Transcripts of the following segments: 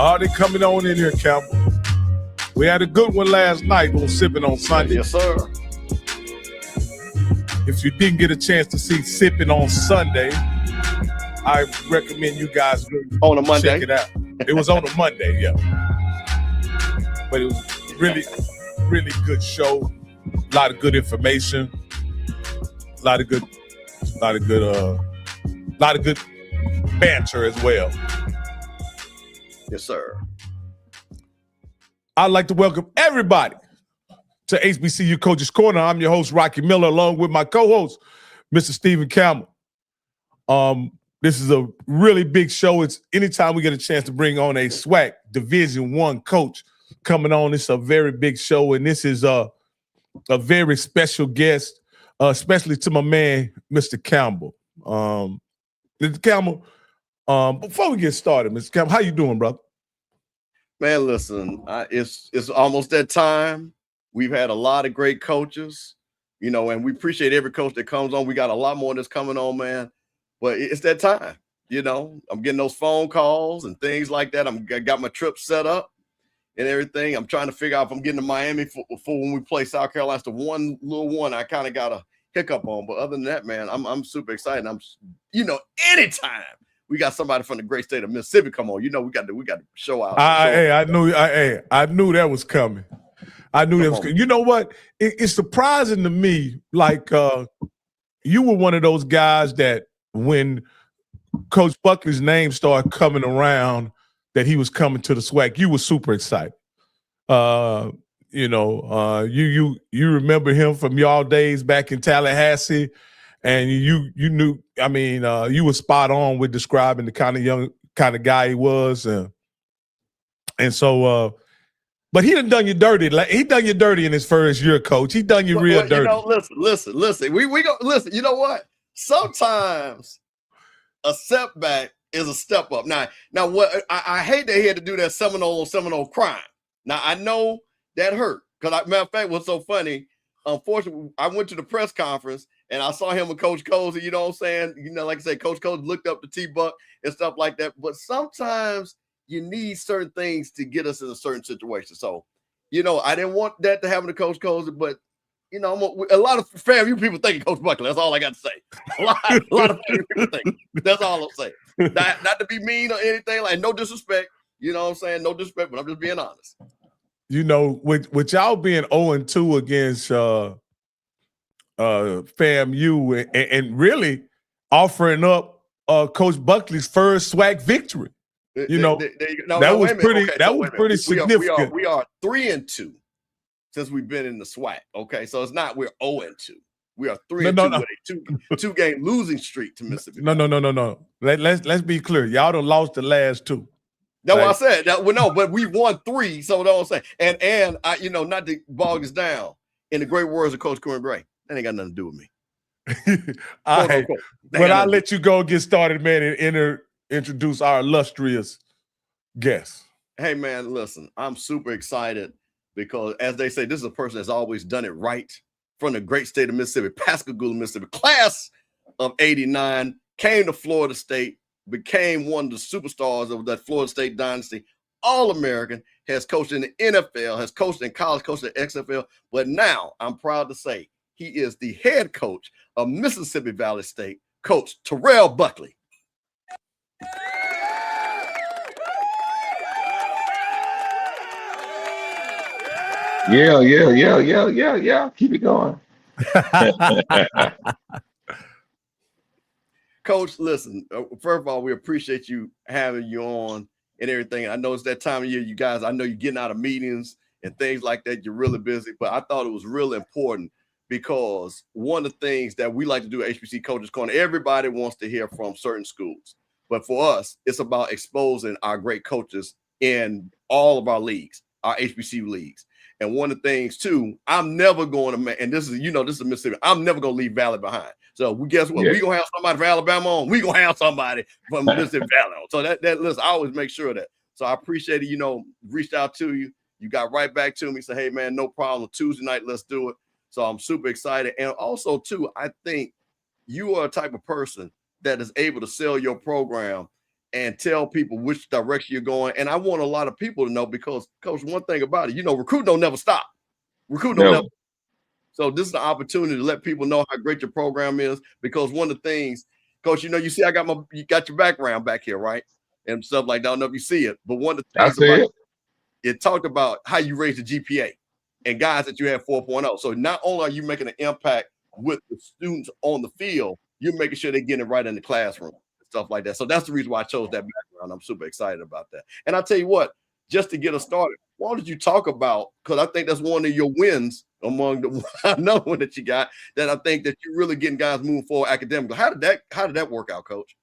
Oh, they coming on in here, Campbell. We had a good one last night on Sipping on Sunday. Yes, sir. If you didn't get a chance to see Sipping on Sunday, I recommend you guys on a Monday. Check it out. It was on a Monday, yeah. But it was really, really good show. A lot of good information. A lot of good banter as well. Yes, sir. I'd like to welcome everybody to HBCU Coaches Corner. I'm your host, Rocky Miller, along with my co-host, Mr. Stephen Campbell. This is a really big show. It's anytime we get a chance to bring on a SWAC Division I coach coming on, it's a very big show, and this is a very special guest, especially to my man, Mr. Campbell. Mr. Campbell, before we get started, Mr. Campbell, how you doing, brother? Man, listen, it's almost that time. We've had a lot of great coaches, and we appreciate every coach that comes on. We got a lot more that's coming on, man. But it's that time, I'm getting those phone calls and things like that. I got my trip set up and everything. I'm trying to figure out if I'm getting to Miami for when we play South Carolina. It's the one I kind of got a hiccup on. But other than that, man, I'm super excited. Anytime we got somebody from the great state of Mississippi come on, we got to show out. I knew that was coming. I knew that was coming. You know what? It's surprising to me. Like you were one of those guys that when Coach Buckley's name started coming around, that he was coming to the SWAC, you were super excited. You remember him from y'all days back in Tallahassee. And you knew, you were spot on with describing the kind of guy he was. And so, but he done you dirty. Like he done you dirty in his first year, coach. He done you real dirty. Listen. We go, listen, you know what? Sometimes a setback is a step up. Now what I hate that he had to do that Seminole crime. Now I know that hurt. Because matter of fact, what's so funny, unfortunately, I went to the press conference and I saw him with Coach Cozy, you know what I'm saying? Like I said, Coach Cozy looked up to T-Buck and stuff like that. But sometimes you need certain things to get us in a certain situation. So, I didn't want that to happen to Coach Cozy, but, a lot of FAMU people think of Coach Buckley. That's all I got to say. A lot of FAMU people think. That's all I'm saying. Not to be mean or anything, like no disrespect. You know what I'm saying? No disrespect, but I'm just being honest. With y'all being 0-2 against FAMU and really offering up Coach Buckley's first SWAC victory. That was pretty significant. We are 3-2 since we've been in the SWAC. Okay, so it's not we're 0-2. We are 3-2 with a two-game losing streak to Mississippi. No. Let's be clear. Y'all done lost the last two. That's what I said. But we won 3. So that's what I'm saying. And I, not to bog us down. In the great words of Coach Corinne Gray, that ain't got nothing to do with me. All right. But I'll let you go get started, man, and introduce our illustrious guest. Hey, man, listen, I'm super excited because, as they say, this is a person that's always done it right from the great state of Mississippi, Pascagoula, Mississippi, class of 89, came to Florida State, became one of the superstars of that Florida State dynasty, All-American, has coached in the NFL, has coached in college, coached in XFL, but now I'm proud to say he is the head coach of Mississippi Valley State, Coach Terrell Buckley. Yeah. Keep it going. Coach, listen, first of all, we appreciate you having you on and everything. I know it's that time of year, you guys, I know you're getting out of meetings and things like that. You're really busy, but I thought it was really important because one of the things that we like to do at HBC Coaches Corner, everybody wants to hear from certain schools. But for us, it's about exposing our great coaches in all of our leagues, our HBCU leagues. And one of the things, too, I'm never going to, and this is Mississippi, I'm never going to leave Valley behind. So guess what? Yeah. We're going to have somebody from Alabama on. We're going to have somebody from Mississippi Valley on. So that listen, I always make sure of that. So I appreciate it, reached out to you. You got right back to me, said, hey, man, no problem. Tuesday night, let's do it. So I'm super excited. And also, too, I think you are a type of person that is able to sell your program and tell people which direction you're going. And I want a lot of people to know, because, Coach, one thing about it, recruiting don't never stop. Recruiting don't never. So this is the opportunity to let people know how great your program is, because one of the things, Coach, you see, you got your background back here, right? And stuff like that. I don't know if you see it, but one of the things about it talked about how you raise the GPA and guys that you had 4.0. So not only are you making an impact with the students on the field, you're making sure they're getting it right in the classroom, stuff like that. So that's the reason why I chose that background. I'm super excited about that. And I'll tell you what, just to get us started, why don't you talk about, because I think that's one of your wins among another one that you got, that I think that you're really getting guys moving forward academically. How did that work out, Coach?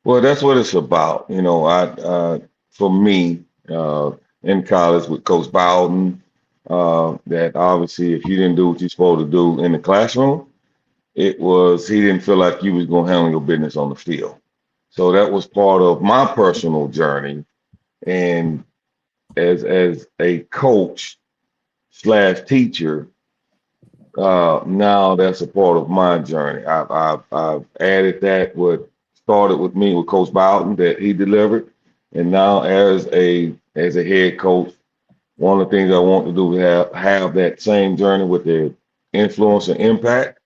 Well, that's what it's about. For me, in college with Coach Bowden, that obviously if you didn't do what you're supposed to do in the classroom, he didn't feel like you was going to handle your business on the field. So that was part of my personal journey. And as a coach / teacher, now that's a part of my journey. I've added that, what started with me with Coach Bowden, that he delivered. And now as a head coach, one of the things I want to do is have that same journey with the influence and impact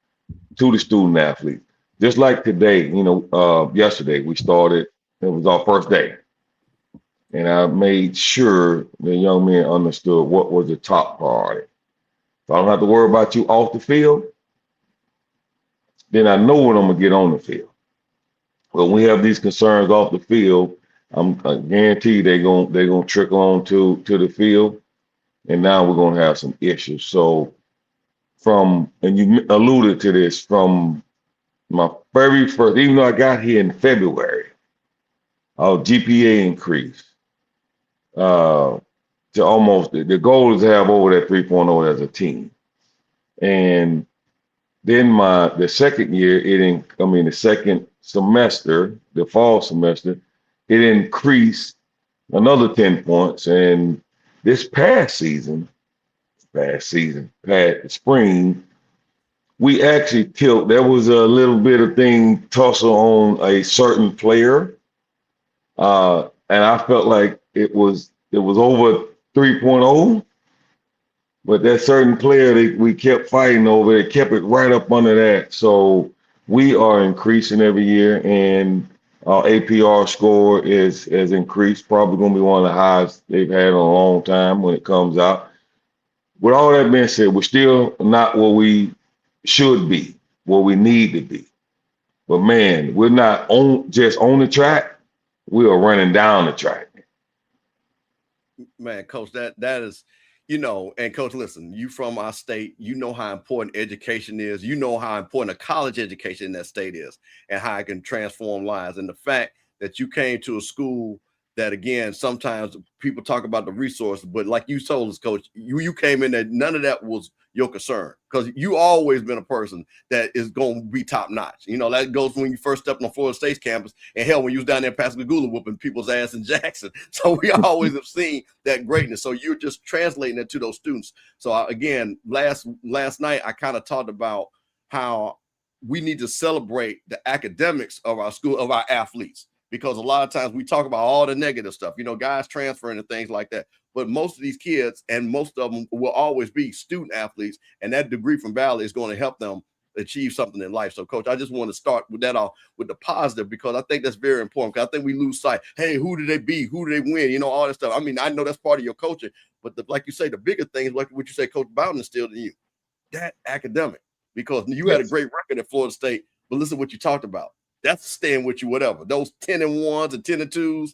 to the student athlete. Just like today, yesterday we started, it was our first day. And I made sure the young men understood what was the top priority. If I don't have to worry about you off the field, then I know what I'm gonna get on the field. When we have these concerns off the field, I guarantee they're gonna trickle on to the field, and now we're gonna have some issues. So and you alluded to this, from my very first, even though I got here in February, our GPA increased to almost, the goal is to have over that 3.0 as a team. And then the second year, the second semester, the fall semester, it increased another 10 points. And this past spring, we actually there was a little bit of thing tussle on a certain player. And I felt like it was over 3.0, but that certain player we kept fighting over, it kept it right up under that. So we are increasing every year, and our APR score has increased, probably going to be one of the highest they've had in a long time when it comes out. With all that being said, we're still not where we should be, where we need to be. But man, we're not just on the track, we are running down the track. Man, Coach, that is, and Coach, listen, you from our state, you know how important education is. You know how important a college education in that state is, and how it can transform lives. And the fact that you came to a school that, again, sometimes people talk about the resources, but like you told us, Coach, you came in there, none of that was your concern, because you always been a person that is going to be top notch. That goes when you first stepped on Florida State's campus, and hell, when you was down there in Pascagoula whooping people's ass in Jackson. So we always have seen that greatness. So you're just translating it to those students. So again, last night, I kind of talked about how we need to celebrate the academics of our school, of our athletes, because a lot of times we talk about all the negative stuff, guys transferring and things like that. But most of these kids, and most of them, will always be student athletes, and that degree from Valley is going to help them achieve something in life. So, Coach, I just want to start with that off, with the positive, because I think that's very important. Because I think we lose sight. Hey, who do they beat? Who do they win? All that stuff. I mean, I know that's part of your coaching, but like you say, the bigger thing is like what you say, Coach Bowden instilled in you, that academic, because you had a great record at Florida State. But listen to what you talked about. That's staying with you, whatever. Those 10-1s and 10-2s.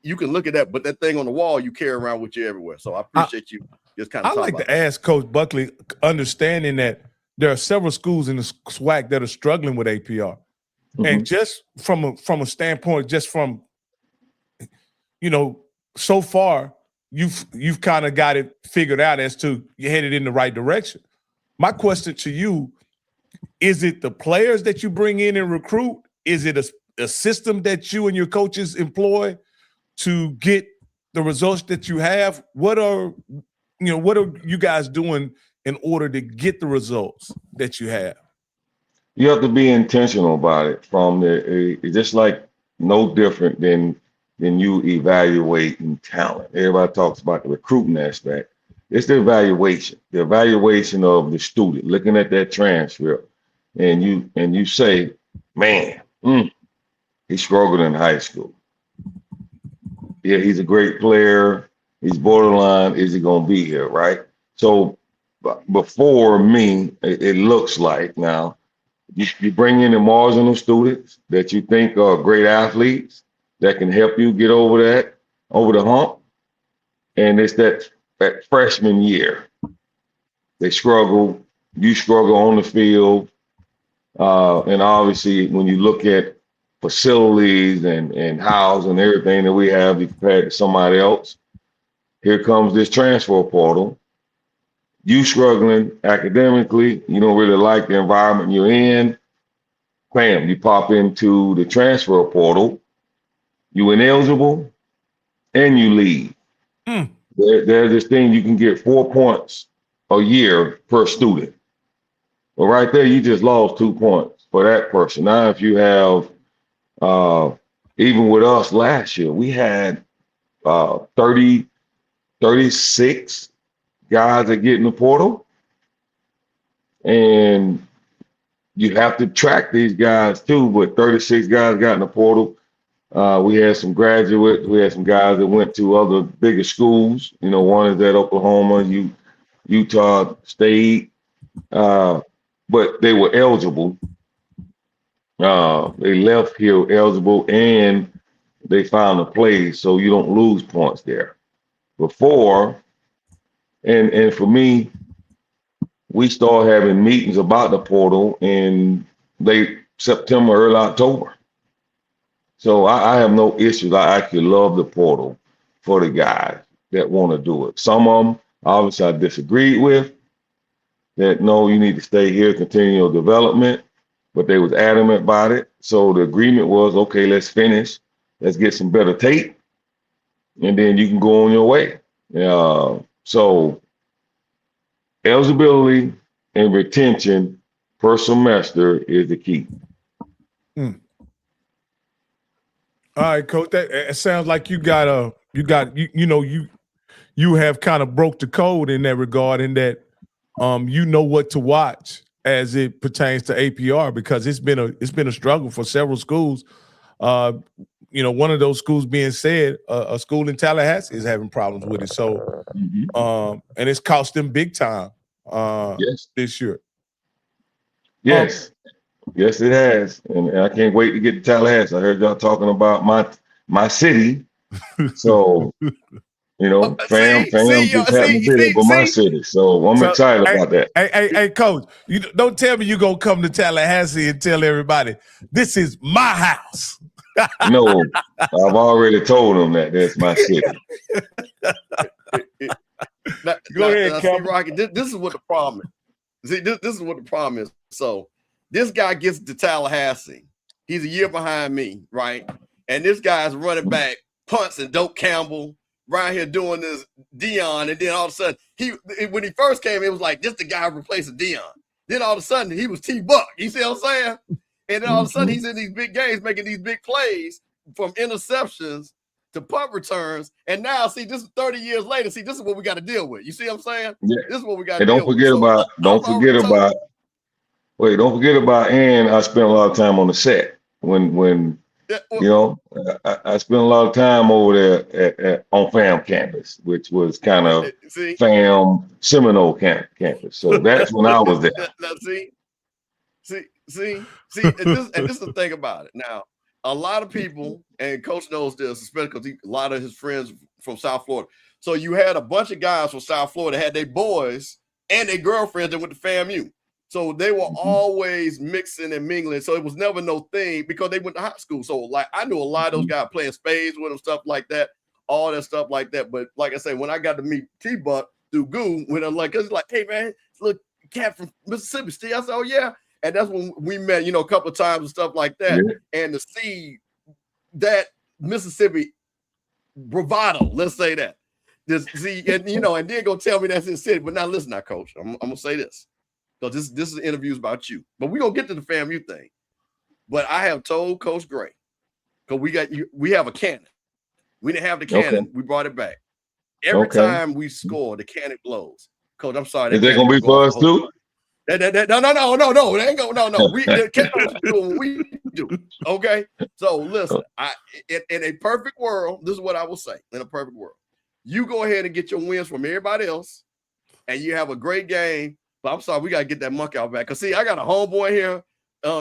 You can look at that, but that thing on the wall you carry around with you everywhere. So I appreciate you just kind of. I like to ask Coach Buckley, understanding that there are several schools in the SWAC that are struggling with APR, and just from a standpoint, just from so far you've kind of got it figured out as to you're headed in the right direction. My question to you: is it the players that you bring in and recruit? Is it a system that you and your coaches employ to get the results that you have? What are you guys doing in order to get the results that you have? You have to be intentional about it. From just like no different than you evaluating talent. Everybody talks about the recruiting aspect. It's the evaluation of the student, looking at that transcript, and you say, man, he struggled in high school. Yeah, he's a great player. He's borderline. Is he going to be here, right? So before me, it looks like now you bring in the marginal students that you think are great athletes that can help you get over the hump. And it's that freshman year. They struggle. You struggle on the field. And obviously, when you look at facilities and house and everything that we have, you compare it to somebody else. Here comes this transfer portal. You struggling academically, you don't really like the environment you're in. Bam, you pop into the transfer portal. You ineligible, and you leave. There's this thing you can get 4 points a year per student. Well, right there, you just lost 2 points for that person. Now, if you have, even with us last year, we had 36 guys that get in the portal. And you have to track these guys too, but 36 guys got in the portal. We had some graduates. We had some guys that went to other bigger schools. You know, one is at Oklahoma, Utah State. But they were eligible. They left here eligible, and they found a place, so you don't lose points there. Before, and for me, we started having meetings about the portal in late September, early October. So I have no issues. I actually love the portal for the guys that want to do it. Some of them, obviously, I disagreed with. That no, you need to stay here, continue your development, but they was adamant about it. So the agreement was, okay, let's finish, let's get some better tape, and then you can go on your way. So eligibility and retention per semester is the key. All right, Coach. That it sounds like you have kind of broke the code in that regard, in that you know what to watch as it pertains to APR, because it's been a struggle for several schools. One of those schools being said, a school in Tallahassee is having problems with it. So, and it's cost them big time this year. Yes, yes, it has, and I can't wait to get to Tallahassee. I heard y'all talking about my city, so. Fam just happened to be there for my city. So I'm excited about that. Hey, Coach, you don't tell me you're going to come to Tallahassee and tell everybody, this is my house. No, I've already told them that that's my city. Go ahead, see, Rocky, this is what the problem is. See, this is what the problem is. So this guy gets to Tallahassee. He's a year behind me, right? And this guy's running back, punts and Doak Campbell, right here doing this Dion, and then all of a sudden when he first came, it was like this the guy replacing Dion. Then all of a sudden he was T-Buck. You see what I'm saying? And then all of a sudden he's in these big games making these big plays from interceptions to punt returns. And now see, this is 30 years later. See, this is what we got to deal with. You see what I'm saying? Yeah. This is what we got to deal with. Don't forget about, and I spent a lot of time on the set when I spent a lot of time over there on FAM campus, which was kind of FAM Seminole campus. So that's when I was there. See, and this is the thing about it. Now, a lot of people, and Coach knows this, especially because a lot of his friends from South Florida. So you had a bunch of guys from South Florida had their boys and their girlfriends that went to FAMU. So they were always mixing and mingling. So it was never no thing because they went to high school. So like I knew a lot of those guys playing spades with them, stuff like that, all that stuff like that. But like I said, when I got to meet T-Buck through Goo, when I'm like, it's like, hey man, look, cat from Mississippi, Steve. I said, oh yeah. And that's when we met, a couple of times and stuff like that. Yeah. And to see that Mississippi bravado, let's say that. And then go tell me that's his city. But now listen, now, Coach, I'm gonna say this. Because this is interviews about you. But we're going to get to the FAMU thing. But I have told Coach Gray, because we have a cannon. We didn't have the cannon. Okay. We brought it back. Every time we score, the cannon blows. Coach, I'm sorry. Is that going to be for us too? No. They ain't go. No. The cannons do what we do. Okay. So listen, in a perfect world, this is what I will say. In a perfect world, you go ahead and get your wins from everybody else, and you have a great game. But I'm sorry, we got to get that monkey out back. Cause see, I got a homeboy here,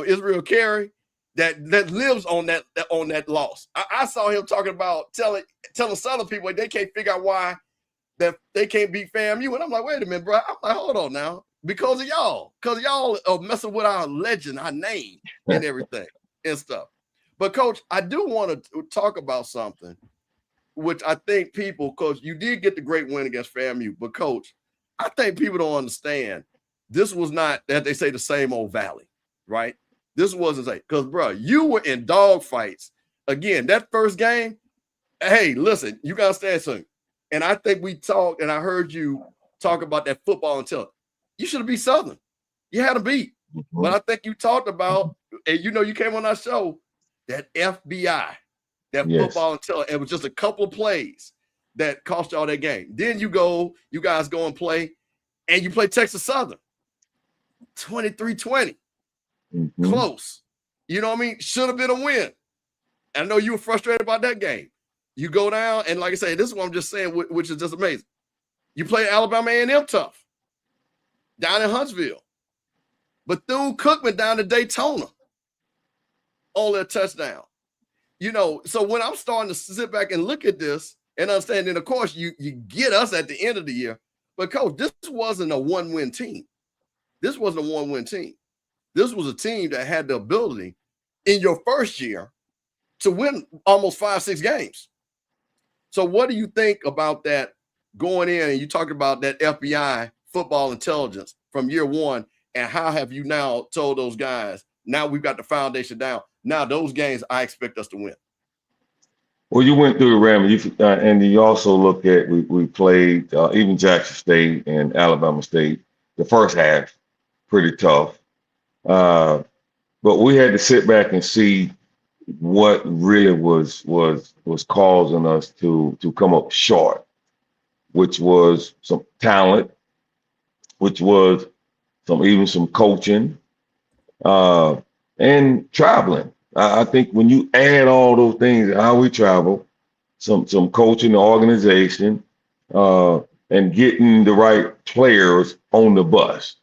Israel Carey, that lives on that loss. I saw him talking about telling Southern people they can't figure out why that they can't beat FAMU. And I'm like, wait a minute, bro. I'm like, hold on now. Because of y'all are messing with our legend, our name, and everything and stuff. But Coach, I do want to talk about something, which I think people, because you did get the great win against FAMU, but Coach, I think people don't understand. This was not, that they say, the same old Valley, right? This wasn't like, because, bro, you were in dog fights. Again, that first game, hey, listen, you got to stand something. And I think we talked, and I heard you talk about that football until you should have beat Southern. You had to beat. Mm-hmm. But I think you talked about, and you came on our show, that FBI, that football until it was just a couple of plays that cost y'all that game. Then you guys go and play, and you play Texas Southern 23-20. Mm-hmm. Close. You know what I mean? Should have been a win. I know you were frustrated about that game. You go down, and like I say, this is what I'm just saying, which is just amazing. You play Alabama A&M tough down in Huntsville. Bethune-Cookman down to Daytona. Only a touchdown. So when I'm starting to sit back and look at this and understand, then of course you get us at the end of the year. But Coach, this wasn't a one-win team. This wasn't a one-win team. This was a team that had the ability in your first year to win almost 5-6 games. So what do you think about that going in, and you talked about that FBI football intelligence from year one, and how have you now told those guys, now we've got the foundation down. Now those games I expect us to win. Well, you went through the Ram, and you also look at, we played even Jackson State and Alabama State, the first half, pretty tough. But we had to sit back and see what really was causing us to come up short, which was some talent, which was some coaching, and traveling. I think when you add all those things, how we travel, some coaching, the organization, and getting the right players on the bus,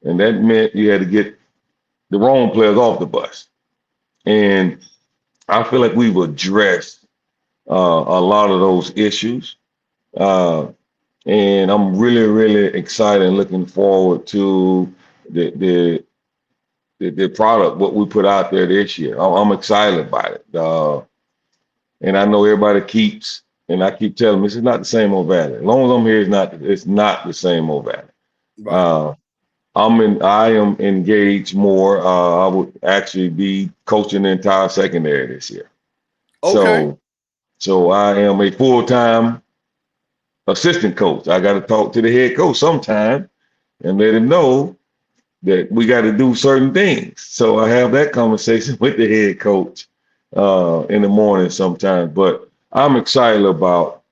and that meant you had to get the wrong players off the bus. And I feel like we've addressed a lot of those issues. And I'm really, really excited and looking forward to the product, what we put out there this year. I'm excited about it. And I know everybody keeps, and I keep telling them, this is not the same old Valley. As long as I'm here, it's not the same old Valley. Right. I am engaged more. I would actually be coaching the entire secondary this year. Okay. So I am a full-time assistant coach. I got to talk to the head coach sometime and let him know that we got to do certain things. So I have that conversation with the head coach in the morning sometimes. But I'm excited about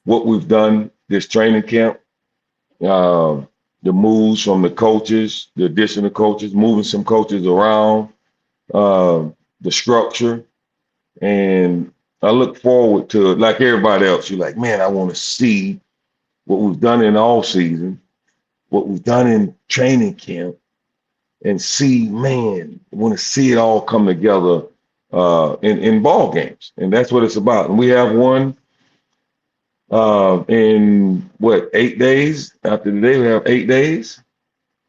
what we've done this training camp. The moves from the coaches, the additional coaches, moving some coaches around, the structure. And I look forward to it. Like everybody else, you're like, man, I want to see what we've done in all season, what we've done in training camp, and see, man, I want to see it all come together in ball games. And that's what it's about. And we have one in 8 days? After today, we have 8 days,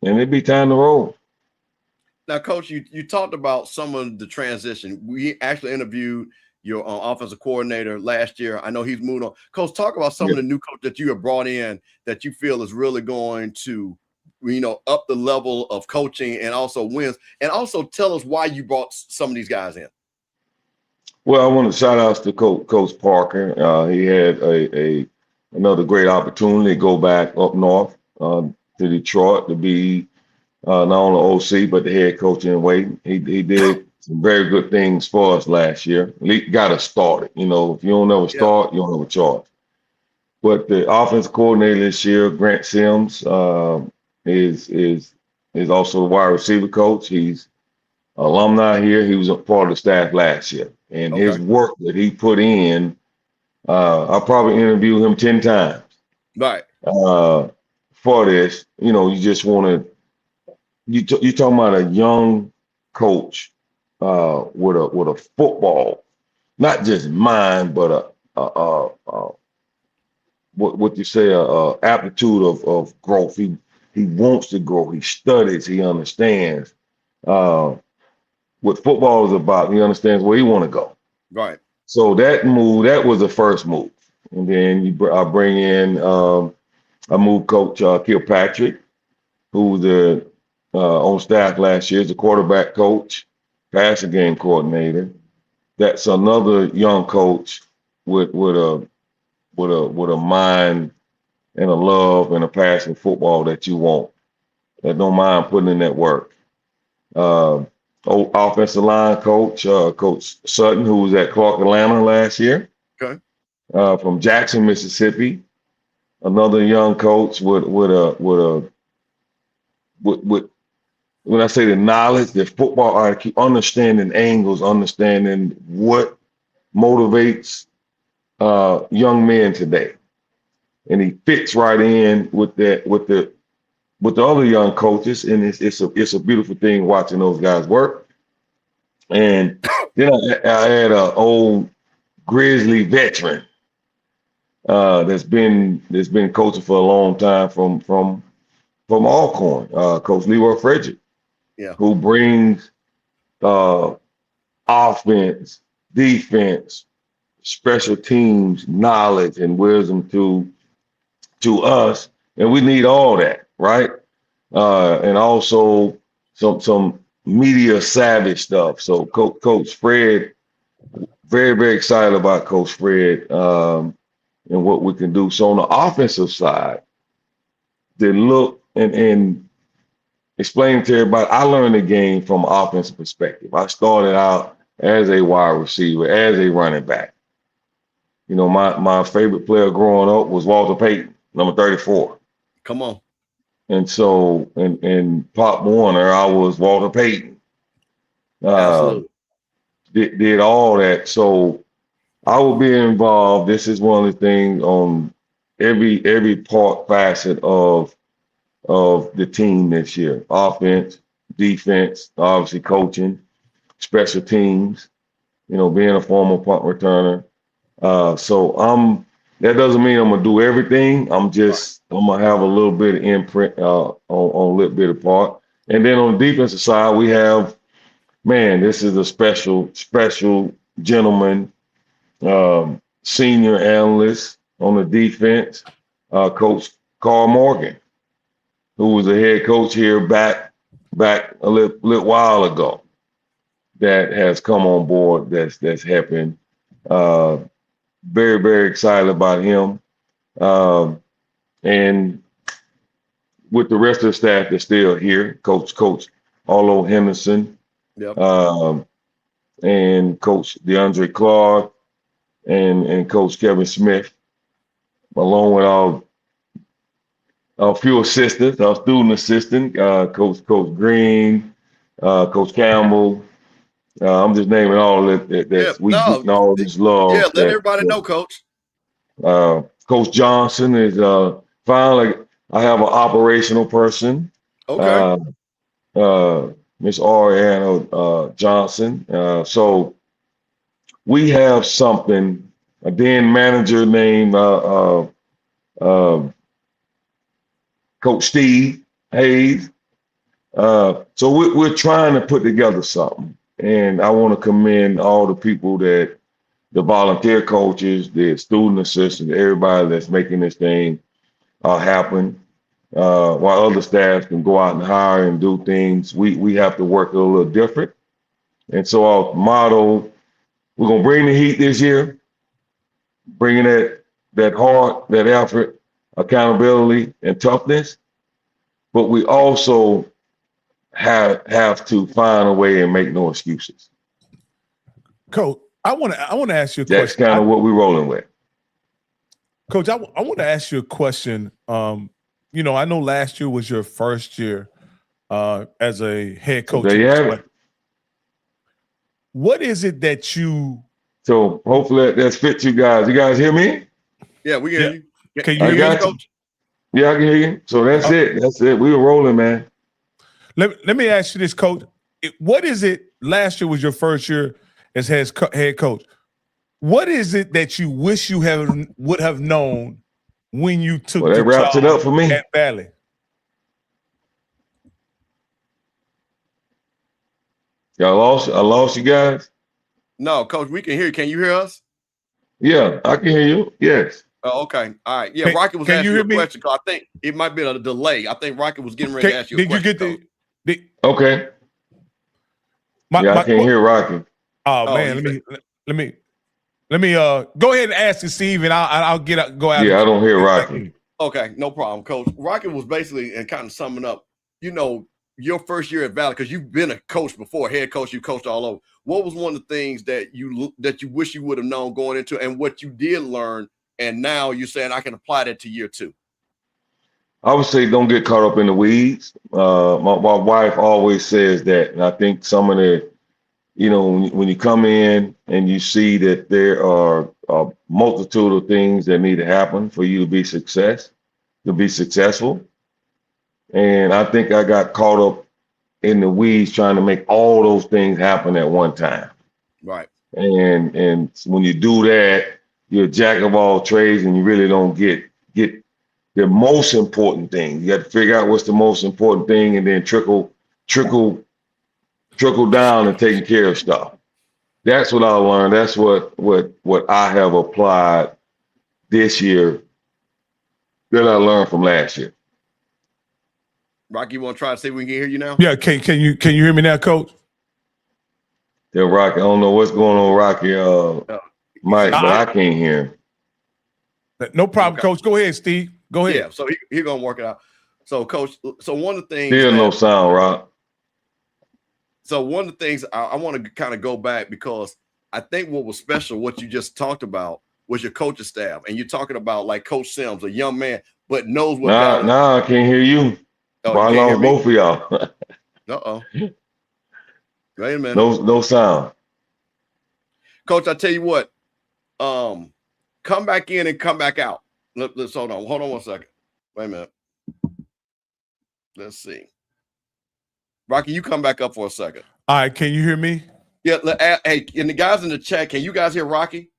and it'd be time to roll. Now, Coach, you talked about some of the transition. We actually interviewed your offensive coordinator last year. I know he's moved on. Coach, talk about some of the new coaches that you have brought in that you feel is really going to, up the level of coaching and also wins. And also tell us why you brought some of these guys in. Well, I want to shout out to Coach Parker. He had another great opportunity to go back up north to Detroit to be not only OC but the head coach in waiting. He did some very good things for us last year. Got us started. You know, if you don't ever start, you don't ever charge. But the offensive coordinator this year, Grant Sims, is also a wide receiver coach. He's alumni here. He was a part of the staff last year, and his work that he put in, I'll probably interview him 10 times. Right. For this, you know, you just want to. You're talking about a young coach with a football, not just mind, but what you say, aptitude of growth. He wants to grow. He studies. He understands what football is about. He understands where he want to go. Right. So that was the first move, and then I bring in I moved Coach Kilpatrick, who was on staff last year as a quarterback coach, passing game coordinator. That's another young coach with a mind and a love and a passion for football that you want, that don't mind putting in that work. Offensive line coach, Coach Sutton, who was at Clark Atlanta last year. Okay. From Jackson, Mississippi. Another young coach with when I say the knowledge, the football IQ, understanding angles, understanding what motivates young men today, and he fits right in with that with the other young coaches, and it's a beautiful thing watching those guys work. And then I had an old Grizzly veteran that's been coaching for a long time from Alcorn, Coach Leroy Frederick, who brings offense, defense, special teams knowledge and wisdom to us, and we need all that, right? And also some media savvy stuff. So Coach Fred, very, very excited about Coach Fred and what we can do. So on the offensive side, they look and explain to everybody, I learned the game from an offensive perspective. I started out as a wide receiver, as a running back. You know, my favorite player growing up was Walter Payton, number 34. Come on. And so, in Pop Warner, I was Walter Payton. Absolutely. Did all that. So I will be involved. This is one of the things on every part facet of the team this year. Offense, defense, obviously coaching, special teams, you know, being a former punt returner. So that doesn't mean I'm gonna do everything. I'm gonna have a little bit of imprint on a little bit of part. And then on the defensive side, we have, man, this is a special gentleman, senior analyst on the defense, Coach Carl Morgan, who was the head coach here back a little while ago, that has come on board. That's helping. Very, very excited about him. And with the rest of the staff that's still here, Coach Arlo Henderson, and Coach DeAndre Clark, and Coach Kevin Smith, along with our few assistants, our student assistant, Coach Green, Coach Campbell. I'm just naming all that we getting all this love. Yeah, let everybody know, Coach. Coach Johnson is finally. I have an operational person. Okay. Miss Ariana Johnson. So we have something. A then manager named Coach Steve Hayes. So we're trying to put together something. And I want to commend all the people the volunteer coaches, the student assistants, everybody that's making this thing happen. While other staff can go out and hire and do things, we have to work a little different. And so our motto, we're going to bring the heat this year, bringing that heart, that effort, accountability, and toughness. But we also have to find a way and make no excuses. Coach, I want to ask you a That's question. kind of what we're rolling with. Coach, I want to ask you a question. You know, I know last year was your first year as a head coach. There you have it. What is it that you? So hopefully that's fit you guys. You guys hear me? Yeah, we can hear you. Can you I hear got me, you. Coach? Yeah, I can hear you. So that's it. That's it. We were rolling, man. Let me ask you this, Coach. What is it? Last year was your first year as head coach. What is it that you wish you would have known when you took Well, that the wraps it job up for me. at Valley? I lost you guys. No, Coach, we can hear you. Can you hear us? Yeah, I can hear you. Yes. Oh, okay. All right. Yeah, Rocket was asking you a question because I think it might be a delay. I think Rocket was getting ready to ask you a question. Did you get Okay. I can't hear Rocky. Oh man, let me go ahead and ask you, Steve, and I'll go out. Yeah, I don't hear Rocky. Okay, no problem, Coach. Rocket was basically, and kind of summing up, you know, your first year at Valley, because you've been a coach before, head coach, you coached all over. What was one of the things that you wish you would have known going into, and what you did learn, and now you're saying I can apply that to year two? I would say don't get caught up in the weeds. My wife always says that, and I think some of the, you know, when you come in and you see that there are a multitude of things that need to happen for you to be successful. And I think I got caught up in the weeds trying to make all those things happen at one time. Right. And when you do that, you're a jack of all trades, and you really don't get the most important thing. You got to figure out what's the most important thing, and then trickle down and taking care of stuff. That's what I learned. That's what I have applied this year that I learned from last year. Rocky, you want to try to see if we can hear you now? Yeah, can you hear me now, Coach? Yeah, Rocky. I don't know what's going on, Rocky. Mike, but I can't hear him. No problem, okay. Coach. Go ahead, Steve. Go ahead. Yeah, so he's gonna work it out. So, Coach, so one of the things still no sound, Rock. So one of the things I want to kind of go back, because I think what was special, what you just talked about, was your coaching staff. And you're talking about like Coach Sims, a young man, but knows what. Nah, I can't hear you. Oh, I lost both of y'all. Uh-oh. Wait a minute. No sound. Coach, I tell you what, come back in and come back out. Let's hold on one second. Wait a minute. Let's see. Rocky, you come back up for a second. All right, can you hear me? Yeah, hey, and the guys in the chat, can you guys hear Rocky?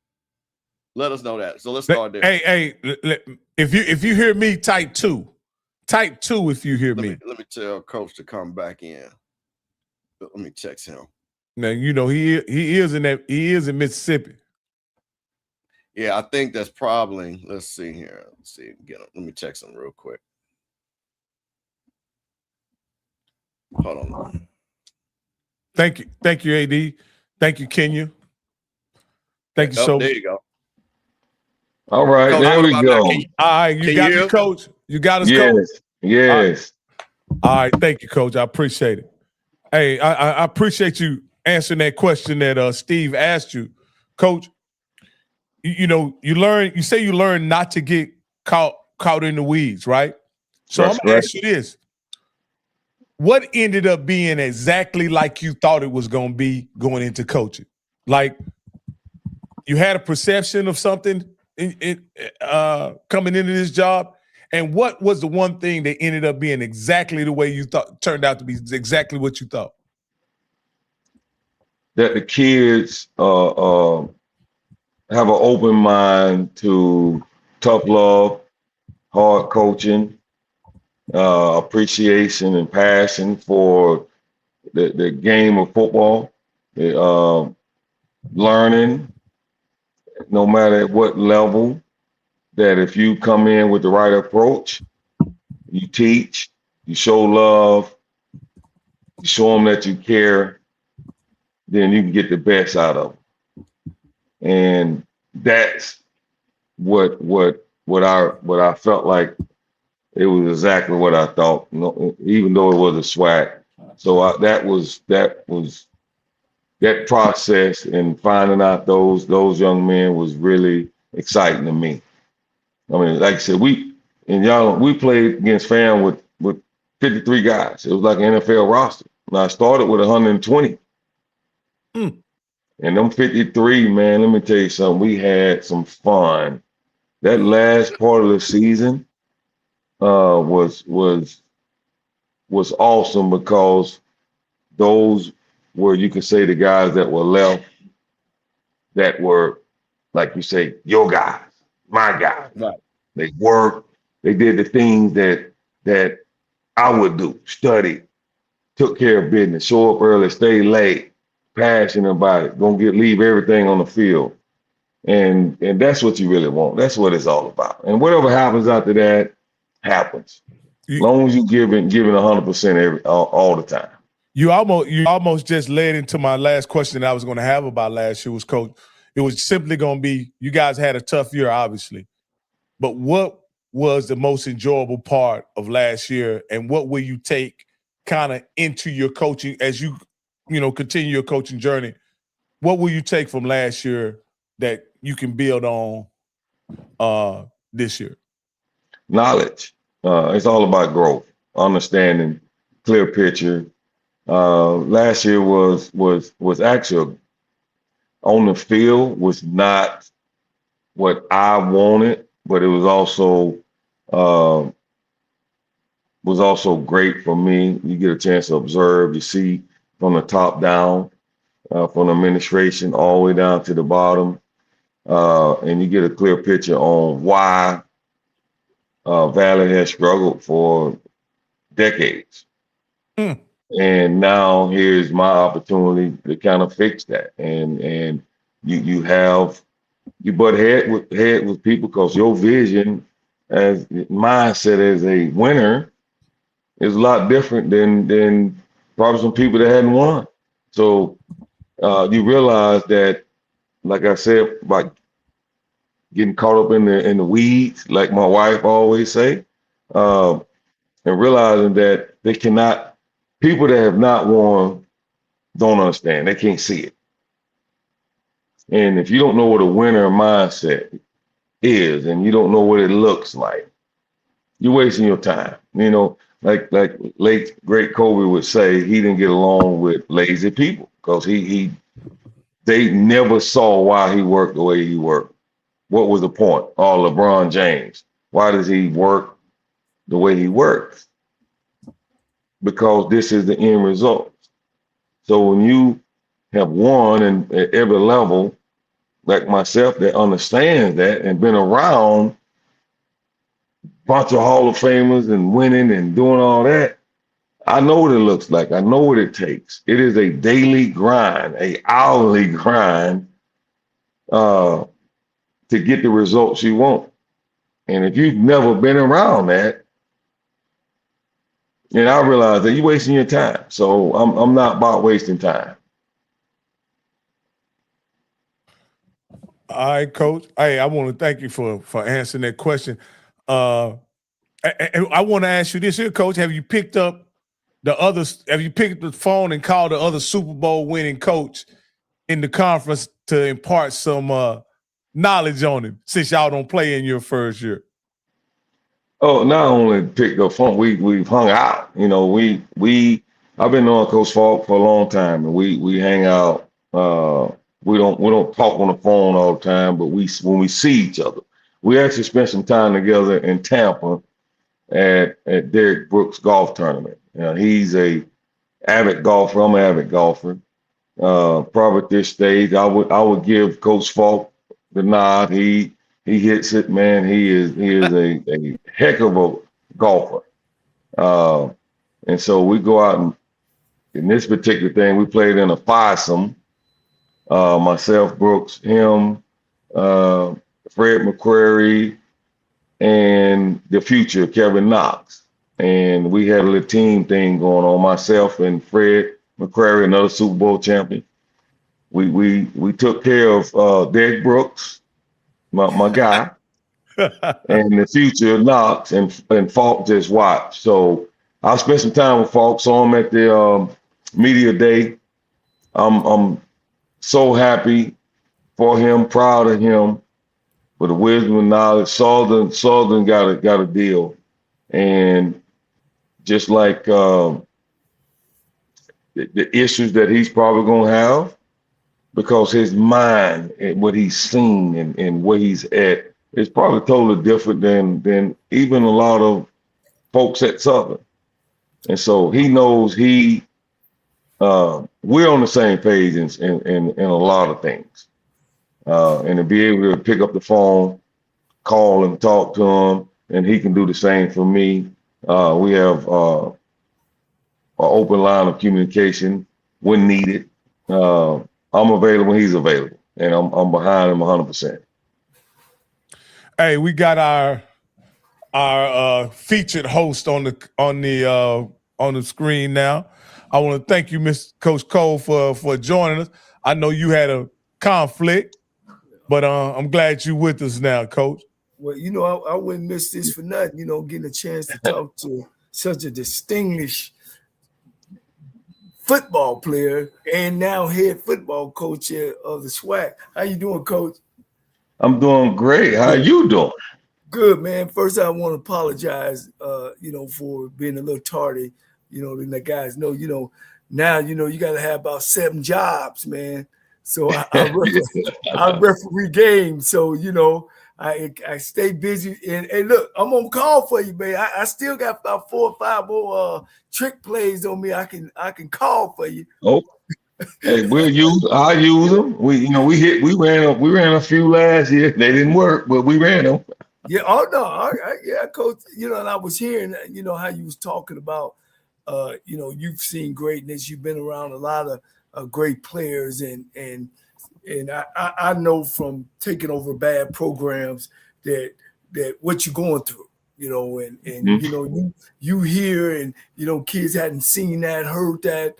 Let us know that. So let's start there. Hey, if you hear me, type 2. Type 2 if you hear me. Let me tell Coach to come back in. Let me text him. Now you know he is in Mississippi. Yeah, I think that's probably. Let's see here. Let's see. Let me text him real quick. Hold on. Thank you, AD. Thank you, Kenya. Thank you so much. There you go. All right, Coach, there we go. All right, you got me, Coach. You got us, yes, Coach. Yes. All right, thank you, Coach. I appreciate it. Hey, I appreciate you answering that question that Steve asked you, Coach. You say you learn not to get caught in the weeds, right? So I'm gonna ask you this. What ended up being exactly like you thought it was going to be going into coaching? Like you had a perception of something coming into this job, and what was the one thing that ended up being exactly the way you thought, turned out to be exactly what you thought? That the kids have an open mind to tough love, hard coaching, appreciation and passion for the game of football, learning, no matter at what level, that if you come in with the right approach, you teach, you show love, you show them that you care, then you can get the best out of them. And that's what I felt like. It was exactly what I thought, even though it was a SWAC. So that was that process and finding out those young men was really exciting to me. I mean, like I said, we played against FAM with 53 guys. It was like an NFL roster. And I started with 120. Mm. And them 53, man, let me tell you something. We had some fun. That last part of the season was awesome because those were, you could say, the guys that were left that were, like you say, your guys, my guys. Right. They worked. They did the things that I would do. Study, took care of business, show up early, stay late, passionate about it, leave everything on the field. And that's what you really want. That's what it's all about. And whatever happens after that happens. As long as you giving 100% all the time. You almost just led into my last question that I was going to have about last year was, Coach. It was simply going to be, you guys had a tough year, obviously. But what was the most enjoyable part of last year, and what will you take kind of into your coaching as you continue your coaching journey? What will you take from last year that you can build on this year? Knowledge. It's all about growth, understanding, clear picture. Last year was actually on the field was not what I wanted, but it was also great for me. You get a chance to observe, you see from the top down, from the administration all the way down to the bottom, and you get a clear picture on why Valley has struggled for decades. Mm. And now here's my opportunity to kind of fix that. And you butt head with people because your vision as mindset as a winner is a lot different than probably some people that hadn't won. So you realize that, like I said, by getting caught up in the weeds, like my wife always say, and realizing that people that have not won don't understand. They can't see it. And if you don't know what a winner mindset is, and you don't know what it looks like, you're wasting your time. Like late great Kobe would say, he didn't get along with lazy people because they never saw why he worked the way he worked. What was the point? Oh, LeBron James. Why does he work the way he works? Because this is the end result. So when you have won and at every level, like myself, that understands that and been around a bunch of Hall of Famers and winning and doing all that, I know what it looks like. I know what it takes. It is a daily grind, a hourly grind to get the results you want. And if you've never been around that, and I realize that you're wasting your time. So I'm not about wasting time. All right, Coach. Hey, I want to thank you for answering that question. I want to ask you this here, Coach. Have you picked up the phone and called the other Super Bowl winning coach in the conference to impart some knowledge on him, since y'all don't play in your first year? Oh, not only picked up phone, we've hung out. I've been knowing Coach Falk for a long time, and we hang out. We don't talk on the phone all the time, but when we see each other, we actually spent some time together in Tampa at Derek Brooks' golf tournament. He's a avid golfer. I'm an avid golfer. Probably at this stage, I would give Coach Falk the nod. He hits it, man. He is a heck of a golfer. And so we go out and in this particular thing, we played in a foursome. Myself, Brooks, him, Fred McQuarrie, and the future, Kevin Knox. And we had a little team thing going on, myself and Fred McQuarrie, another Super Bowl champion. We took care of Derek Brooks, my guy, and the future Knox, and Falk just watched. So I spent some time with Falk, saw him at the media day. I'm so happy for him, proud of him, for the wisdom and knowledge. Southern got a deal, and just like the issues that he's probably gonna have, because his mind and what he's seen and where he's at is probably totally different than even a lot of folks at Southern. And so he knows we're on the same page in a lot of things. And to be able to pick up the phone, call and talk to him, and he can do the same for me. We have an open line of communication when needed. I'm available when he's available, and I'm behind him 100%. Hey, we got our featured host on the screen now. I want to thank you, Mr. Coach Cole, for joining us. I know you had a conflict, but I'm glad you're with us now, Coach. Well, I wouldn't miss this for nothing, getting a chance to talk to such a distinguished football player and now head football coach of the SWAC. How you doing, Coach? I'm doing great. How you doing? Good, man. First, I want to apologize, for being a little tardy. Letting the guys know, now, you got to have about 7 jobs, man. So I referee games. So, I stay busy. And look, I'm on call for you, man. I still got about 4 or 5 more trick plays on me. I can call for you. Oh, hey, I'll use them. We ran a few last year. They didn't work, but we ran them. Yeah. Oh no. Yeah, Coach. And I was hearing, how you was talking about, you've seen greatness. You've been around a lot of great players, and I know from taking over bad programs that what you're going through, and you hear, and kids hadn't seen that, heard that,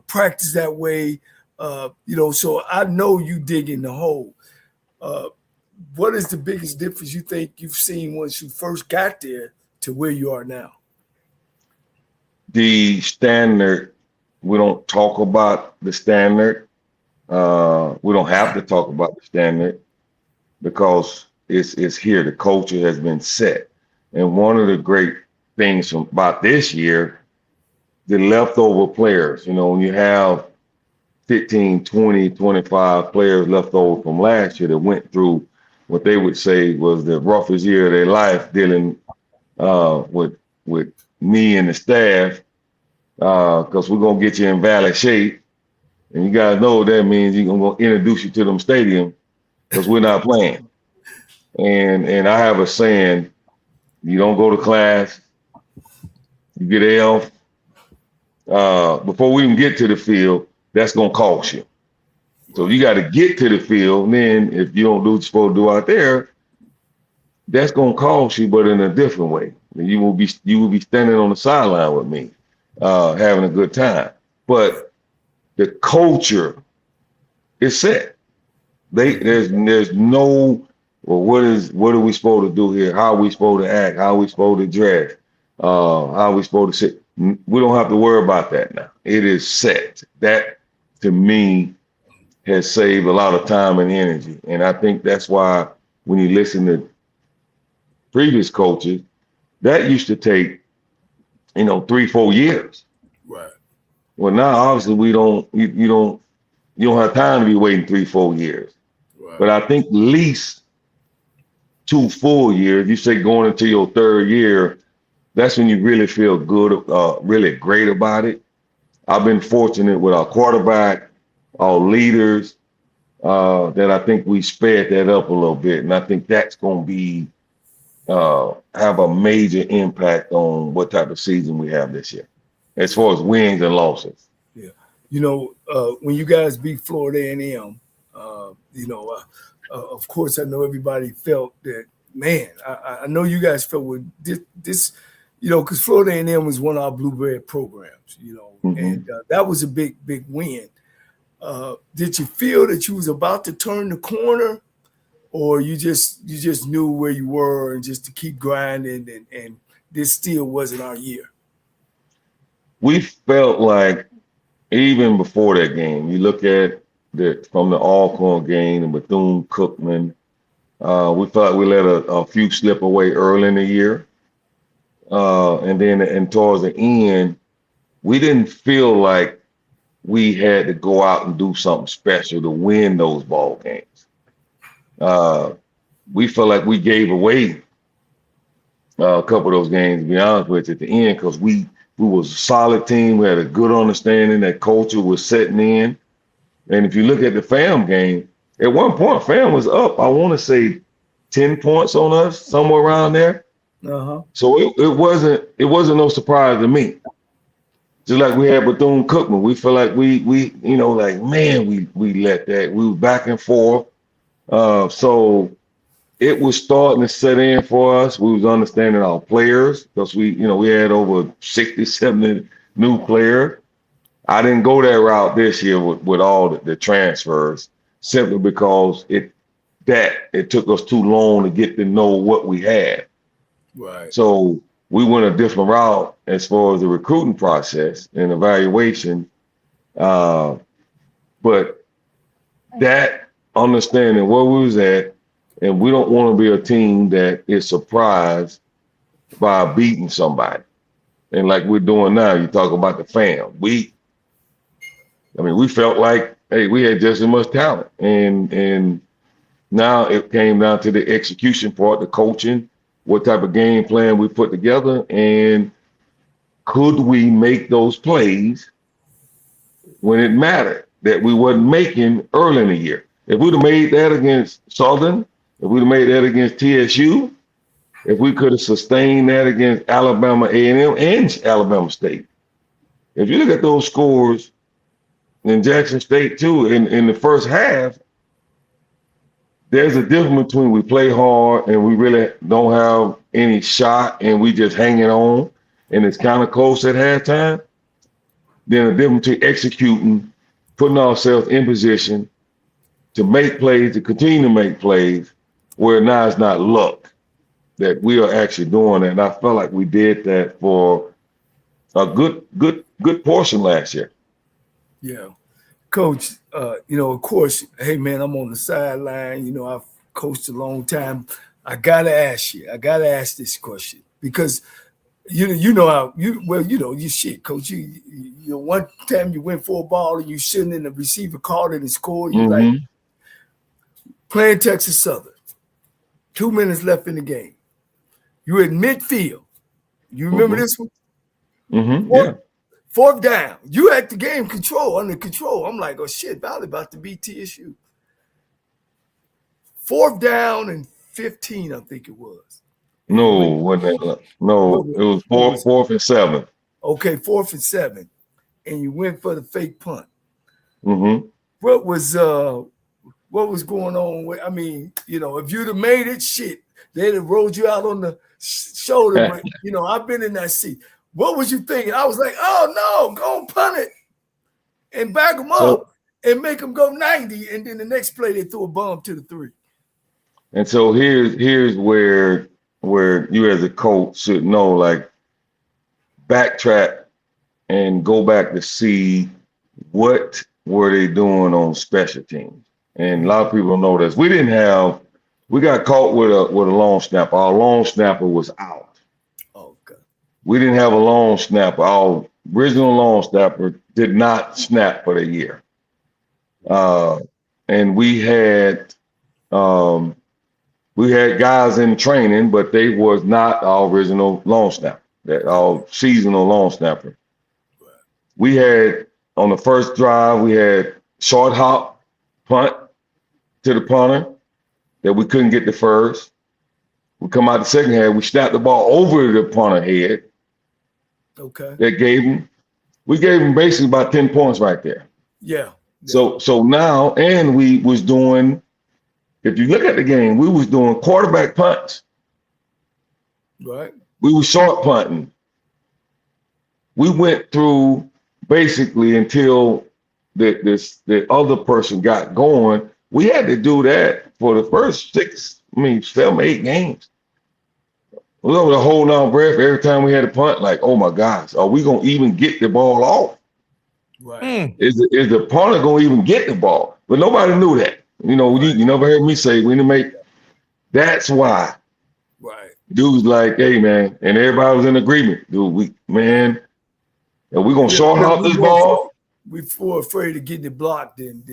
practice that way, so I know you dig in the hole. What is the biggest difference you think you've seen once you first got there to where you are now? The standard, we don't talk about the standard. We don't have to talk about the standard because it's here. The culture has been set. And one of the great things about this year, the leftover players, when you have 15, 20, 25 players left over from last year that went through what they would say was the roughest year of their life dealing with me and the staff, because we're going to get you in valid shape. And you guys know what that means. You're going to introduce you to them stadium because we're not playing. And I have a saying, you don't go to class, you get F. Before we even get to the field, that's going to cost you. So you got to get to the field. And then if you don't do what you're supposed to do out there, that's going to cost you, but in a different way. You will be standing on the sideline with me, having a good time. But the culture is set. There's no, well, what are we supposed to do here? How are we supposed to act? How are we supposed to dress? How are we supposed to sit? We don't have to worry about that now. It is set. That, to me, has saved a lot of time and energy. And I think that's why when you listen to previous coaches, that used to take, 3-4 years. Right. Well, now obviously you don't have time to be waiting 3-4 years. Right. But I think at least 2 full years, you say going into your 3rd year, that's when you really feel good, really great about it. I've been fortunate with our quarterback, our leaders, that I think we sped that up a little bit. And I think that's going to be have a major impact on what type of season we have this year, as far as wins and losses. Yeah. When you guys beat Florida A&M, of course, I know everybody felt that, man, I know you guys felt with this, because Florida A&M was one of our blueberry programs, mm-hmm. And that was a big, big win. Did you feel that you was about to turn the corner, or you just knew where you were and just to keep grinding and this still wasn't our year? We felt like even before that game, you look at that from the Alcorn game and Bethune-Cookman. We thought we let a few slip away early in the year. And towards the end, we didn't feel like we had to go out and do something special to win those ball games. We felt like we gave away a couple of those games, to be honest with you, at the end, because we was a solid team. We had a good understanding that culture was setting in. And if you look at the FAM game, at one point, FAM was up, I want to say 10 points on us, somewhere around there. Uh-huh. So it wasn't no surprise to me. Just like we had Bethune-Cookman, we feel like we like, man, we let that. We were back and forth. So it was starting to set in for us. We was understanding our players because we had over 60, 70 new players. I didn't go that route this year with all the transfers, simply because it took us too long to get to know what we had. Right. So we went a different route as far as the recruiting process and evaluation. But that understanding where we was at, and we don't want to be a team that is surprised by beating somebody. And like we're doing now, you talk about the FAM. We felt like, hey, we had just as much talent. And now it came down to the execution part, the coaching, what type of game plan we put together, and could we make those plays when it mattered that we wasn't making early in the year. If we'd have made that against Southern, if we'd have made that against TSU, if we could have sustained that against Alabama A&M and Alabama State. If you look at those scores in Jackson State too, in the first half, there's a difference between we play hard and we really don't have any shot and we just hanging on and it's kind of close at halftime. Then a difference between executing, putting ourselves in position to make plays, to continue to make plays, where now it's not luck that we are actually doing it. And I felt like we did that for a good portion last year. Yeah. Coach, of course, hey, man, I'm on the sideline. I've coached a long time. I got to ask this question because, you shit, Coach. One time you went for a ball and you sitting in the receiver caught it and scored. You like playing Texas Southern. 2 minutes left in the game. You at midfield. You remember this one? Yeah. Fourth down. You had the game under control. I'm like, oh shit, Valley about to beat TSU. 4th down and 15, I think it was. No, wasn't that? No, it was fourth and 7. Okay, 4th and 7. And you went for the fake punt. What was going on? If you'd have made it, shit, they'd have rolled you out on the shoulder. But, I've been in that seat. What was you thinking? I was like, oh, no, go and punt it and back them up and make them go 90. And then the next play, they threw a bomb to the 3. And so here's where you as a coach should know, like, backtrack and go back to see what were they doing on special teams. And a lot of people don't know this. We got caught with a long snapper. Our long snapper was out. We didn't have a long snapper. Our original long snapper did not snap for the year. And we had guys in training, but they was not our original long snapper, our seasonal long snapper. We had, on the first drive, we had short hop punt to the punter that we couldn't get the first. We come out the second half, we snapped the ball over the punter head. Okay. We gave him basically about 10 points right there. Yeah. So now, and we was doing, if you look at the game, we was doing quarterback punts. Right. We were short punting. We went through basically until the other person got going. We had to do that for the first 7, 8 games. We were holding our breath every time we had a punt, like, oh my gosh, are we gonna even get the ball off? Right. Is the opponent gonna even get the ball? But nobody knew that. You know, you never heard me say we need to make. That's why. Right. Dude's like, hey man, and everybody was in agreement. Dude, and we gonna short out this ball. We more afraid of getting it blocked than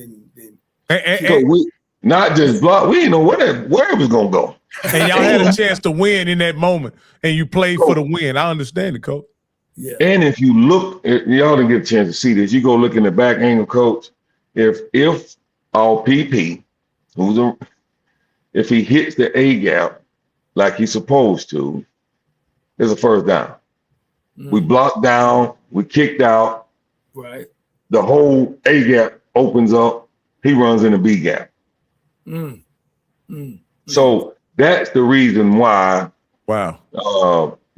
So we not just block. We didn't know where it was gonna go. And y'all had a chance to win in that moment, and you played for the win. I understand it, Coach. Yeah. And if you look, y'all didn't get a chance to see this. You go look in the back angle, Coach. If our PP, if he hits the A gap like he's supposed to, there's a first down. We blocked down, we kicked out. Right. The whole A gap opens up. He runs in the B gap. So that's the reason why. Wow.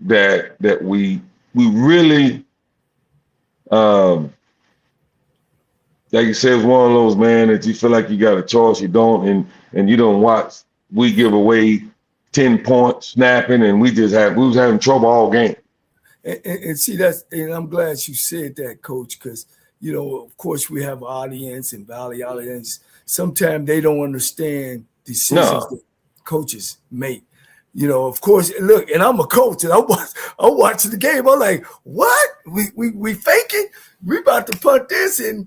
That we really, like you said, it's one of those, man, that you feel like you got a choice, you don't, and you don't watch. We give away 10 points snapping, and we was having trouble all game. And see, and I'm glad you said that, Coach, because, you know, of course we have audience and Valley audience. Sometimes they don't understand decisions that coaches make. You know, of course, look, and I'm a coach, and I'm watching the game. I'm like, what? We faking? We about to punt this, and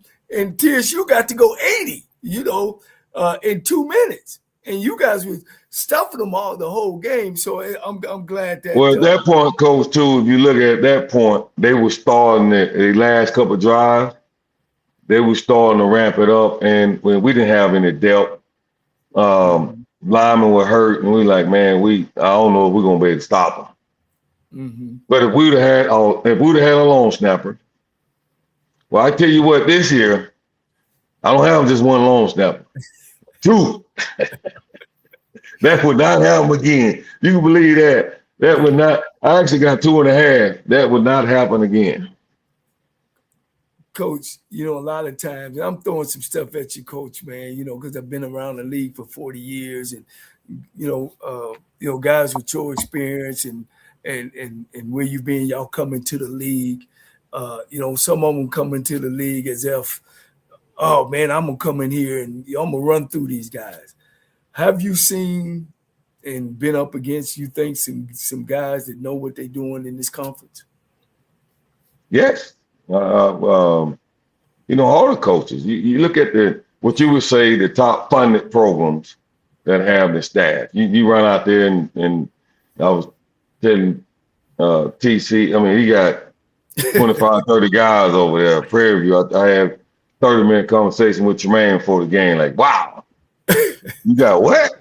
TSU got to go 80, you know, in 2 minutes. And you guys were stuffing them all the whole game. So I'm glad that. Well, at that point, Coach, too, if you look at that point, they were starting the last couple of drives. They were starting to ramp it up, and when we didn't have any depth, linemen were hurt, and we like, man, I don't know if we're gonna be able to stop them. But if we'd have had a long snapper, well, I tell you what, this year I don't have just one long snapper, 2. That would not happen again. You can believe that. That would not. I actually got 2.5. That would not happen again. Coach, you know, a lot of times, and I'm throwing some stuff at you, Coach, man, you know, because I've been around the league for 40 years, and you know, guys with your experience and where you've been, y'all coming to the league. You know, some of them come into the league as if, oh man, I'm gonna come in here and I'm gonna run through these guys. Have you seen and been up against, you think, some guys that know what they're doing in this conference? Yes. You know, all the coaches, you look at what you would say the top funded programs that have the staff. You run out there and I was telling TC, I mean, he got 25, 30 guys over there at Prairie View. I had 30-minute conversation with Tremaine before the game, like, wow, you got what?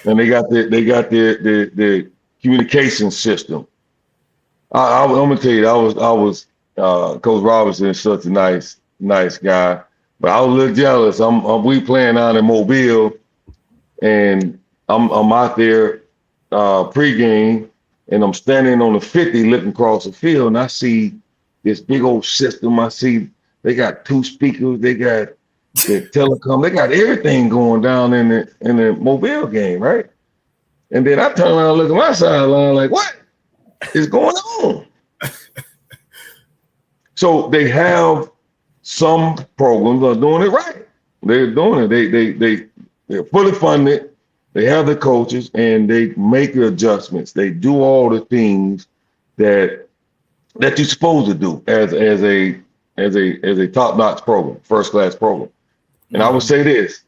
And they got the communication system. I'm gonna tell you, I was Coach Robinson is such a nice guy, but I was a little jealous. We playing out in Mobile, and I'm out there pregame, and I'm standing on the 50 looking across the field, and I see this big old system. I see they got 2 speakers, they got the telecom, they got everything going down in the Mobile game, right? And then I turn around and look at my sideline like, what is going on? So they have some programs are doing it right. They're doing it. They're fully funded. They have the coaches and they make the adjustments. They do all the things that you're supposed to do as a top-notch program, first-class program. And I would say this: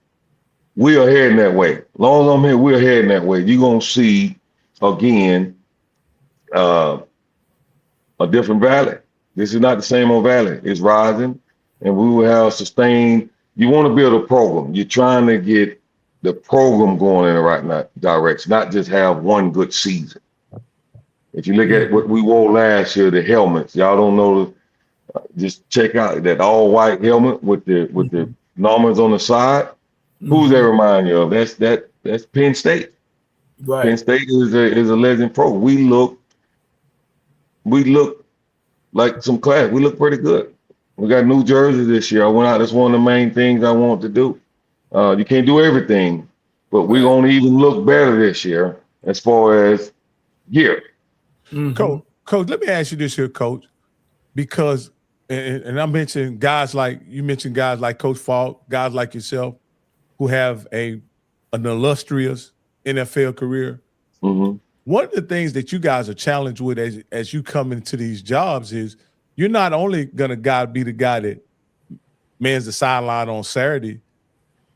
we are heading that way. As long as I'm here, we're heading that way. You're gonna see again a different Valley. This is not the same old Valley. It's rising, and we will have sustained. You want to build a program. You're trying to get the program going in the right direction, not just have one good season. If you look at what we wore last year, the helmets, y'all don't know. Just check out that all white helmet with the numbers on the side. Who's that remind you of? That's Penn State. Right. Penn State is a legend program. We look like some class. We look pretty good. We got new jerseys this year. I went out. That's one of the main things I want to do. You can't do everything, but we're going to even look better this year as far as gear. Coach, let me ask you this here, Coach, because and I mentioned guys like Coach Falk, guys like yourself, who have an illustrious NFL career. Mm-hmm. One of the things that you guys are challenged with as you come into these jobs is you're not only gonna be the guy that mans the sideline on Saturday,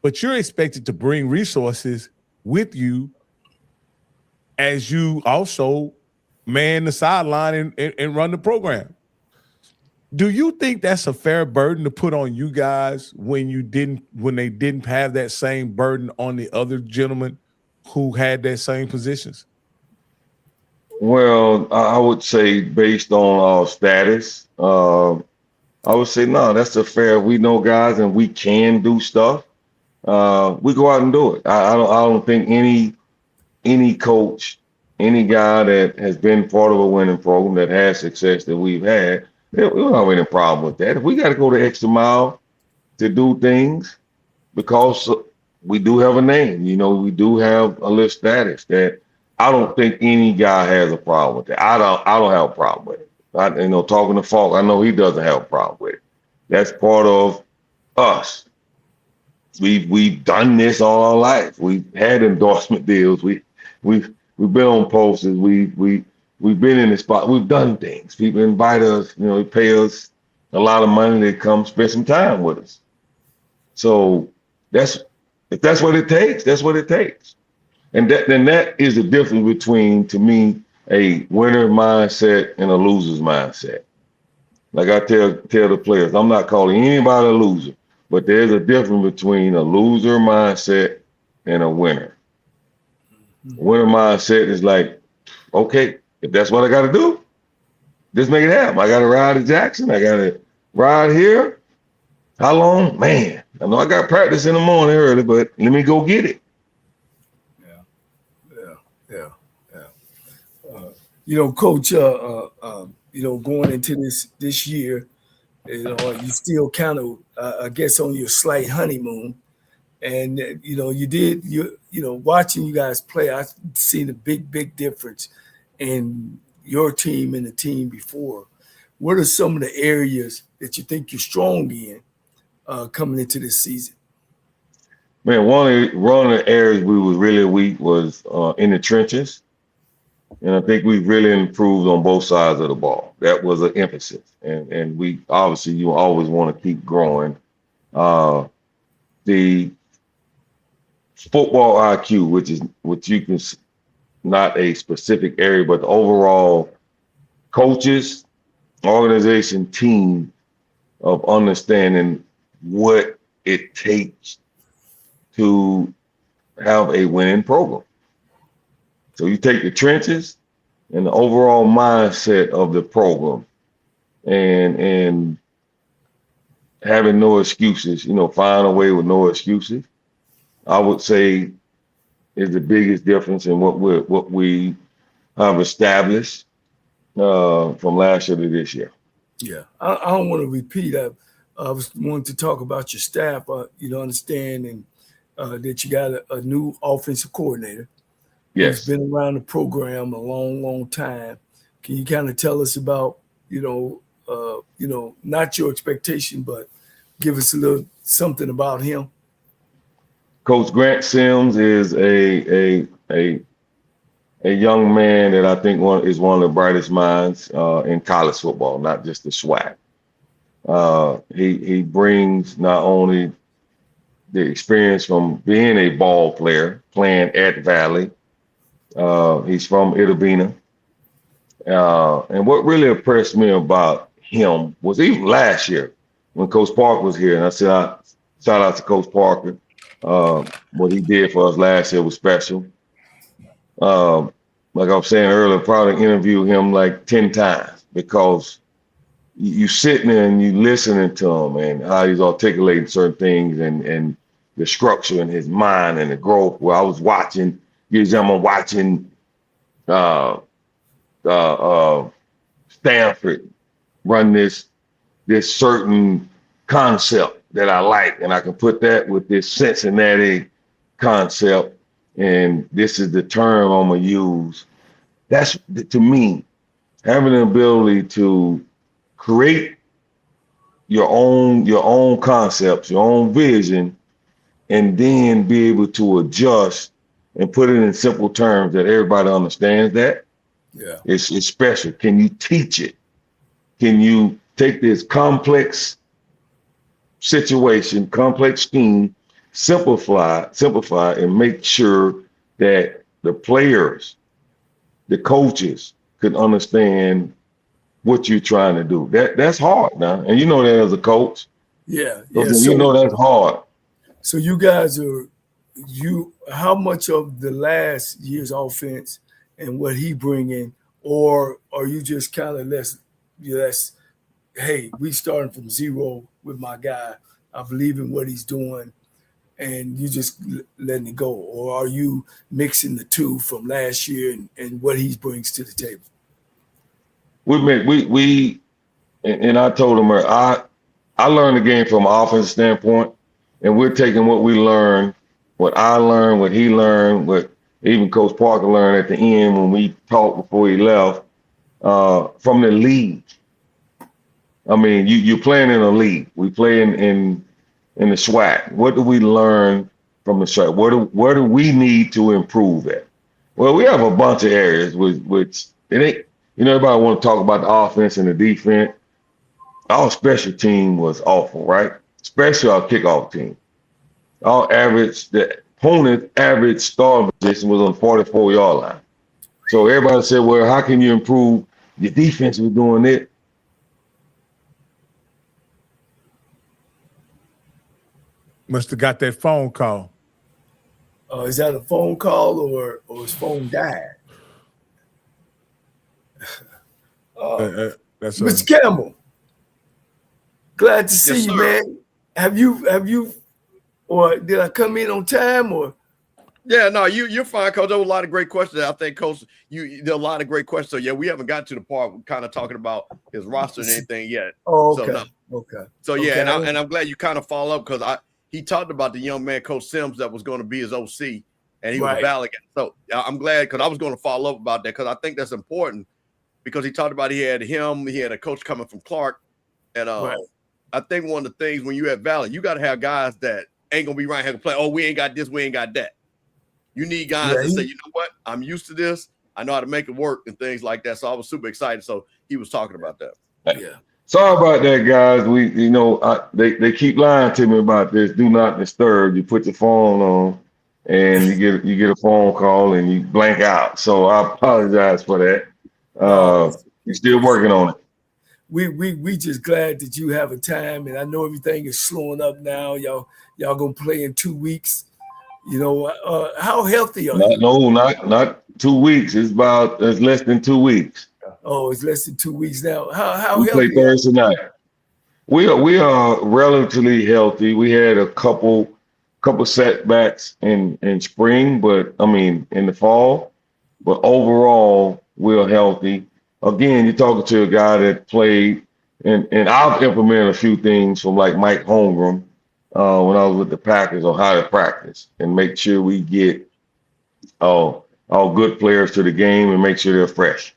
but you're expected to bring resources with you as you also man the sideline and run the program. Do you think that's a fair burden to put on you guys when they didn't have that same burden on the other gentlemen who had that same positions? Well, I would say based on our status, I would say no, that's a fair. We know guys and we can do stuff. We go out and do it. I don't think any coach, any guy that has been part of a winning program that has success that we've had, we don't have any problem with that. If we got to go the extra mile to do things, because we do have a name, we do have a little status that I don't think any guy has a problem with that. I don't have a problem with it. Talking to Falk, I know he doesn't have a problem with it. That's part of us. We've done this all our life. We've had endorsement deals. We've been on posters. We've been in the spot. We've done things. People invite us. They pay us a lot of money to come spend some time with us. So if that's what it takes, that's what it takes. And that is the difference between, to me, a winner mindset and a loser's mindset. Like I tell the players, I'm not calling anybody a loser, but there's a difference between a loser mindset and a winner. A winner mindset is like, okay, if that's what I got to do, just make it happen. I got to ride to Jackson. I got to ride here. How long? Man, I know I got practice in the morning early, but let me go get it. Coach, going into this year, you still kind of, I guess, on your slight honeymoon. And, watching you guys play, I've seen a big difference in your team and the team before. What are some of the areas that you think you're strong in coming into this season? Man, one of the areas we was really weak was in the trenches. And I think we've really improved on both sides of the ball. That was an emphasis. And we obviously, you always want to keep growing. The football IQ, which you can, not a specific area, but the overall coaches, organization, team of understanding what it takes to have a winning program. So you take the trenches and the overall mindset of the program and having no excuses, find a way with no excuses, I would say is the biggest difference in what we have established from last year to this year. Yeah, I don't want to repeat. I was wanting to talk about your staff, understanding that you got a new offensive coordinator. Yes. He's been around the program a long time. Can you kind of tell us about, not your expectation, but give us a little something about him? Coach Grant Sims is a young man that I think is one of the brightest minds in college football, not just the SWAC. He brings not only the experience from being a ball player, playing at Valley. He's from Itabena. And what really impressed me about him was even last year when Coach Parker was here, and I said, shout out to Coach Parker. What he did for us last year was special. Like I was saying earlier, probably interviewed him like 10 times because you sitting there and you listening to him and how he's articulating certain things and the structure in his mind and the growth. Where I was watching, I'm watching Stanford run this certain concept that I like, and I can put that with this Cincinnati concept, and this is the term I'm gonna use. That's, to me, having the ability to create your own concepts, your own vision, and then be able to adjust and put it in simple terms that everybody understands that. Yeah. It's special. Can you teach it? Can you take this complex situation, complex scheme, simplify, and make sure that the players, the coaches could understand what you're trying to do. That's hard now. And you know that as a coach. Yeah. You know that's hard. So you guys how much of the last year's offense and what he bring in, or are you just kind of less, hey, we starting from zero with my guy. I believe in what he's doing, and you just letting it go, or are you mixing the two from last year and what he brings to the table? And I told him I learned the game from an offensive standpoint, and we're taking what we learned, what I learned, what he learned, what even Coach Parker learned at the end when we talked before he left, from the league. I mean, you're playing in a league. We play in the SWAC. What do we learn from the SWAC? Where do we need to improve at? Well, we have a bunch of areas which it ain't. Everybody want to talk about the offense and the defense. Our special team was awful, right? Especially our kickoff team. The opponent's average starting position was on the 44-yard line. So everybody said, well, how can you improve? Your defense was doing it. Must have got that phone call. Is that a phone call or his phone died? That's Mr. Campbell, glad to see you, man. Have you, or did I come in on time, or? Yeah, no, you're fine, Coach. There were a lot of great questions. I think, Coach, there are a lot of great questions. So yeah, we haven't got to the part kind of talking about his roster and anything yet. Oh, okay. So, no. Okay. So yeah, okay. and I'm glad you kind of follow up because he talked about the young man, Coach Sims, that was going to be his OC, and he was a Valley guy. So I'm glad because I was going to follow up about that because I think that's important because he talked about he had a coach coming from Clark, and I think one of the things when you at Valley, you got to have guys that ain't gonna be right here to play. Oh, we ain't got this, we ain't got that. You need guys that say, you know what, I'm used to this. I know how to make it work and things like that. So I was super excited. So he was talking about that. Yeah. Sorry about that, guys. They keep lying to me about this. Do not disturb. You put your phone on, and you get a phone call, and you blank out. So I apologize for that. You're still working on it. We just glad that you have a time, and I know everything is slowing up now. Y'all gonna play in 2 weeks. How healthy are you? No, not 2 weeks. It's less than 2 weeks. Oh, it's less than 2 weeks now. How we healthy? Play Thursday night. We are relatively healthy. We had a couple setbacks in spring, but I mean in the fall. But overall, we're healthy. Again, you're talking to a guy that played, and I've implemented a few things from like Mike Holmgren when I was with the Packers on how to practice and make sure we get all good players to the game and make sure they're fresh.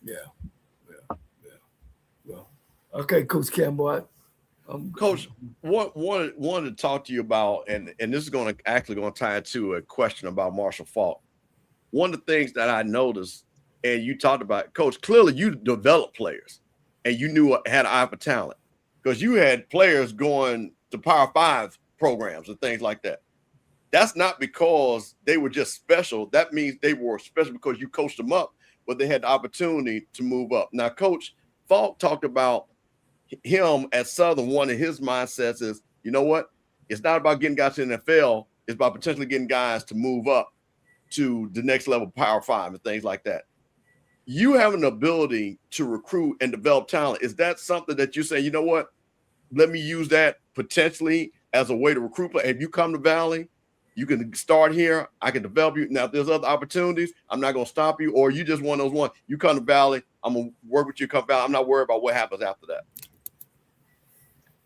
Yeah. Well, okay, Coach Campbell. Coach, wanted to talk to you about, and this is going to tie into a question about Marshall Faulk. One of the things that I noticed, and you talked about, Coach, clearly you developed players and you knew had an eye for talent because you had players going to Power 5 programs and things like that. That's not because they were just special. That means they were special because you coached them up, but they had the opportunity to move up. Now, Coach Faulk talked about him at Southern. One of his mindsets is, you know what? It's not about getting guys to the NFL. It's about potentially getting guys to move up to the next level, Power 5 and things like that. You have an ability to recruit and develop talent. Is that something that you say, you know what? Let me use that potentially as a way to recruit. If you come to Valley, you can start here. I can develop you. Now, if there's other opportunities, I'm not going to stop you. Or you just one of those ones. You come to Valley, I'm going to work with you. Come Valley. I'm not worried about what happens after that.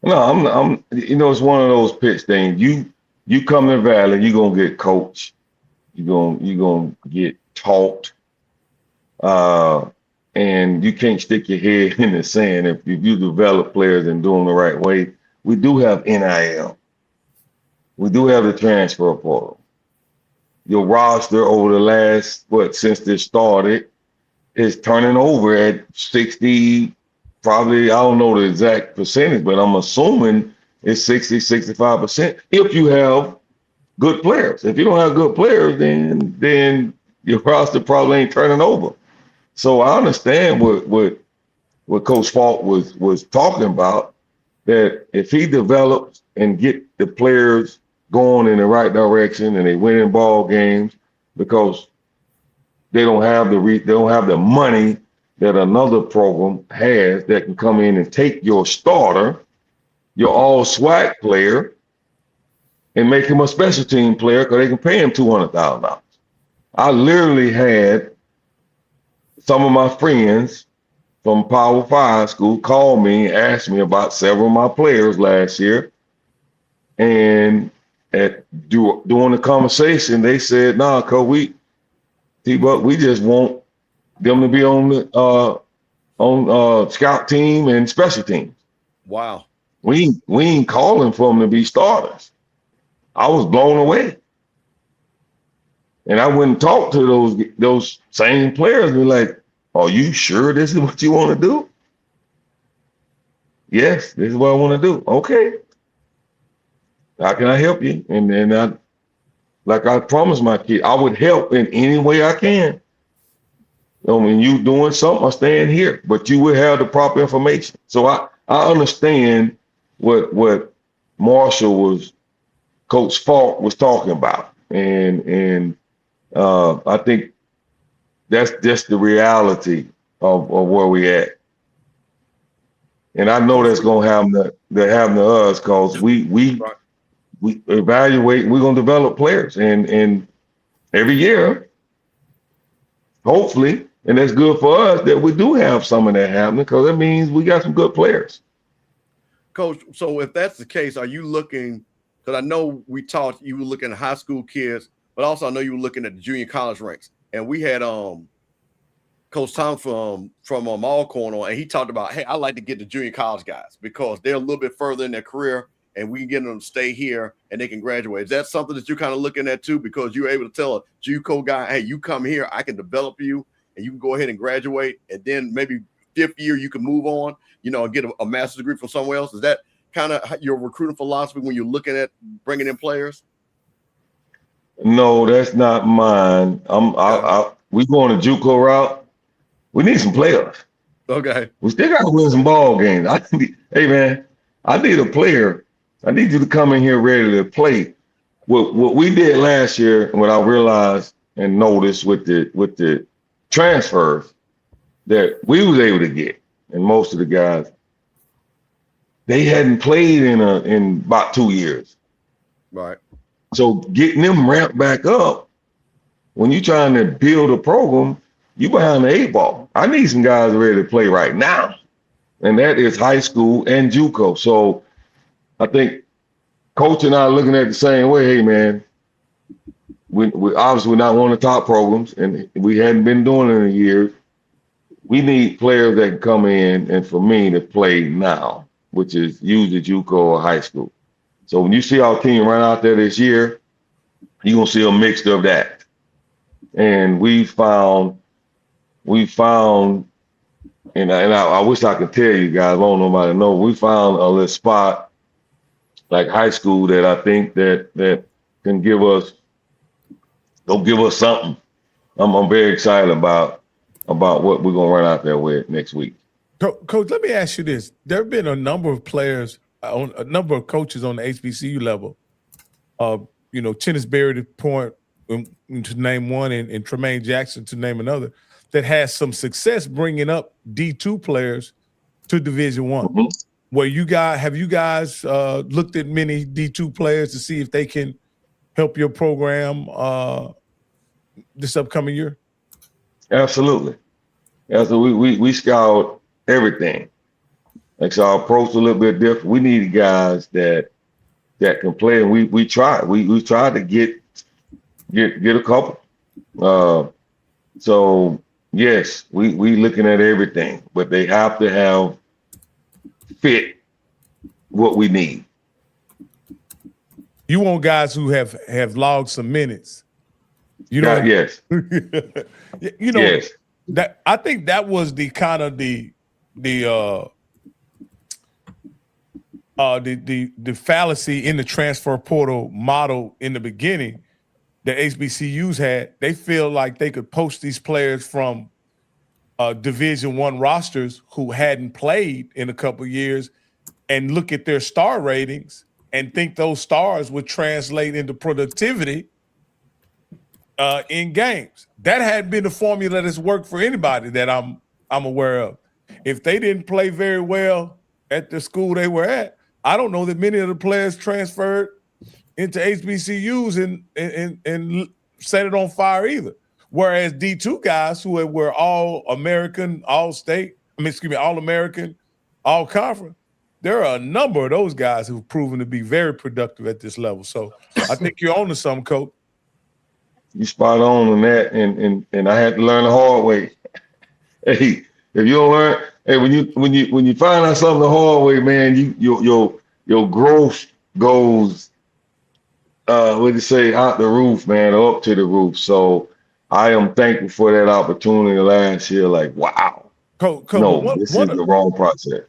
No, I'm. It's one of those pitch things. You come to Valley, you're gonna get coached. You're gonna get taught, and and you can't stick your head in the sand if you develop players and do them the right way. We do have NIL. We do have the transfer portal. Your roster over the last, since this started, is turning over at 60, probably, I don't know the exact percentage, but I'm assuming it's 60, 65% if you have good players. If you don't have good players, then your roster probably ain't turning over. So I understand what Coach Falk was talking about, that if he develops and get the players going in the right direction and they winning ball games, because they don't have the money that another program has that can come in and take your starter, your all SWAC player, and make him a special team player because they can pay him $200,000. I literally had some of my friends from Power 5 school call me and ask me about several of my players last year. And during the conversation, they said, "Nah, Coach, T-Buck, we just want them to be on the scout team and special teams." Wow. We ain't calling for them to be starters. I was blown away. And I went and talked to those same players and be like, "Are you sure this is what you want to do?" "Yes, this is what I want to do." "Okay. How can I help you?" And I, like I promised my kid, I would help in any way I can. When you doing something, I stand here, but you will have the proper information. So I understand what Coach Falk was talking about. And I think that's just the reality of where we at. And I know that's gonna happen to us because we evaluate, we're gonna develop players and every year, hopefully, and that's good for us that we do have some of that happening, because that means we got some good players. Coach, so if that's the case, are you looking, because I know we talked, you were looking at high school kids, but also I know you were looking at the junior college ranks. And we had Coach Tom from All Corner, and he talked about, hey, I like to get the junior college guys because they're a little bit further in their career and we can get them to stay here and they can graduate. Is that something that you're kind of looking at too? Because you're able to tell a JUCO guy, hey, you come here, I can develop you and you can go ahead and graduate. And then maybe 5th year, you can move on, and get a master's degree from somewhere else. Is that kind of your recruiting philosophy when you're looking at bringing in players? No, that's not mine. We going to JUCO route. We need some players. Okay. We still got to win some ball games. Hey man, I need a player. I need you to come in here ready to play. What we did last year, and what I realized and noticed with the transfers that we was able to get, and most of the guys, they hadn't played in about 2 years. Right. So getting them ramped back up, when you're trying to build a program, you behind the 8 ball. I need some guys ready to play right now, and that is high school and JUCO. So I think Coach and I are looking at it the same way. Hey man, we obviously we're not one of the top programs, and we hadn't been doing it in a year. We need players that can come in and for me to play now, which is usually JUCO or high school. So when you see our team run out there this year, you're gonna see a mixture of that. And we found, and I wish I could tell you guys, I don't know nobody know, we found a little spot like high school that I think that can give us something. I'm very excited about what we're gonna run out there with next week. Coach, let me ask you this: there have been a number of players, a number of coaches on the HBCU level. Chennis Berry to point to name one, and Tremaine Jackson to name another, that has some success bringing up D2 players to Division I. Mm-hmm. Have you guys looked at many D2 players to see if they can help your program this upcoming year? Absolutely. We scout everything. Like, so our approach a little bit different. We need guys that can play, and we tried. We tried to get a couple. So Yes, we looking at everything, but they have to have fit what we need. You want guys who have logged some minutes. You know, Yes. you know Yes. that I think that was the kind of the fallacy in the transfer portal model in the beginning that HBCUs had. They feel like they could poach these players from Division I rosters who hadn't played in a couple of years and look at their star ratings and think those stars would translate into productivity in games. That hadn't been the formula that's worked for anybody that I'm aware of. If they didn't play very well at the school they were at, I don't know that many of the players transferred into HBCUs and set it on fire either. Whereas D2 guys who were all American, all state, all American, all conference, there are a number of those guys who've proven to be very productive at this level. So I think you're on to something, Coach. You spot on that, and I had to learn the hard way. Hey, if you don't learn, hey, when you find out something the hard way, man, your growth goes what do you say, out the roof, man, or up to the roof. So I am thankful for that opportunity last year. Like, wow. This is the wrong process.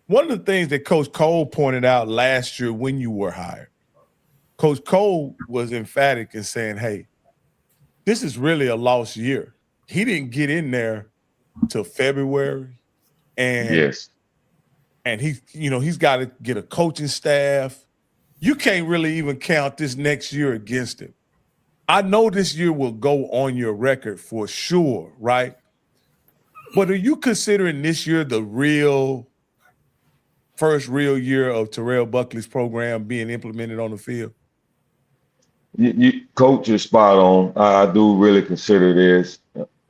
One of the things that Coach Cole pointed out last year when you were hired, Coach Cole was emphatic in saying, hey, this is really a lost year. He didn't get in there till February. And he's got to get a coaching staff. You can't really even count this next year against him. I know this year will go on your record for sure, right? But are you considering this year the first real year of Terrell Buckley's program being implemented on the field? Coach is spot on. I do really consider this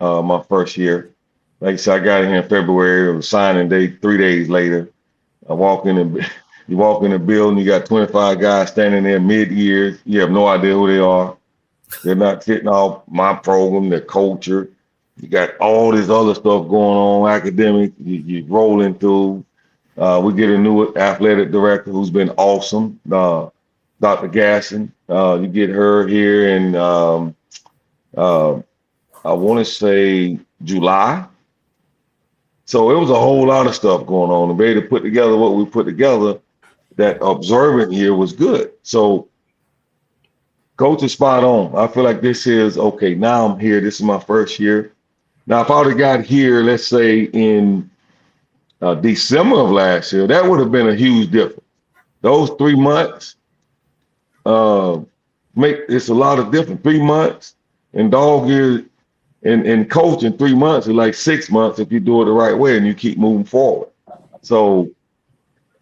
my first year. Like I said, I got in here in February. It was signing day. 3 days later, I walk in and you walk in the building. You got 25 guys standing there mid-year. You have no idea who they are. They're not fitting off my program, their culture. You got all this other stuff going on, academic. You rolling through. We get a new athletic director who's been awesome, Dr. Gasson. You get her here in, I want to say July. So it was a whole lot of stuff going on. To be able to put together what we put together, that observant here was good. So Coach is spot on. I feel like this is, okay, now I'm here. This is my first year. Now, if I would have got here, let's say in December of last year, that would have been a huge difference. Those 3 months it's a lot of difference. 3 months and dog years and coach in 3 months is like 6 months if you do it the right way and you keep moving forward. So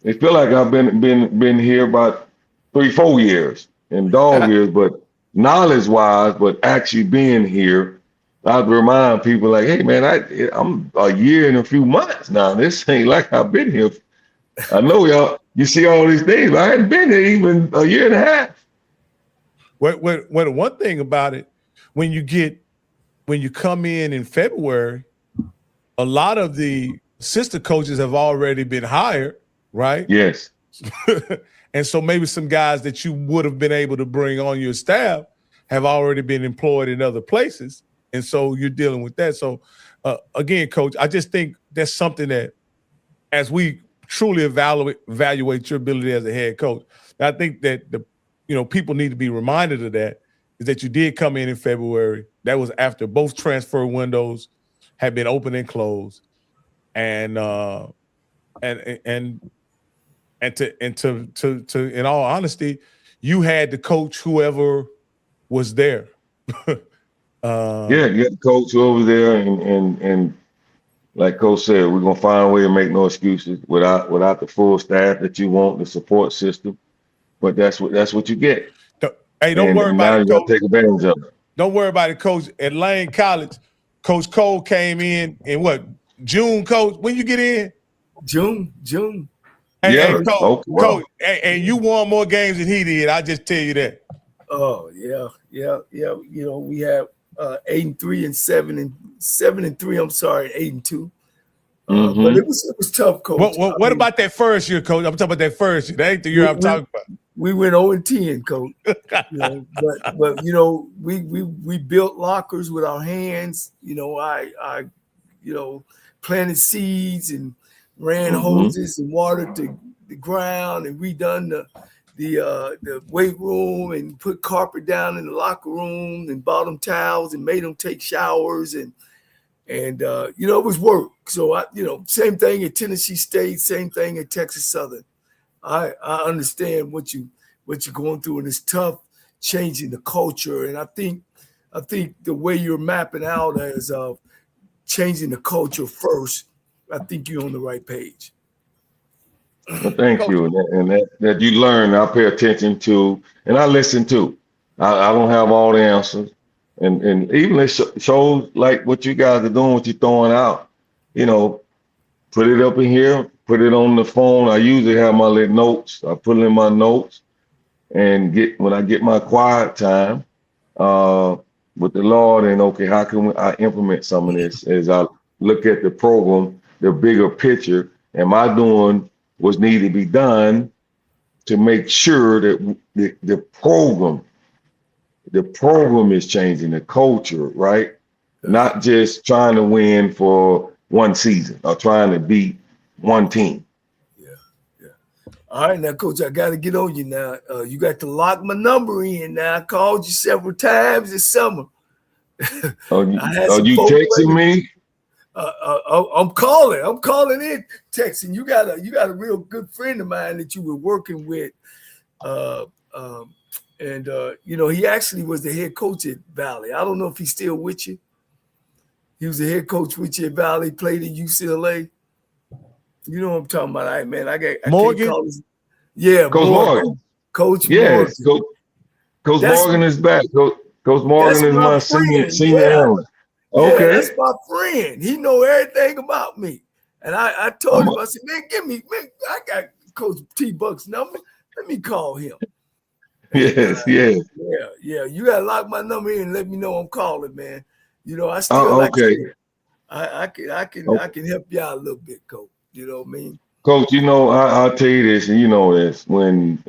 it feel like I've been here about 3-4 years in dog years, but knowledge-wise, but actually being here, I'd remind people like, hey man, I'm a year and a few months now. This ain't like I've been here. I know y'all, you see all these things, but I hadn't been here even a year and a half. Well, one thing about it, when you come in February, a lot of the assistant coaches have already been hired, right? Yes. And so maybe some guys that you would have been able to bring on your staff have already been employed in other places. And so you're dealing with that. So again, Coach, I just think that's something that as we truly evaluate your ability as a head coach, I think that people need to be reminded of that, is that you did come in February. That was after both transfer windows had been open and closed. And to in all honesty, you had to coach whoever was there. You had to coach whoever there, and like Coach said, we're gonna find a way to make no excuses without the full staff that you want, the support system. But that's what you get. Hey, don't worry about it, Coach. Take advantage of it. Don't worry about it, Coach. At Lane College, Coach Cole came in what, June, Coach? When you get in? June. Hey, Coach, and you won more games than he did. I just tell you that. Oh, yeah. We have 8-3 and 7-3. I'm sorry, 8-2. But it was tough, Coach. What about that first year, Coach? I'm talking about that first year. That ain't the year I'm talking about. We went 0-10, Coach. But we built lockers with our hands. I planted seeds and ran hoses and watered the ground, and redone the weight room and put carpet down in the locker room and bought them towels and made them take showers and it was work. So same thing at Tennessee State, same thing at Texas Southern. I understand what you're going through, and it's tough changing the culture. And I think the way you're mapping out as changing the culture first, I think you're on the right page. Well, thank you. And that you learn, I pay attention to, and I listen to. I don't have all the answers. And even it shows like what you guys are doing, what you're throwing out, put it up in here, put it on the phone. I usually have my little notes. I put it in my notes, and when I get my quiet time with the Lord, and okay, how can I implement some of this as I look at the program, the bigger picture? Am I doing what's needed to be done to make sure that the program is changing, the culture, right? Not just trying to win for one season or trying to beat one team. Yeah. All right, now, Coach, I got to get on you now. You got to lock my number in now. I called you several times this summer. Are you texting me? I'm calling in, texting. You got a real good friend of mine that you were working with. He actually was the head coach at Valley. I don't know if he's still with you. He was the head coach with you at Valley, played at UCLA. You know what I'm talking about. All right, man. I Morgan? Can't call his, yeah, Coach Morgan. Coach yes, Morgan. Coach Morgan is back. Coach Morgan is my senior analyst. Okay. Yeah, that's my friend. He know everything about me. And I told him, I said, man, I got Coach T Buck's number. Let me call him. Yes. Yeah. You gotta lock my number in and let me know I'm calling, man. I still okay. I can help you out a little bit, Coach. You know what I mean? Coach, I'll tell you this, and you know this, and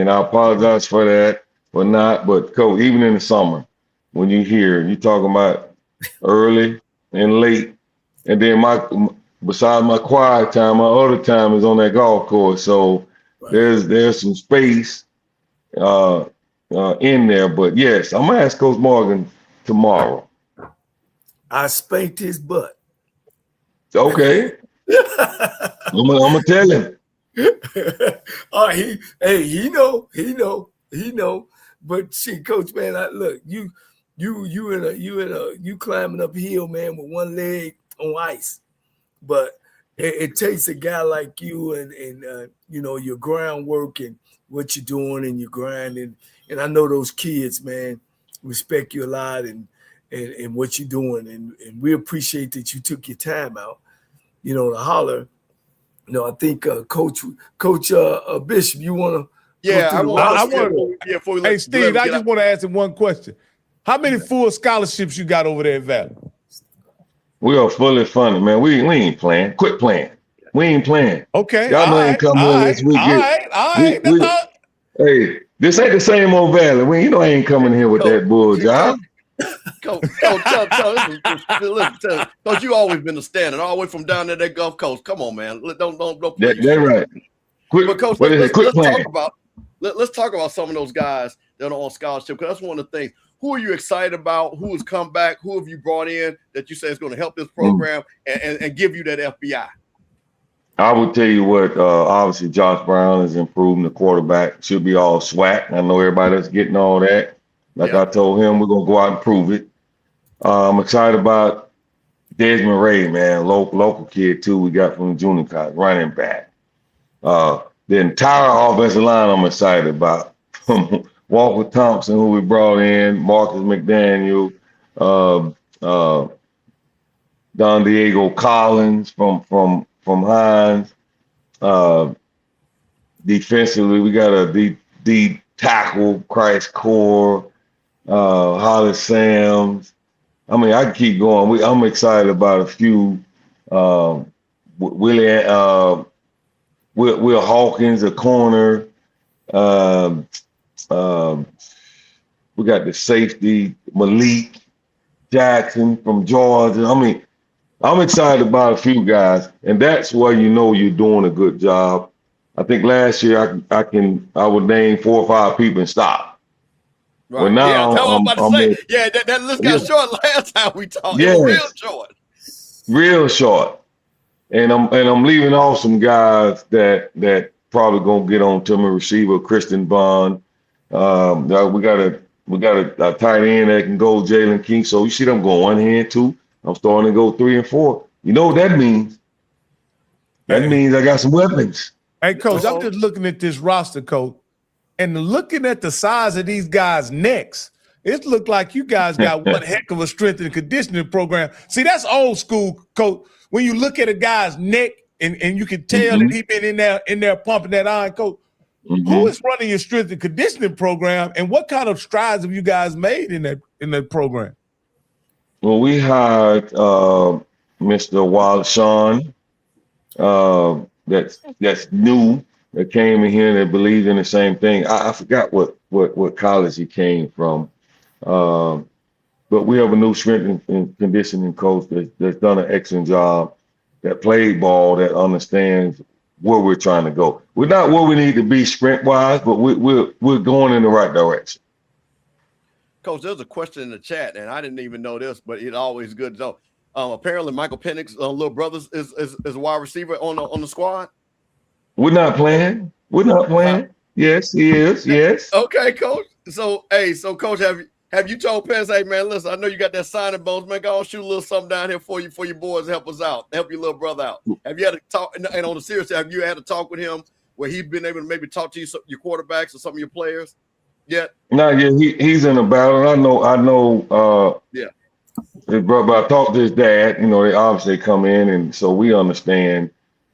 I apologize for that, but Coach, even in the summer, when you talking about early and late, and then besides my quiet time, my other time is on that golf course. So right. There's some space in there. But yes, I'm gonna ask Coach Morgan tomorrow. I spanked his butt. Okay. I'm gonna tell him. Oh, he know. But see, Coach, man, look, you climbing uphill, man, with one leg on ice. But it takes a guy like you and your groundwork and what you're doing and your grinding. And I know those kids, man, respect you a lot and what you're doing. And we appreciate that you took your time out, to holler. I think Coach Bishop, you want to? Yeah, I want to. Hey, Steve, I just want to ask him one question. How many full scholarships you got over there at Valley? We are fully funded, man. We ain't playing. Quit playing. We ain't playing. Okay. Y'all know ain't coming in this weekend. All right. Hey, this ain't the same old Valley. I ain't coming here with that bull job. Coach, Coach, you always been a standard, all the way from down there that Gulf Coast. Come on, man. Don't. That's right. But Coach, let's talk about some of those guys that are on scholarship, because that's one of the things. Who are you excited about? Who has come back? Who have you brought in that you say is going to help this program and give you that FBI? I would tell you what, obviously Josh Brown is improving, the quarterback. Should be all SWAC. I know everybody that's getting all that. Like I told him, we're going to go out and prove it. I'm excited about Desmond Ray, man, local kid too. We got from the junior college, running back. The entire offensive line I'm excited about. Walker Thompson, who we brought in, Marcus McDaniel, Don Diego Collins from Hines. Defensively, we got a D tackle, Christ Core, Hollis Sams, I mean, I can keep going. I'm excited about a few. Will Hawkins, a corner. Um, we got the safety, Malik Jackson from Georgia. I mean, I'm excited about a few guys, and that's where you know you're doing a good job. I think last year I would name 4 or 5 people and stop. Right. Well, now yeah, that's what I'm about to say. yeah, that list got short last time we talked. Yes. It was real short. And I'm leaving off some guys that probably gonna get on to me. Receiver Christian Bond. We got a tight end that can go, Jalen King. So you see them going 1 hand, 2. I'm starting to go 3 and 4. You know what that means? That means I got some weapons. Hey, Coach, I'm just looking at this roster, Coach, and looking at the size of these guys' necks. It looked like you guys got one heck of a strength and conditioning program. See, that's old school, Coach. When you look at a guy's neck and you can tell that he's been in there pumping that iron, Coach. Who is running your strength and conditioning program, and what kind of strides have you guys made in that program? Well, we hired Mr. Wallace Sean, that's new, that came in here that believes in the same thing. I forgot what college he came from, but we have a new strength and conditioning coach that's done an excellent job, that played ball, that understands where we're trying to go. We're not where we need to be sprint wise, but we're going in the right direction. Coach, there's a question in the chat, and I didn't even know this, but it's always good to know. Apparently, Michael Penix's little brother is a wide receiver on the squad. We're not playing. Yes, he is. Yes. Okay, Coach. So, Coach, have you told Penix, hey man, listen, I know you got that signing bonus, man. Go on, shoot a little something down here for your boys to help us out, help your little brother out. Have you had to talk? And on the serious, have you had to talk with him where he's been able to maybe talk to your quarterbacks or some of your players yet? No, yeah, he's in a battle. I know. Yeah. But I talked to his dad. You know, they obviously come in, and so we understand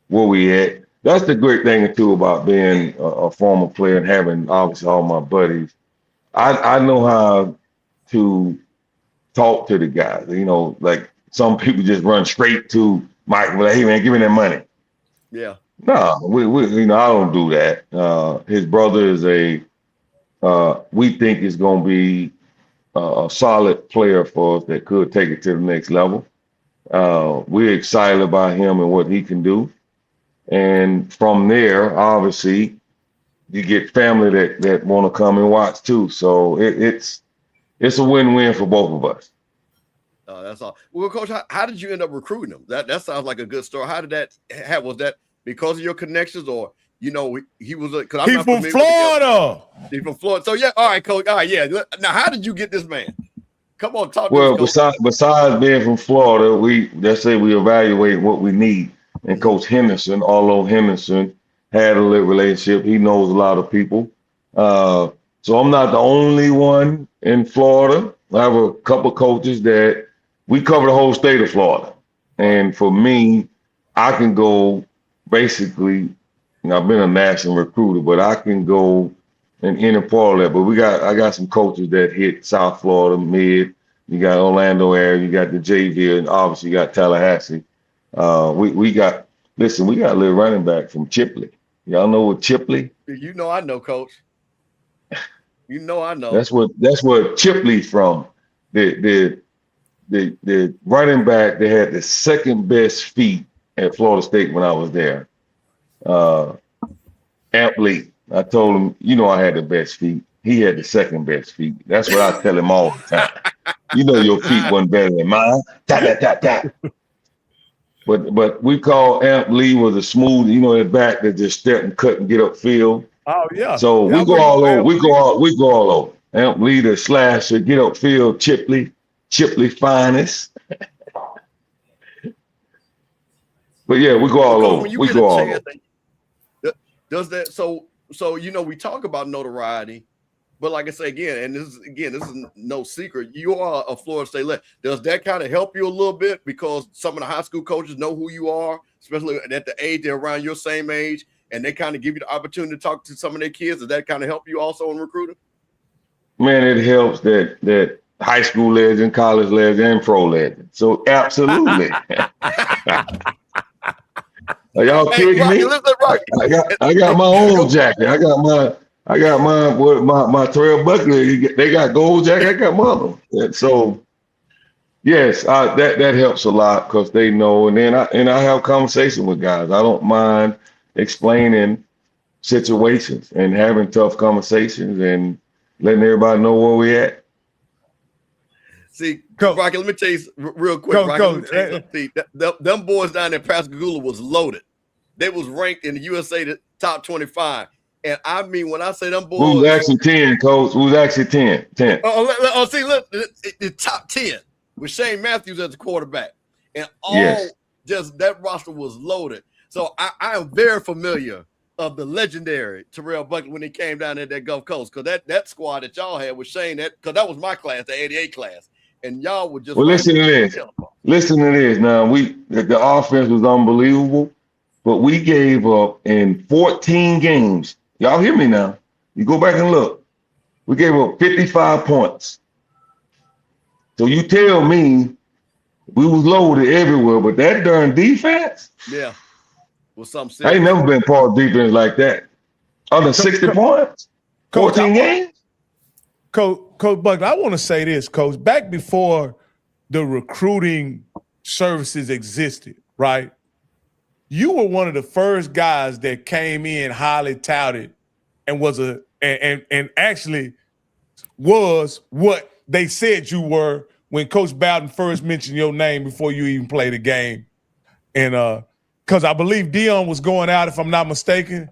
where we at. That's the great thing too about being a former player and having obviously all my buddies. I know how to talk to the guys. You know, like some people just run straight to Mike. Like, hey man, give me that money. Yeah. No, we I don't do that. His brother is we think is going to be a solid player for us that could take it to the next level. We're excited about him and what he can do. And from there, obviously, you get family that want to come and watch too. So it's a win-win for both of us. That's all. Well, Coach, how did you end up recruiting him? That sounds like a good story. How did that happen? Was that because of your connections, or he was because He's from Florida. He's from Florida. So yeah, all right, Coach. All right, yeah. Now, how did you get this man? Come on, talk. Well, to us, besides being from Florida, we evaluate what we need. And Coach Henderson, although Henderson had a little relationship, he knows a lot of people. So I'm not the only one in Florida. I have a couple of coaches that we cover the whole state of Florida. And for me, I can go basically, I've been a national recruiter, but I can go in any part of that. But I got some coaches that hit South Florida, mid. You got Orlando area, you got the JV, and obviously you got Tallahassee. We got a little running back from Chipley. Y'all know what Chipley? You know I know, Coach. You know I know. That's what Chipley's from. The running back that had the second best feet at Florida State when I was there. Amp Lee. I told him, I had the best feet. He had the second best feet. That's what I tell him all the time. Your feet wasn't better than mine. But we call Amp Lee was a smooth, that back that just step and cut and get up field. Oh yeah. So we go all over. We go all over. Amp Lee the slasher, get up field, Chipley finest. But yeah, we go all over. We go all over. Does that so we talk about notoriety, but like I say again, and this is no secret. You are a Florida State legend. Does that kind of help you a little bit because some of the high school coaches know who you are, especially at the age they're around your same age, and they kind of give you the opportunity to talk to some of their kids? Does that kind of help you also in recruiting? Man, it helps that high school legend, college legend, and pro legend. So absolutely. Are y'all kidding me? Rocky. I got my own jacket. I got my Terrell Buckley. They got gold jacket. I got mine. And so yes, that helps a lot because they know. And then I have conversation with guys. I don't mind explaining situations and having tough conversations and letting everybody know where we at. See, Rocky, let me tell you real quick. Rocky, them boys down there, Pascagoula was loaded. They was ranked in the USA top 25. And I mean, when I say them boys, who's actually 10, Coach? Who's actually 10? 10. See, look, the top 10 with Shane Matthews as the quarterback, and just that roster was loaded. So I am very familiar of the legendary Terrell Buckley when he came down at that Gulf Coast, because that squad that y'all had with Shane, because that was my class, the 88 class, and y'all would just. Well, listen to this. Listen to this. Now the offense was unbelievable, but we gave up in 14 games. Y'all hear me now? You go back and look. We gave up 55 points. So you tell me we was loaded everywhere, but that darn defense. Yeah. Was something. I ain't never been part of defense like that. Under 60 points, 14 games. Coach Buckley, I want to say this, Coach. Back before the recruiting services existed, right? You were one of the first guys that came in highly touted and was and actually was what they said you were when Coach Bowden first mentioned your name before you even played the game. And because I believe Dion was going out, if I'm not mistaken.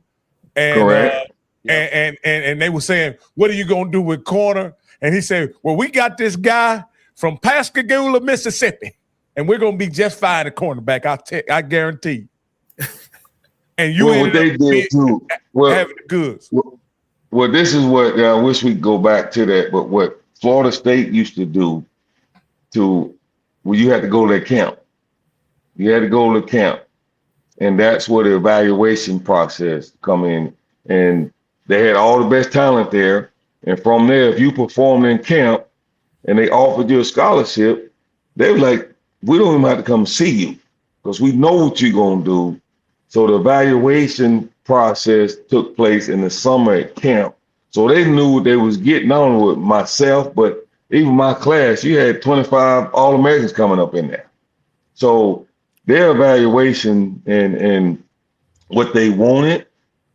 And, correct. And they were saying, what are you going to do with corner? And he said, well, we got this guy from Pascagoula, Mississippi, and we're going to be just fine at cornerback. I guarantee you. And you what they did too. Well, having the goods. Well, this is what I wish we could go back to that. But what Florida State used to do you had to go to their camp. You had to go to camp. And that's where the evaluation process come in. And they had all the best talent there. And from there, if you performed in camp and they offered you a scholarship, they were like, we don't even have to come see you because we know what you're going to do. So the evaluation process took place in the summer at camp. So they knew what they was getting on with myself, but even my class, you had 25 All-Americans coming up in there. So their evaluation and what they wanted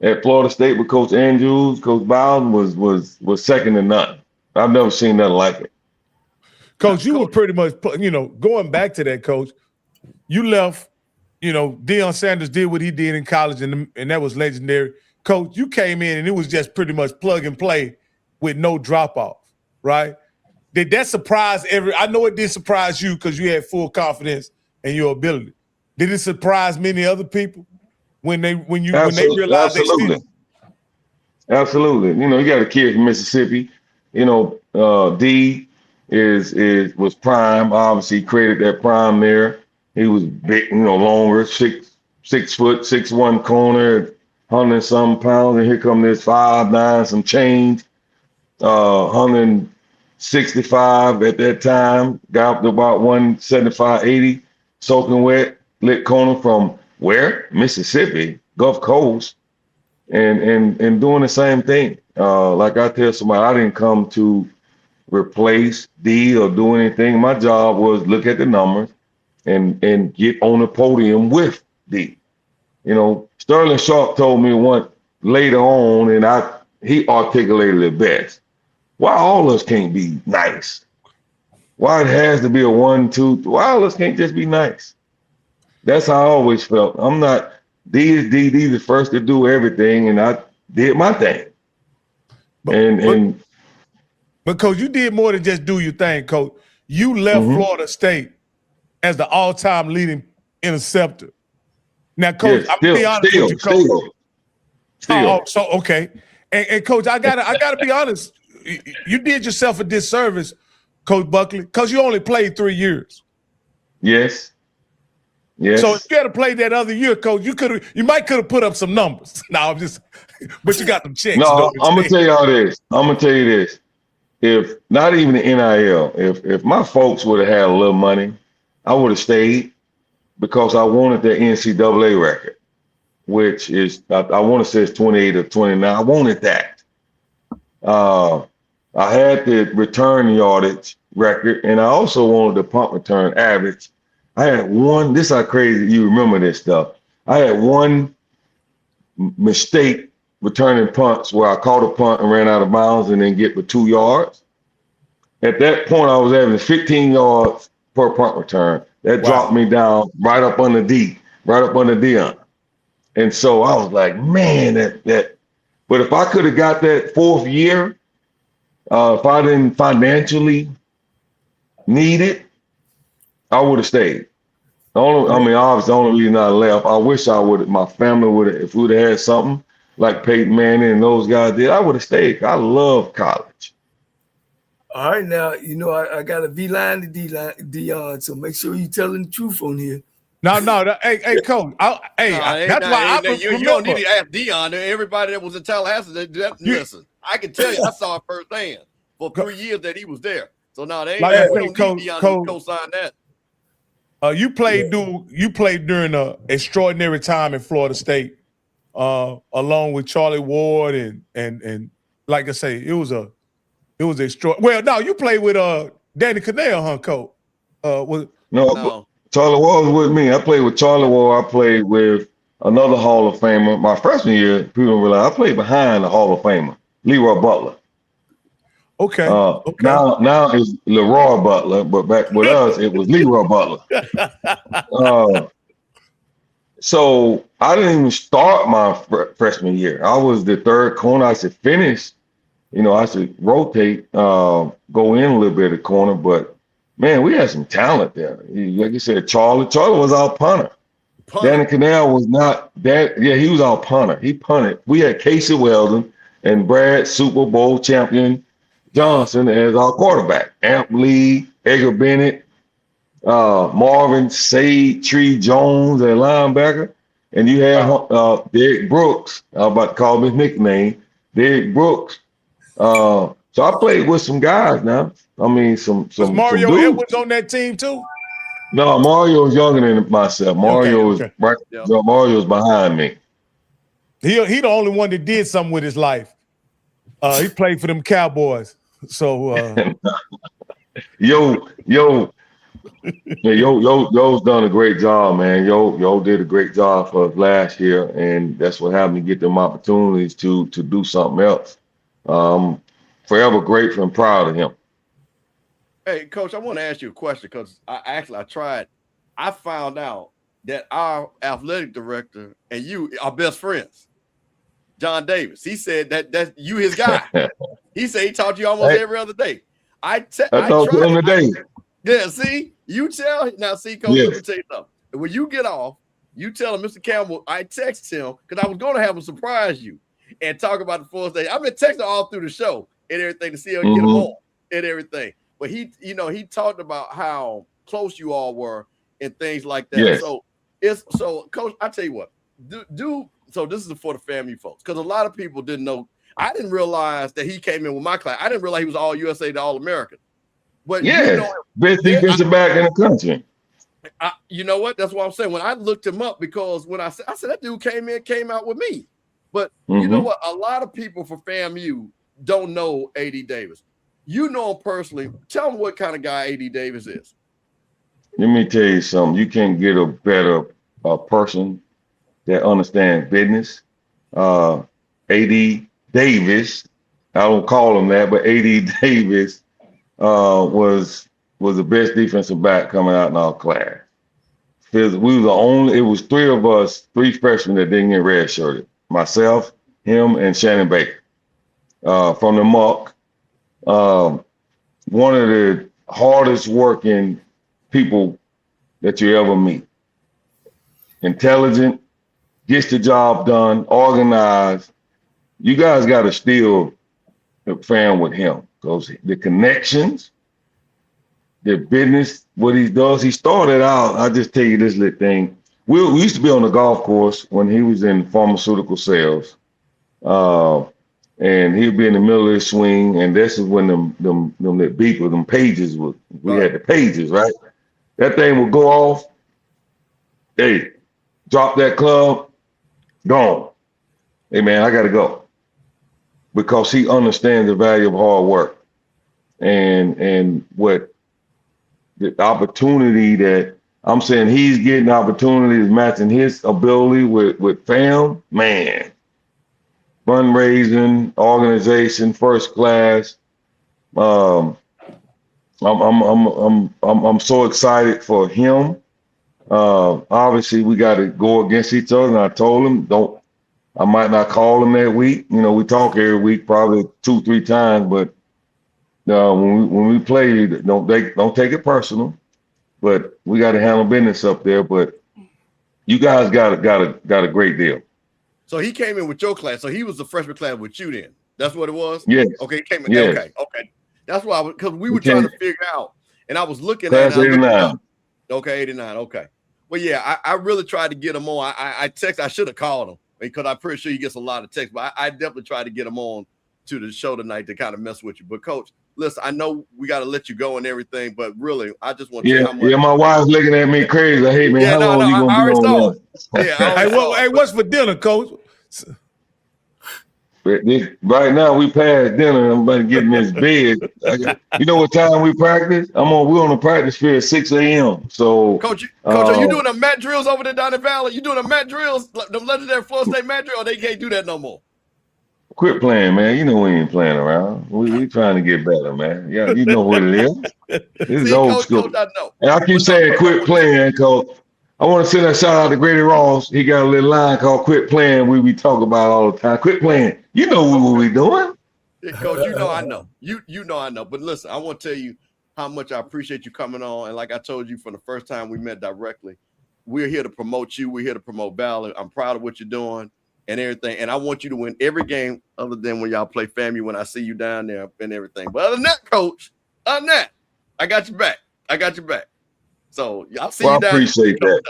at Florida State with Coach Andrews, Coach Bowden was second to none. I've never seen nothing like it. Coach, you were pretty much, going back to that, Coach, you left, Deion Sanders did what he did in college, and that was legendary. Coach, you came in, and it was just pretty much plug and play with no drop-off, right? Did that surprise I know it did surprise you because you had full confidence in your ability. Did it surprise many other people when they realized they still? Absolutely. You got a kid from Mississippi. D was prime. Obviously, created that prime there. He was big, longer, 6 foot, 6'1" corner, 100-some pounds, and here come this 5'9", some change, 165 at that time, got up to about 175, 80, soaking wet, lit corner from where? Mississippi, Gulf Coast, and doing the same thing. Like I tell somebody, I didn't come to replace D or do anything. My job was look at the numbers and get on the podium with D. Sterling Sharp told me once later on, and he articulated it best. Why all of us can't be nice? Why it has to be a 1, 2, 3? Why all of us can't just be nice? That's how I always felt. I'm not D is D. D is first to do everything, and I did my thing. But Coach, you did more than just do your thing, Coach. You left Florida State as the all-time leading interceptor. Now, Coach, I'm gonna be honest with you, Coach. Still. So okay, and Coach, I gotta be honest. You did yourself a disservice, Coach Buckley, because you only played 3 years. Yes. So if you had to play that other year, Coach, you might could have put up some numbers. But you got them checks. No, I'm gonna tell you this. if not even the NIL, if my folks would have had a little money, I would have stayed because I wanted the NCAA record, which is I want to say it's 28 or 29. I wanted that. I had the return yardage record, and I also wanted the punt return average. I had one. This is how crazy you remember this stuff. I had one mistake returning punts where I caught a punt and ran out of bounds and then get for 2 yards. At that point, I was averaging 15 yards per punt return. That dropped me down right up under Dion. And so I was like, man, that. But if I could have got that 4th year, if I didn't financially need it, I would have stayed. Obviously, the only reason I left, I wish I would. My family would have, if we would have had something like Peyton Manning and those guys did, I would have stayed. I love college. All right, now I got a V line to Dion, so make sure you telling the truth on here. No, hey, Coach. That's why you don't need to ask Dion. Everybody that was in Tallahassee, listen. I can tell you, I saw it firsthand for 3 years that he was there. So now they ain't we don't need Dion to co-sign that. You played during an extraordinary time in Florida State, along with Charlie Ward and like I say, it was extraordinary. Well, no, you played with Danny Cannell, huh, Coach? No. Charlie Ward was with me. I played with Charlie Ward. I played with another Hall of Famer. My freshman year, people don't realize I played behind the Hall of Famer, Leroy Butler. Okay. Now it's Leroy Butler, but back with us, it was Leroy Butler. So I didn't even start my freshman year. I was the 3rd corner. I should finish. I should rotate, go in a little bit of the corner, but man, we had some talent there. Like you said, Charlie was our punter. Danny Cannell was not that. Yeah, he was our punter. He punted. We had Casey Weldon and Brad Super Bowl champion Johnson as our quarterback. Amp Lee, Edgar Bennett, Marvin Tree Jones at linebacker. And you had Derek Brooks. I was about to call him his nickname, Derek Brooks. So I played with some guys now. Was Mario Edwards on that team too? No, Mario was younger than myself. Mario was right. No, Mario was behind me. He the only one that did something with his life. He played for them Cowboys. So Yo's done a great job, man. Yo did a great job for us last year, and that's what happened to get them opportunities to do something else. Forever grateful and proud of him. Hey, Coach, I want to ask you a question because I found out that our athletic director and you are best friends, John Davis. He said that you his guy. He said he talked to you almost every other day. I talked to him today. Yeah, see, you tell now. See, Coach, let me tell you something. When you get off, you tell him, Mr. Campbell, I text him because I was going to have him surprise you and talk about the full stage. I've been texting all through the show and everything to see him get him on and everything. But he talked about how close you all were and things like that. Yes. So Coach, I tell you what, so this is for the family folks because a lot of people didn't know. I didn't realize that he came in with my class. I didn't realize he was all USA to All American. But best defensive back in the country. You know what? That's what I'm saying. When I looked him up, because when I said that dude came out with me. But you know what? A lot of people for FAMU don't know AD Davis. You know him personally. Tell them what kind of guy AD Davis is. Let me tell you something. You can't get a better person that understands business. AD Davis, I don't call him that, but AD Davis was the best defensive back coming out in our class. We were the only. It was 3 of us, 3 freshmen that didn't get redshirted. Myself, him, and Shannon Baker from the Muck. One of the hardest working people that you ever meet. Intelligent, gets the job done, organized. You guys got to steal the fan with him because the connections, the business, what he does. He started out, I'll just tell you this little thing. We used to be on the golf course when he was in pharmaceutical sales. and he'd be in the middle of the swing, and this is when them that beeper, them pages we had the pages, right? That thing would go off. Hey, drop that club, gone. Hey man, I gotta go. Because he understands the value of hard work and what the opportunity that I'm saying he's getting opportunities matching his ability with fam, man. Fundraising, organization, first class. I'm so excited for him. Obviously we got to go against each other, and I told him I might not call him that week. You know, we talk every week, probably 2-3 times, but when we play, don't take it personal. But we got to handle business up there. But you guys got a great deal. So he came in with your class. So he was the freshman class with you then. That's what it was? Yes. Okay, he came in. Yes. Okay. That's why because we were trying to figure out, and I was looking class at 89. Okay, 89. Okay. Well, yeah, I really tried to get him on. I should have called him because I'm pretty sure he gets a lot of texts, but I definitely tried to get him on to the show tonight to kind of mess with you. But Coach, listen, I know we got to let you go and everything, but really, I just want to tell you how much. Yeah, my wife's looking at me crazy. Hey, man, how long you going to be on there? Yeah, what's for dinner, Coach? Right now, we past dinner. I'm about to get in this bed. You know what time we practice? We're on the practice field at 6 a.m. So, Coach, are you doing the mat drills over there down in Valley? You doing the mat drills, the legendary Florida State mat drill, or they can't do that no more? Quit playing, man. You know we ain't playing around. We trying to get better, man. Yeah, you know what it is. This is old school. Coach, I know. And I keep saying quit playing because I want to send a shout out to Grady Ross. He got a little line called "Quit Playing." We talk about all the time. Quit playing. You know what we doing. Yeah, Coach, you know I know. You know I know. But listen, I want to tell you how much I appreciate you coming on. And like I told you from the first time we met directly, we're here to promote you. We're here to promote Valley. I'm proud of what you're doing and everything. And I want you to win every game other than when y'all play FAMU when I see you down there and everything. But other than that, Coach, I got your back. So I'll see you down there. I appreciate that.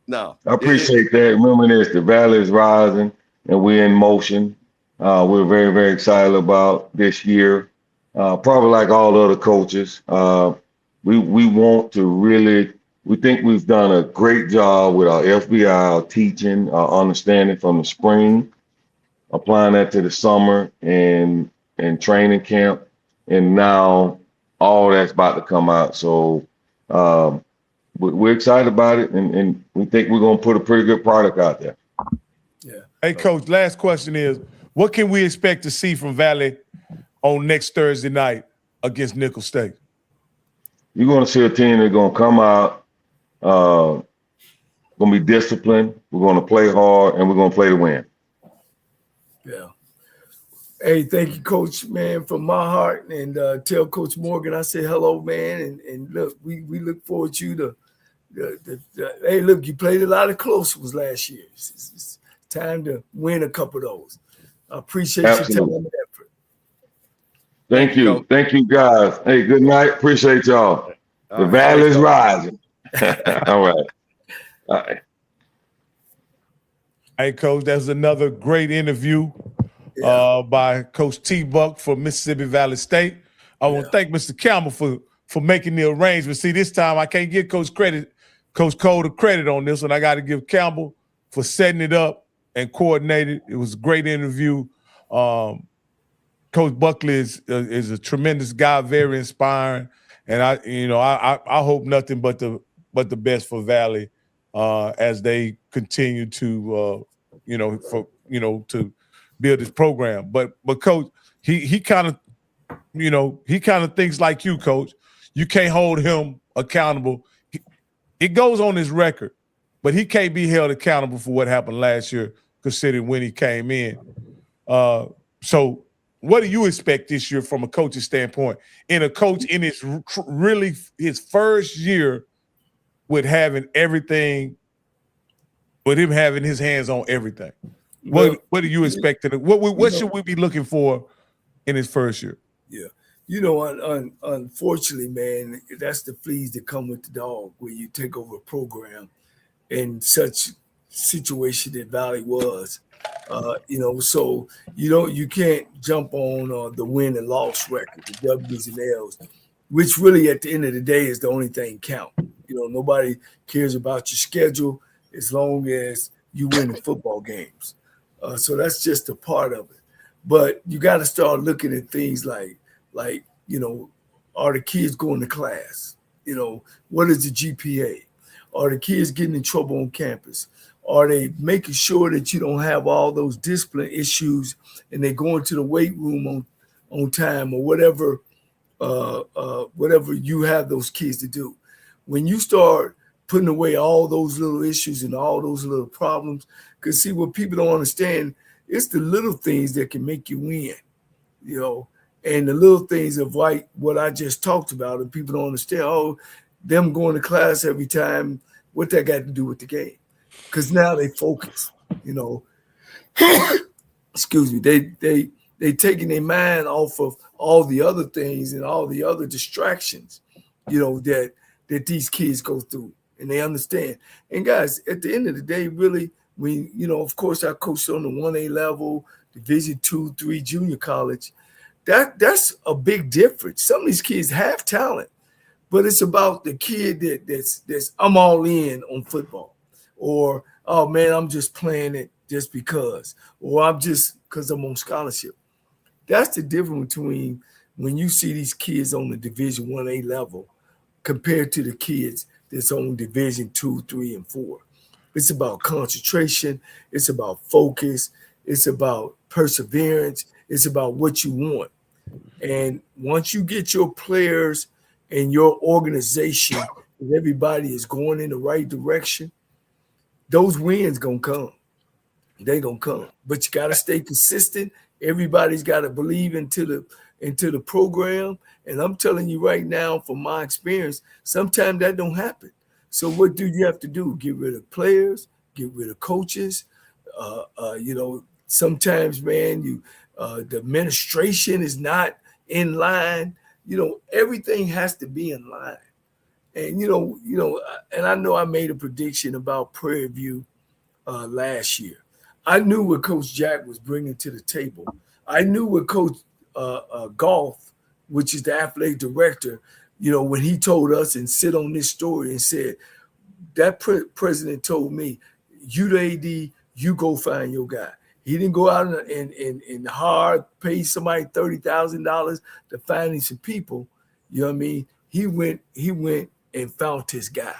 No. I appreciate that. Remember this, the Valley is rising and we're in motion. We're very, very excited about this year. Probably like all other coaches. We want to really, we think we've done a great job with our FBI, our teaching, our understanding from the spring, applying that to the summer and training camp. And now all that's about to come out. So we're excited about it, and we think we're going to put a pretty good product out there. Yeah. Hey, Coach, last question is, what can we expect to see from Valley on next Thursday night against Nicholls State? You're going to see a team that's going to come out, going to be disciplined, we're going to play hard, and we're going to play to win. Yeah. Hey, thank you, Coach, man, from my heart. And tell Coach Morgan I say hello, man. And look, we look forward to you to hey, look, you played a lot of close ones last year. It's time to win a couple of those. I appreciate your time and effort. Thank you. Thank you, guys. Hey, good night. Appreciate y'all. The Valley is rising. All right. All right. Hey, Coach, that's another great interview by Coach T. Buck from Mississippi Valley State. I want to thank Mr. Campbell for making the arrangement. See, this time I can't give Coach Cole the credit on this one. I got to give Campbell for setting it up and coordinated. It was a great interview. Coach Buckley is a tremendous guy, very inspiring, and I hope nothing but the best for Valley as they continue to to build this program. But Coach, he kind of thinks like you, Coach. You can't hold him accountable. It goes on his record, but he can't be held accountable for what happened last year, considering when he came in. So what do you expect this year from a coaching standpoint? In a coach in his first year with having everything, with him having his hands on everything. What are you expecting? What should we be looking for in his first year? Yeah. Unfortunately, man, that's the fleas that come with the dog when you take over a program in such situation that Valley was. So you can't jump on the win and loss record, the W's and L's, which really at the end of the day is the only thing count. Nobody cares about your schedule as long as you win the football games. So that's just a part of it. But you got to start looking at things like are the kids going to class? What is the GPA? Are the kids getting in trouble on campus? Are they making sure that you don't have all those discipline issues and they're going to the weight room on time or whatever you have those kids to do? When you start putting away all those little issues and all those little problems, because see, what people don't understand, it's the little things that can make you win, and the little things of like what I just talked about, and people don't understand, them going to class every time, what that got to do with the game? Because now they focus, excuse me, they taking their mind off of all the other things and all the other distractions, that these kids go through, and they understand. And guys, at the end of the day, really, of course, I coached on the 1A level, Division 2, 3 junior college. That's a big difference. Some of these kids have talent, but it's about the kid that's I'm all in on football, or oh man, I'm just playing it just because, or I'm just because I'm on scholarship. That's the difference between when you see these kids on the Division 1A level compared to the kids that's on Division 2, 3, and 4. It's about concentration. It's about focus. It's about perseverance. It's about what you want. And once you get your players and your organization and everybody is going in the right direction, those wins gonna come. They gonna come. But you gotta stay consistent. Everybody's got to believe into the program. And I'm telling you right now, from my experience, sometimes that don't happen. So what do you have to do? Get rid of players, get rid of coaches. Sometimes, man, the administration is not in line. Everything has to be in line. And and I know I made a prediction about Prairie View last year. I knew what Coach Jack was bringing to the table. I knew what Coach Golf, which is the athletic director, when he told us and sit on this story and said, that president told me, you the AD, you go find your guy. He didn't go out and hard pay somebody $30,000 to find some people. You know what I mean? He went and found his guy.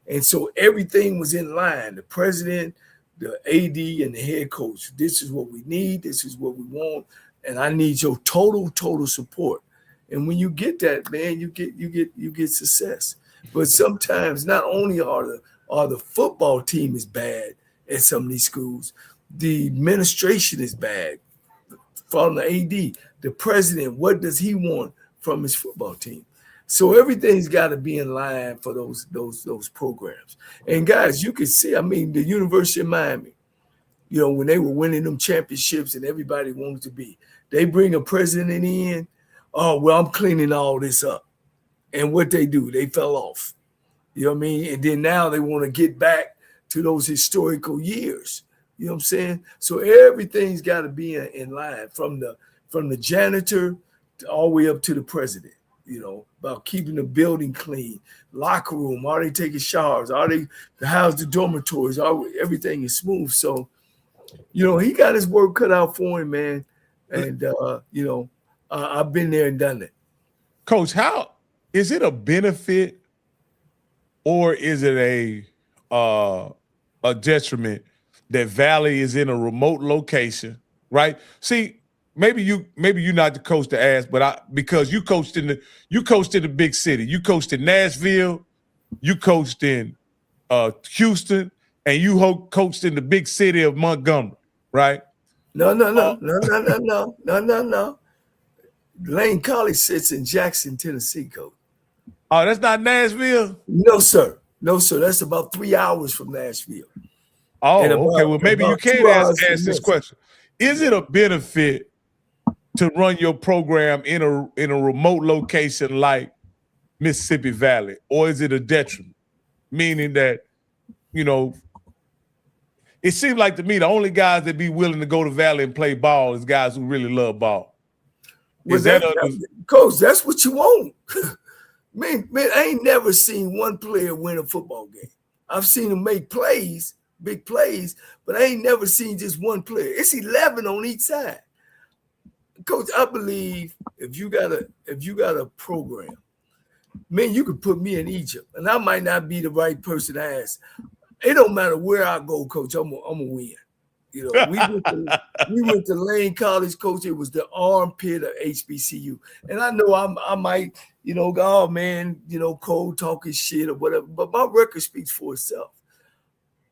And so everything was in line. The president, the AD, and the head coach. This is what we need. This is what we want. And I need your total support. And when you get that, man, you get success. But sometimes not only are the football team is bad at some of these schools, the administration is bad. From the AD, the president, what does he want from his football team? So everything's got to be in line for those programs. And guys, you can see, the University of Miami, when they were winning them championships and everybody wanted to be, they bring a president in, oh, well, I'm cleaning all this up. And what they do, they fell off. You know what I mean? And then now they want to get back to those historical years. You know what I'm saying? So everything's got to be in line from the janitor all the way up to the president, about keeping the building clean, locker room, are they taking showers? How's the dormitories? Everything is smooth. So, he got his work cut out for him, man. And, I've been there and done it. Coach, how is it a benefit or is it a detriment that Valley is in a remote location, right? See, maybe you're not the coach to ask, but because you coached in the big city. You coached in Nashville, you coached in Houston, and you coached in the big city of Montgomery, right? No. Lane College sits in Jackson, Tennessee, Coach. Oh, that's not Nashville? No, sir. That's about 3 hours from Nashville. Oh, okay. Well, maybe you can ask this question. Is it a benefit to run your program in a remote location like Mississippi Valley, or is it a detriment? Meaning that, it seems like to me the only guys that be willing to go to Valley and play ball is guys who really love ball. Coach, that's what you want. man, I ain't never seen one player win a football game. I've seen them make plays, big plays, but I ain't never seen just one player. It's 11 on each side. Coach, I believe if you got a program, man, you could put me in Egypt, and I might not be the right person to ask. It don't matter where I go, Coach. I'm gonna win. You know, we went to Lane College, Coach. It was the armpit of HBCU, and I know I might, you know, oh man, you know, Cole talking shit or whatever, but my record speaks for itself.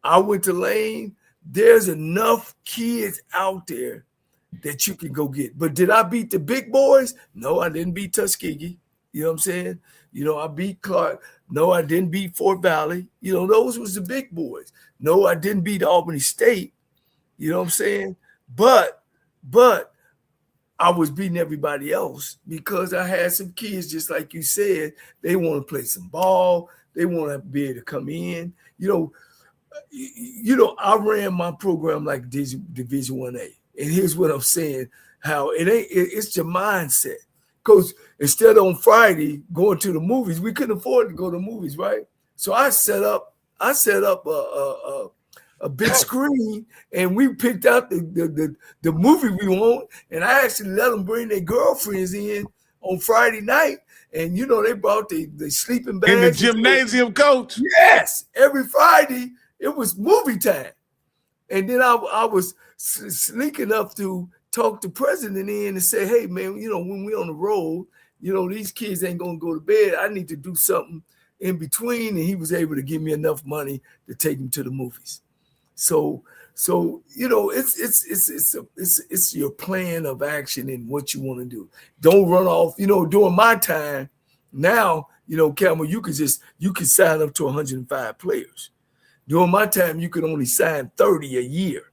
I went to Lane. There's enough kids out there that you can go get. But did I beat the big boys? No, I didn't beat Tuskegee. You know what I'm saying? You know, I beat Clark. No, I didn't beat Fort Valley. You know, those was the big boys. No, I didn't beat Albany State. You know what I'm saying? But I was beating everybody else because I had some kids, just like you said, they want to play some ball. They want to be able to come in. You know, I ran my program like Division 1A. And here's what I'm saying, how it's your mindset. Because instead of on Friday going to the movies, we couldn't afford to go to the movies, right? So I set up a big screen, and we picked out the movie we want, and I actually let them bring their girlfriends in on Friday night, and you know they brought the sleeping bags in the gymnasium, Coach. Yes, every Friday it was movie time, and then I was sneaking enough to talk the president in and say, hey man, you know, when we're on the road, you know, these kids ain't gonna go to bed. I need to do something in between, and he was able to give me enough money to take them to the movies. So you know, it's your plan of action and what you want to do. Don't run off. You know, during my time, now, you know, Campbell, you could sign up to 105 players. During my time, you could only sign 30 a year,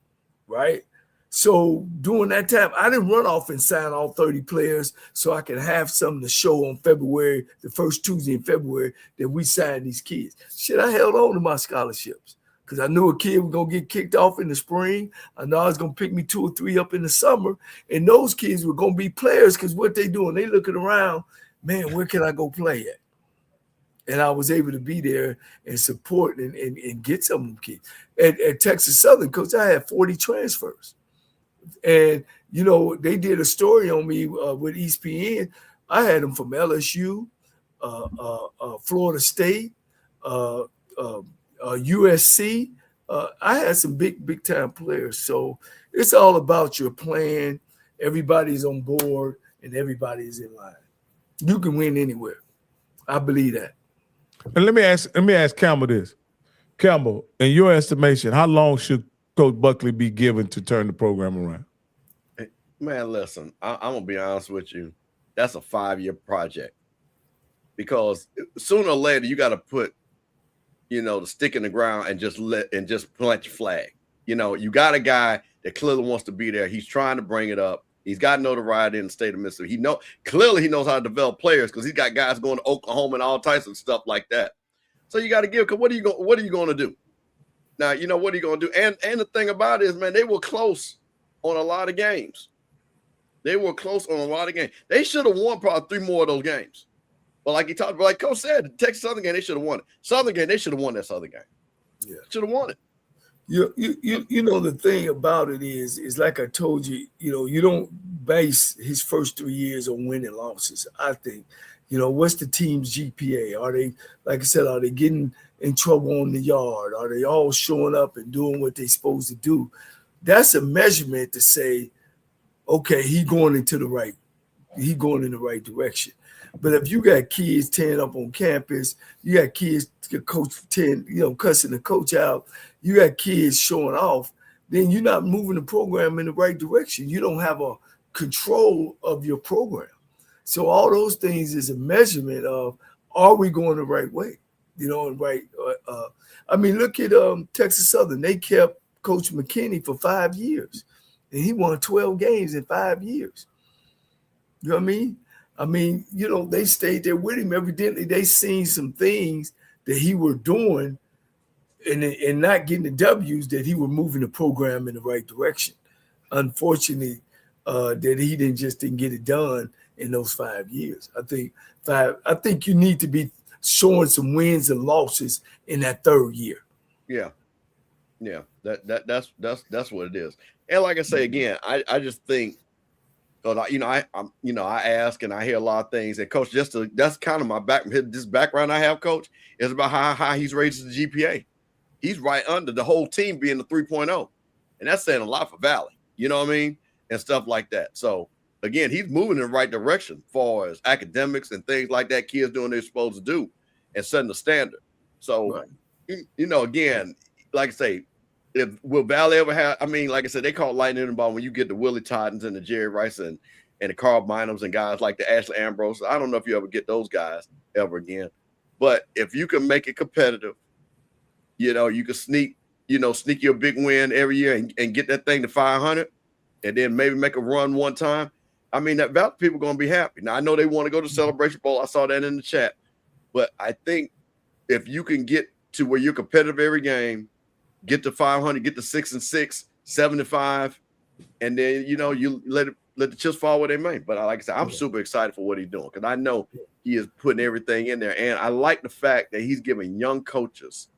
right? So during that time, I didn't run off and sign all 30 players so I could have something to show on February, the first Tuesday in February, that we signed these kids. Shit, I held on to my scholarships because I knew a kid was going to get kicked off in the spring. I know I was going to pick me 2 or 3 up in the summer, and those kids were going to be players because what they doing, they looking around, man, where can I go play at? And I was able to be there and support and get some of them kids. At Texas Southern, Coach, I had 40 transfers. And, you know, they did a story on me with ESPN. I had them from LSU, Florida State, USC. I had some big time players. So it's all about your plan. Everybody's on board and everybody's in line. You can win anywhere. I believe that. And let me ask Campbell this. Campbell, in your estimation, how long should Coach Buckley be given to turn the program around? Man, listen, I'm going to be honest with you. That's a 5-year project because sooner or later you got to put, you know, the stick in the ground and just plant your flag. You know, you got a guy that clearly wants to be there. He's trying to bring it up. He's got notoriety in the state of Mississippi. Clearly he knows how to develop players because he's got guys going to Oklahoma and all types of stuff like that. So you got to give, because what are you going to do? Now, you know, what are you going to do? And the thing about it is, man, they were close on a lot of games. They should have won probably 3 more of those games. But like Coach said, the Texas Southern game, they should have won it. Southern game, they should have won that Southern game. Yeah. Should have won it. You know, the thing about it is like I told you, you know, you don't base his first 3 years on winning losses. I think, you know, what's the team's GPA? Are they, like I said, are they getting in trouble on the yard? Are they all showing up and doing what they're supposed to do? That's a measurement to say, okay, he going in the right direction. But if you got kids tearing up on campus, you got kids cussing the coach out, you got kids showing off, then you're not moving the program in the right direction. You don't have a control of your program. So all those things is a measurement of, are we going the right way? You know, right. I mean, look at Texas Southern. They kept Coach McKinney for 5 years, and he won 12 games in 5 years. You know what I mean? I mean, you know, they stayed there with him. Evidently, they seen some things that he was doing and not getting the W's, that he was moving the program in the right direction. Unfortunately, that he didn't get it done in those 5 years. I think you need to be showing some wins and losses in that third year. Yeah. That's what it is. And like I say again, I just think, I ask and I hear a lot of things. And Coach, that's kind of my this background I have, Coach, is about how high he's raised the GPA. He's right under the whole team being the 3.0, and that's saying a lot for Valley. You know what I mean, and stuff like that. So again, he's moving in the right direction as far as academics and things like that. Kids doing what they're supposed to do and setting the standard. So, again, like I say, will Valley ever have? I mean, like I said, they call it lightning in the ball when you get the Willie Toddens and the Jerry Rice and the Carl Bynums and guys like the Ashley Ambrose. I don't know if you ever get those guys ever again. But if you can make it competitive, you can sneak your big win every year and get that thing to 500 and then maybe make a run one time. I mean, that Valley people are going to be happy. Now, I know they want to go to Celebration Bowl. I saw that in the chat. But I think if you can get to where you're competitive every game, get to 500, get to 6-6, 7-5, and then you let the chips fall where they may. But like I said, I'm super excited for what he's doing because I know he is putting everything in there, and I like the fact that he's giving young coaches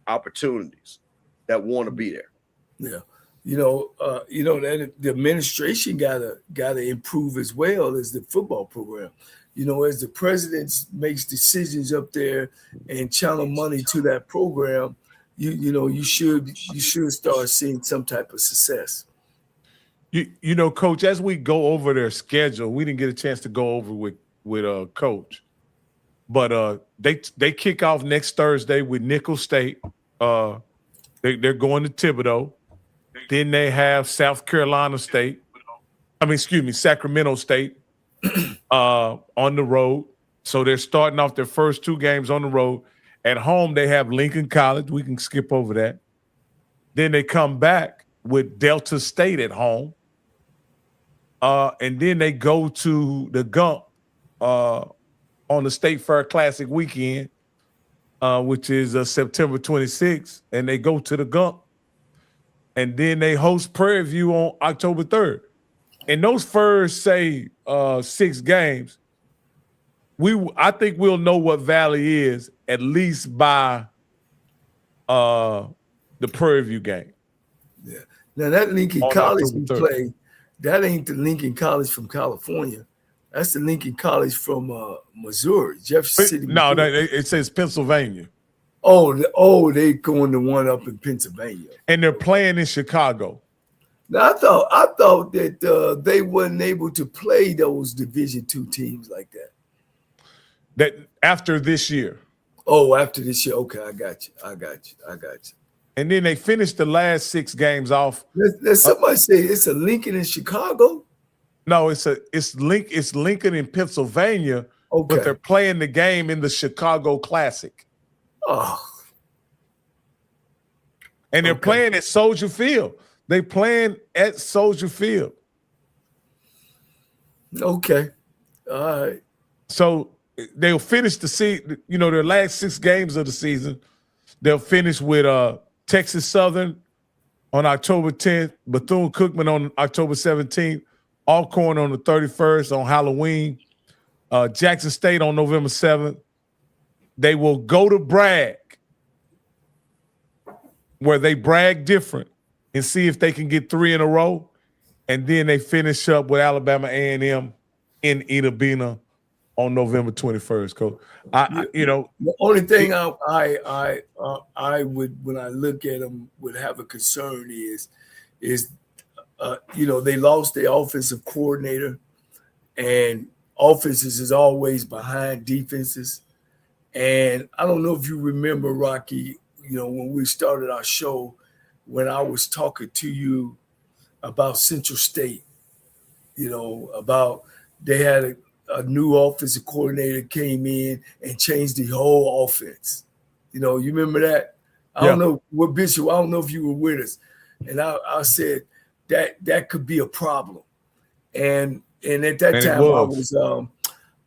opportunities that want to be there. Yeah, that the administration gotta improve as well as the football program. As the president makes decisions up there and channel money to that program, you should start seeing some type of success. Coach, as we go over their schedule, we didn't get a chance to go over with Coach, but they kick off next Thursday with Nicholls State. They're going to Thibodeau. Then they have Sacramento State on the road. So they're starting off their first 2 games on the road. At home, they have Lincoln College. We can skip over that. Then they come back with Delta State at home. And then they go to the Gump on the State Fair Classic weekend, which is September 26th. And they go to the Gump. And then they host Prairie View on October 3rd. In those first, 6 games, I think we'll know what Valley is at least by the Prairie View game. Yeah. Now that Lincoln College we play, that ain't the Lincoln College from California. That's the Lincoln College from Missouri, Jefferson City. No, it says Pennsylvania. Oh, they going to one up in Pennsylvania, and they're playing in Chicago. Now I thought that they wasn't able to play those Division II teams like that. That after this year. Oh, after this year. Okay, I got you. And then they finished the last 6 games off. There's somebody say it's a Lincoln in Chicago. No, it's Lincoln in Pennsylvania, okay. But they're playing the game in the Chicago Classic. Oh. And they're playing at Soldier Field. They playing at Soldier Field. Okay. All right. So they'll finish the season, their last 6 games of the season. They'll finish with Texas Southern on October 10th, Bethune-Cookman on October 17th, Alcorn on the 31st on Halloween, Jackson State on November 7th. They will go to Bragg, where they brag different, and see if they can get 3 in a row. And then they finish up with Alabama A&M in Ida Bena on November 21st. Coach, the only thing I would, when I look at them, would have a concern is they lost their offensive coordinator, and offenses is always behind defenses. And I don't know if you remember, Rocky, when we started our show, when I was talking to you about Central State, about they had a new offensive coordinator came in and changed the whole offense. You remember that? I don't know what Bishop, I don't know if you were with us. And I said that could be a problem. And at that time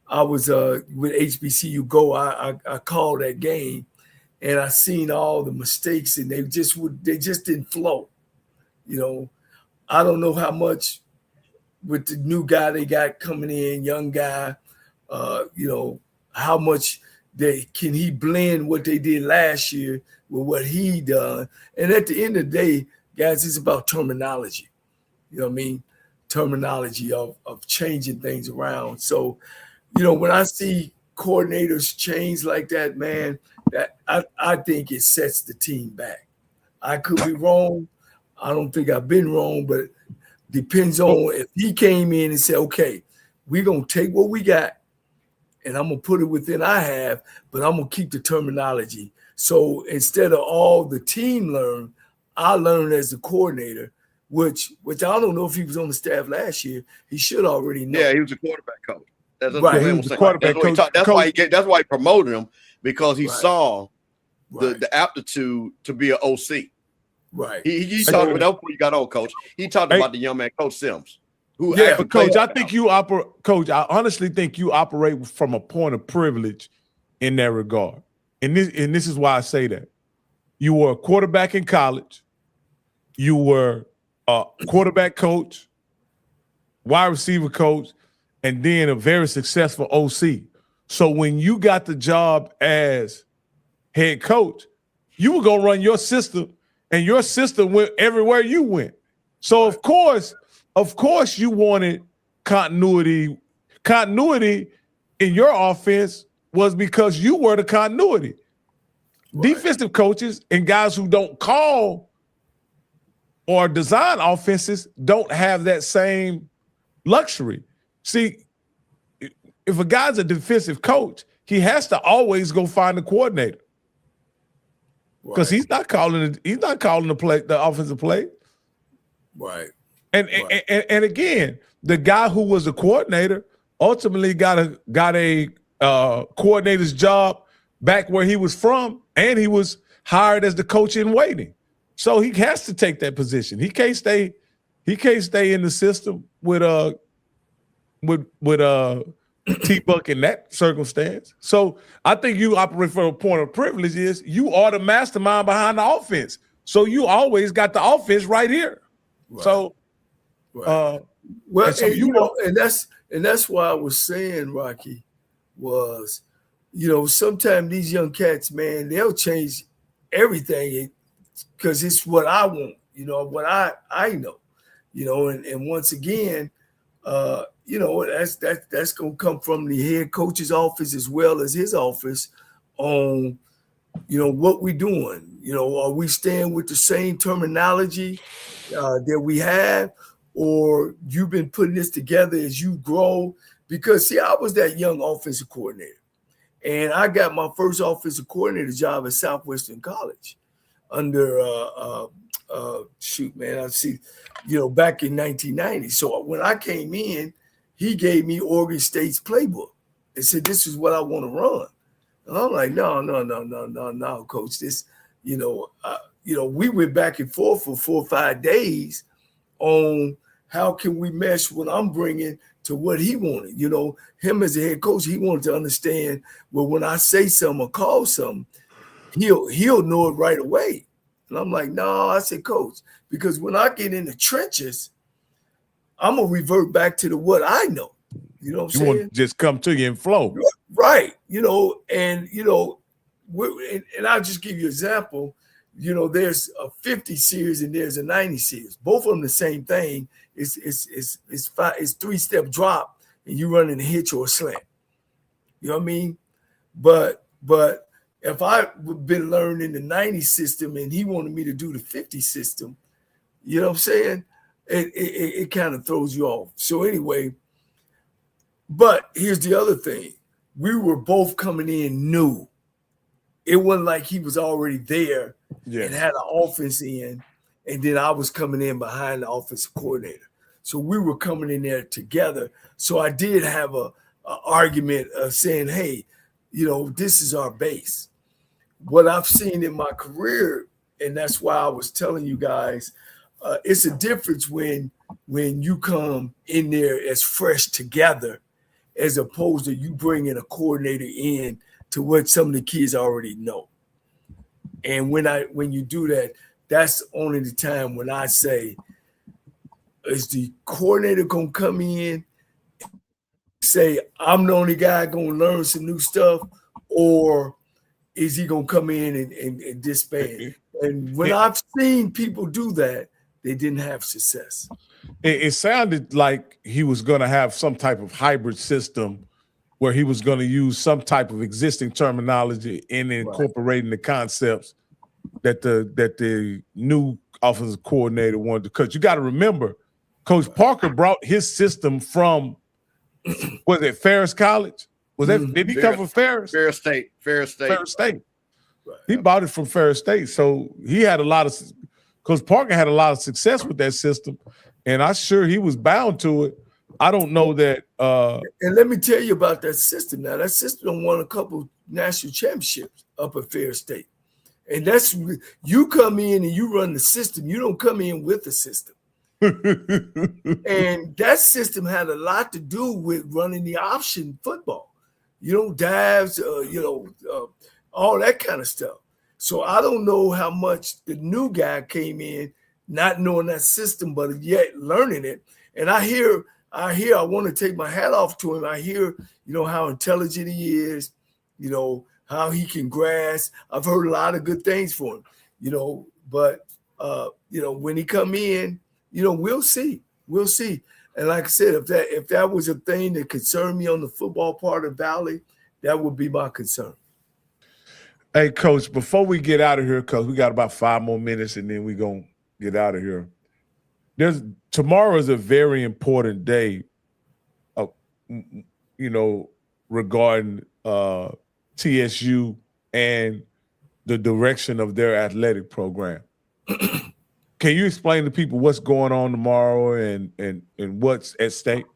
I was with HBCU Go. I called that game, and I seen all the mistakes, and they just didn't flow. You know, I don't know how much with the new guy they got coming in, young guy, you know, how much can he blend what they did last year with what he done. And at the end of the day, guys, it's about terminology. You know what I mean? Terminology of changing things around. So, you know, when I see coordinators change like that, man, that I think it sets the team back. I could be wrong. I don't think I've been wrong, but depends on if he came in and said, okay, we're going to take what we got and I'm going to put it within I have, but I'm going to keep the terminology. So instead of all the team learn, I learned as the coordinator, which I don't know if he was on the staff last year. He should already know. Yeah, he was a quarterback coach. That's Right. what He was a quarterback coach. That's why he promoted him, because he Right. saw Right. the aptitude to be an OC. Right. He talked about that before you got on, Coach. He talked about the young man, Coach Sims. Who Yeah, actually but Coach, played I think you operate. Coach, I honestly think you operate from a point of privilege in that regard, and this is why I say that. You were a quarterback in college. You were a quarterback coach, wide receiver coach, and then a very successful OC. So when you got the job as head coach, you were gonna run your system, and your system went everywhere you went. So of course you wanted continuity. Continuity in your offense was because you were the continuity. Right. Defensive coaches and guys who don't call or design offenses don't have that same luxury. See, if a guy's a defensive coach, he has to always go find a coordinator, because he's not calling the offensive play. Right. And again, the guy who was a coordinator ultimately got a coordinator's job back where he was from, and he was hired as the coach in waiting. So he has to take that position. He can't stay in the system with T-Buck in that circumstance. So I think you operate from a point of privilege. Is you are the mastermind behind the offense. So you always got the offense right here. Right. So well, and so and that's why I was saying, Rocky, was, you know, sometimes these young cats, man, they'll change everything because it's what I want, you know, what I know, you know, and once again, you know, that's gonna come from the head coach's office as well as his office on, you know, what we doing. You know, are we staying with the same terminology that we have, or you've been putting this together as you grow? Because see, I was that young offensive coordinator, and I got my first offensive coordinator job at Southwestern College under back in 1990. So when I came in, he gave me Oregon State's playbook and said, "This is what I want to run." And I'm like, no, Coach. This, we went back and forth for 4 or 5 days on how can we mesh what I'm bringing to what he wanted. You know, him as a head coach, he wanted to understand, well, when I say something or call something, he'll know it right away. And I'm like, no, I said, Coach, because when I get in the trenches, I'm gonna revert back to what I know. You know what I'm saying? You want to just come to you and flow. Right. And I'll just give you an example. You know, there's a 50 series and there's a 90 series. Both of them the same thing. It's 3-step drop and you run in a hitch or a slant. You know what I mean? But if I've been learning the 90 system and he wanted me to do the 50 system, you know what I'm saying? It kind of throws you off. So anyway, but here's the other thing. We were both coming in new. It wasn't like he was already there and had an offense in, and then I was coming in behind the offensive coordinator. So we were coming in there together. So I did have a argument of saying, hey, this is our base. What I've seen in my career, and that's why I was telling you guys, it's a difference when you come in there as fresh together as opposed to you bringing a coordinator in to what some of the kids already know. And when you do that, that's only the time when I say, is the coordinator gonna come in, say, I'm the only guy gonna learn some new stuff, or is he gonna come in and disband? And when I've seen people do that, they didn't have success. It sounded like he was going to have some type of hybrid system where he was going to use some type of existing terminology and incorporating the concepts that the new offensive coordinator wanted to. Because you got to remember, Coach Parker brought his system from, was it Ferris College? Was that did he come from Ferris? Ferris State. Right. He bought it from Ferris State, so he had a lot of. Coach Parker had a lot of success with that system, and I'm sure he was bound to it. I don't know that. And let me tell you about that system. Now, that system won a couple national championships up at Ferris State, and that's you come in and you run the system. You don't come in with the system. And that system had a lot to do with running the option football, dives, all that kind of stuff. So I don't know how much the new guy came in not knowing that system, but yet learning it. And I want to take my hat off to him. I hear, how intelligent he is, how he can grasp. I've heard a lot of good things for him, but when he come in, we'll see. We'll see. And like I said, if that was a thing that concerned me on the football part of Valley, that would be my concern. Hey, Coach, before we get out of here, because we got about 5 more minutes and then we're going to get out of here. Tomorrow is a very important day, regarding TSU and the direction of their athletic program. Can you explain to people what's going on tomorrow and what's at stake?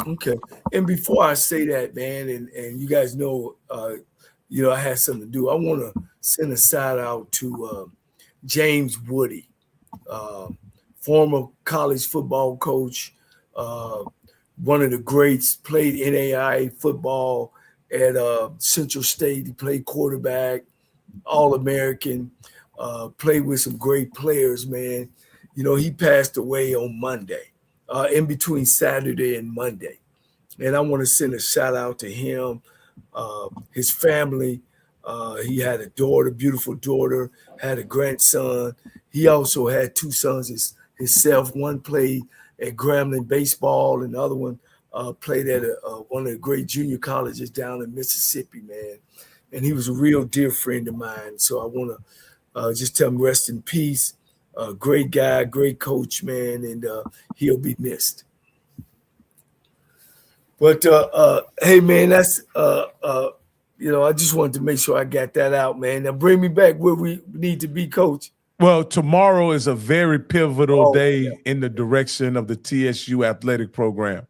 Okay. And before I say that, man, and you guys know, I had something to do. I want to send a shout out to James Woody, former college football coach, one of the greats, played NAIA football at Central State. He played quarterback, All-American. Played with some great players, man. He passed away on Monday, in between Saturday and Monday. And I want to send a shout out to him, his family. He had a daughter, beautiful daughter, had a grandson. He also had 2 sons himself. One played at Grambling baseball, and the other one played at one of the great junior colleges down in Mississippi, man. And he was a real dear friend of mine. So I want to just tell him rest in peace. Great guy, great coach, man, and he'll be missed. But hey, man, that's I just wanted to make sure I got that out, man. Now bring me back where we need to be, Coach. Well, tomorrow is a very pivotal day in the direction of the TSU athletic program.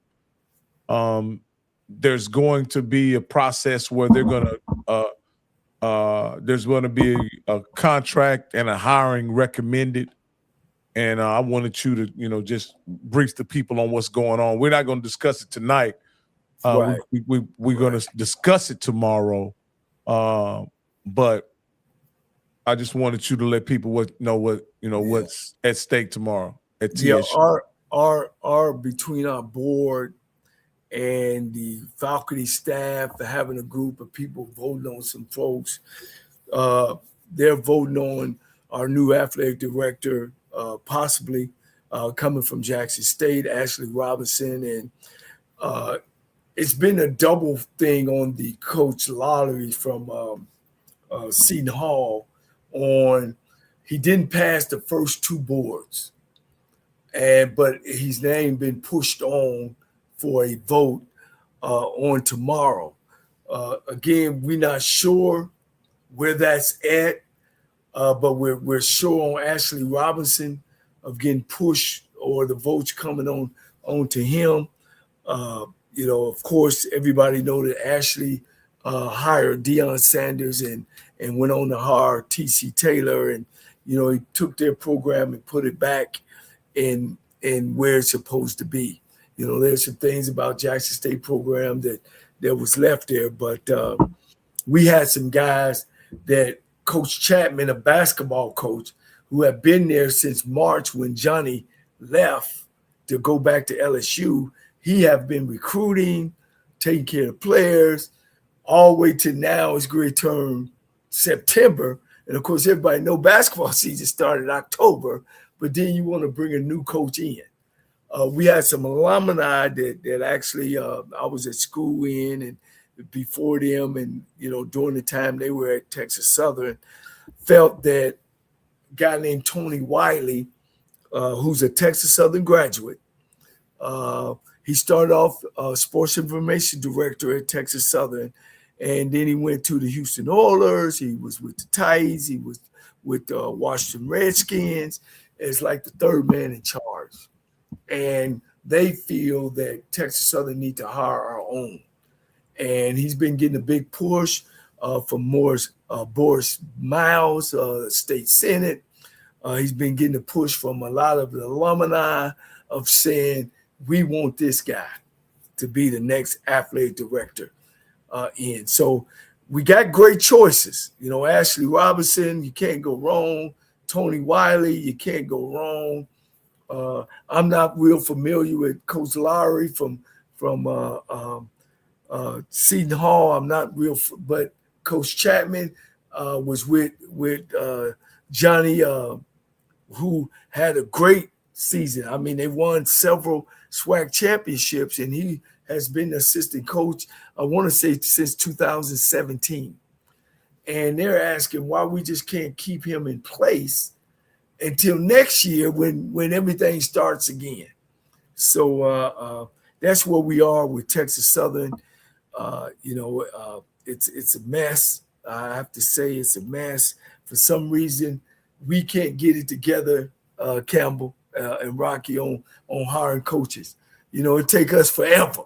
There's going to be a process where they're going to there's going to be a contract and a hiring recommended. And I wanted you to, just brief the people on what's going on. We're not going to discuss it tonight. Right. We're going to discuss it tomorrow. But I just wanted you to let people know what's at stake tomorrow at TSU. Yeah, our between our board and the faculty staff, having a group of people voting on some folks. They're voting on our new athletic director, possibly coming from Jackson State, Ashley Robinson. And it's been a double thing on the coach lottery from Seton Hall on he didn't pass the first 2 boards. But his name been pushed on for a vote on tomorrow. Again, we're not sure where that's at, but we're sure on Ashley Robinson of getting pushed or the votes coming on to him. Of course, everybody know that Ashley hired Deion Sanders and went on to hire T.C. Taylor, and he took their program and put it back in where it's supposed to be. There's some things about Jackson State program that was left there, but we had some guys that Coach Chapman, a basketball coach who had been there since March when Johnny left to go back to LSU. He have been recruiting, taking care of players, all the way to now. His great term September. And of course, everybody know basketball season started in October, but then you want to bring a new coach in. We had some alumni that actually I was at school in, and before them, and during the time they were at Texas Southern, felt that a guy named Tony Wiley, who's a Texas Southern graduate, he started off sports information director at Texas Southern, and then he went to the Houston Oilers. He was with the Titans. He was with the Washington Redskins as like the third man in charge. And they feel that Texas Southern need to hire our own. And he's been getting a big push from Boris Miles, state senate. He's been getting a push from a lot of the alumni of saying, we want this guy to be the next athletic director in. So we got great choices. Ashley Robinson, you can't go wrong. Tony Wiley, you can't go wrong. I'm not real familiar with Coach Lowry from Seton Hall. I'm not real, but Coach Chapman was with Johnny, who had a great season. I mean, they won several SWAC championships, and he has been the assistant coach, I want to say, since 2017. And they're asking why we just can't keep him in place until next year when everything starts again. So that's where we are with Texas Southern. It's a mess. I have to say it's a mess. For some reason, we can't get it together, Campbell and Rocky, on hiring coaches. It take us forever.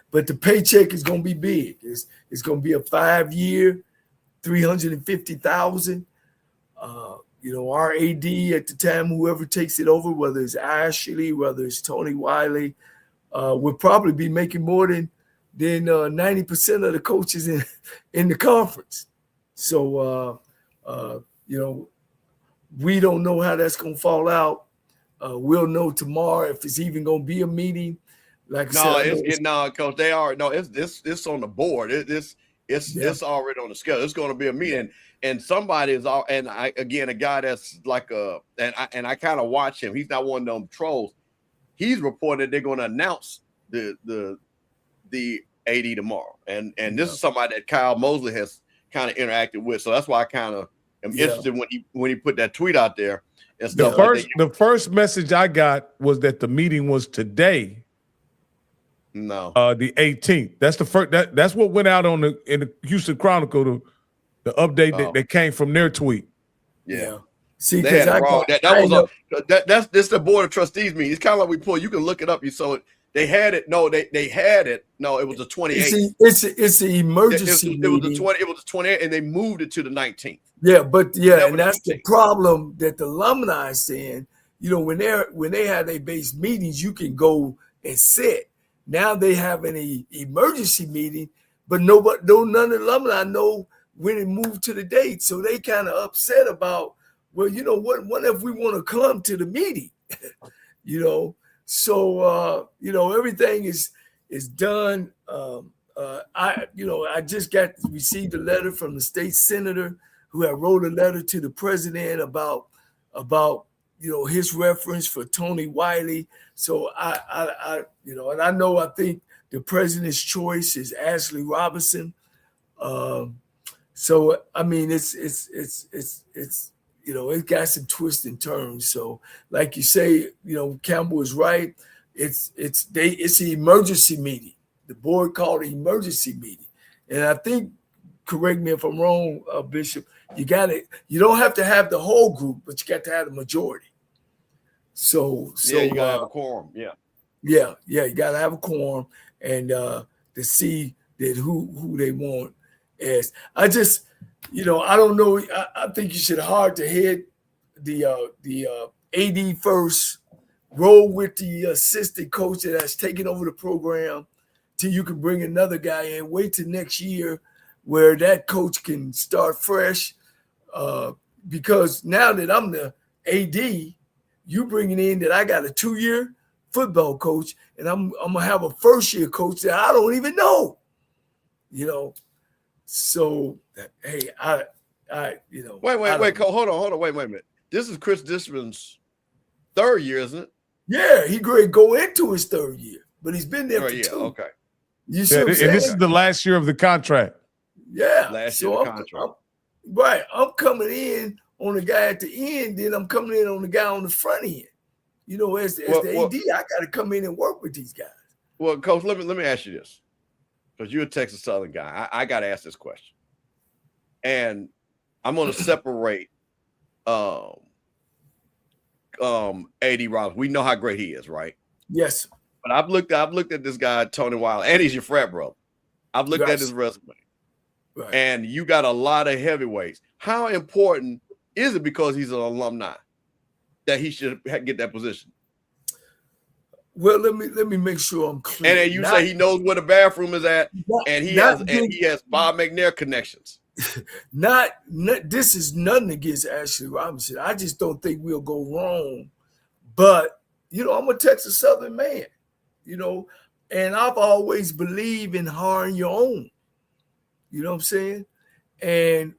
But the paycheck is going to be big. It's going to be a 5-year, $350,000. Our AD at the time, whoever takes it over, whether it's Ashley, whether it's Tony Wiley, will probably be making more than 90% of the coaches in the conference. So, we don't know how that's going to fall out. We'll know tomorrow if it's even going to be a meeting. Like I said, Coach, they are it's on the board. It's already on the schedule. It's going to be a meeting, and somebody is all. And a guy that's like and I kind of watch him. He's not one of them trolls. He's reported they're going to announce the AD tomorrow, and this is somebody that Kyle Mosley has kind of interacted with. So that's why I kind of am interested when he put that tweet out there. And stuff the first message I got was that the meeting was today. No, the 18th. That's the first. That's what went out in the Houston Chronicle. The update that came from their tweet. Yeah. See, they had it wrong. That's the board of trustees meeting. It's kind of like we pull. You can look it up. You saw it. They had it. No, they had it. No, it was the 28th. It's an emergency. It was the 20. It was the 28th, and they moved it to the 19th. Yeah, but and that's the problem that the alumni is saying. When they have their base meetings, you can go and sit. Now they have an emergency meeting, but none of the alumni know when it moved to the date. So they kind of upset about, well, what if we want to come to the meeting? So everything is done. I just received a letter from the state senator who had wrote a letter to the president about his reference for Tony Wiley. So I think the president's choice is Ashley Robinson. So I mean, it's it got some twists and turns. So like you say, Campbell is right. It's an emergency meeting. The board called it emergency meeting, and I think, correct me if I'm wrong, Bishop. You don't have to have the whole group, but you got to have the majority. So you gotta have a quorum. Yeah, you gotta have a quorum, and to see that who they want. As I just, I don't know. I think you should hard to head the AD first, roll with the assistant coach that has taken over the program till you can bring another guy in. Wait till next year where that coach can start fresh. Because now that I'm the AD, you bringing in that I got a 2-year football coach, and I'm gonna have a first-year coach that I don't even know. So hey, I wait, hold on, wait a minute. This is Chris Dishman's 3rd year, isn't it? Yeah, he great go into his 3rd year, but he's been there for 2. Okay. You see what I'm saying? And this is the last year of the contract. Yeah, last year of the contract. I'm coming in on the guy at the end, then I'm coming in on the guy on the front end. As the AD, I got to come in and work with these guys. Well, Coach, let me ask you this, because you're a Texas Southern guy. I got to ask this question, and I'm going to separate AD Rollins. We know how great he is, right? Yes. But I've looked at this guy, Tony Wilder, and he's your frat brother. I've looked at his resume. Right. And you got a lot of heavyweights. How important is it, because he's an alumni, that he should get that position? Well, let me make sure I'm clear. And then you say he knows where the bathroom is at, and he has Bob McNair connections. This is nothing against Ashley Robinson. I just don't think we'll go wrong. But I'm a Texas Southern man, and I've always believed in hiring your own. You know what I'm saying? And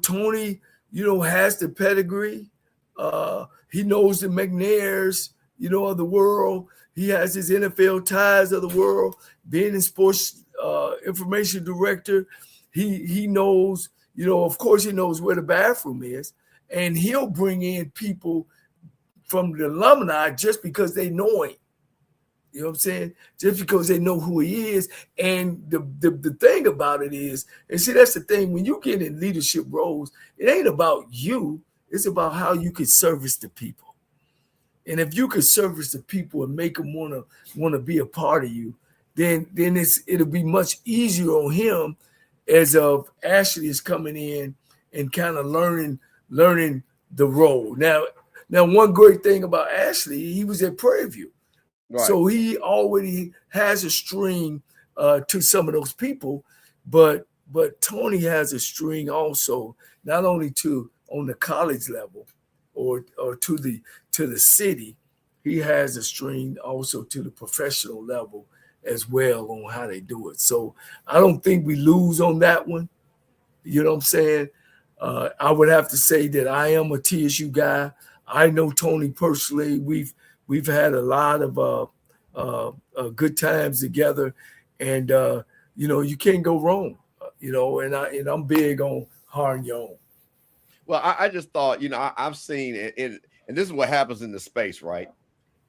Tony, has the pedigree. He knows the McNairs, of the world. He has his NFL ties of the world. Being in sports information director, he knows, of course he knows where the bathroom is. And he'll bring in people from the alumni just because they know him. You know what I'm saying? Just because they know who he is. And the thing about it is, and see, that's the thing, when you get in leadership roles, it ain't about you. It's about how you can service the people. And if you can service the people and make them want to be a part of you, then it'll be much easier on him, as of Ashley is coming in and kind of learning the role. Now, one great thing about Ashley, he was at Prairie View. Right. So he already has a string to some of those people, but Tony has a string also, not only on the college level or to the city, he has a string also to the professional level as well on how they do it. So I don't think we lose on that one. You know what I'm saying? I would have to say that I am a TSU guy. I know Tony personally. We've had a lot of good times together, and you can't go wrong. And I'm big on hiring your own. Well, I just thought, I've seen it, and this is what happens in the space, right?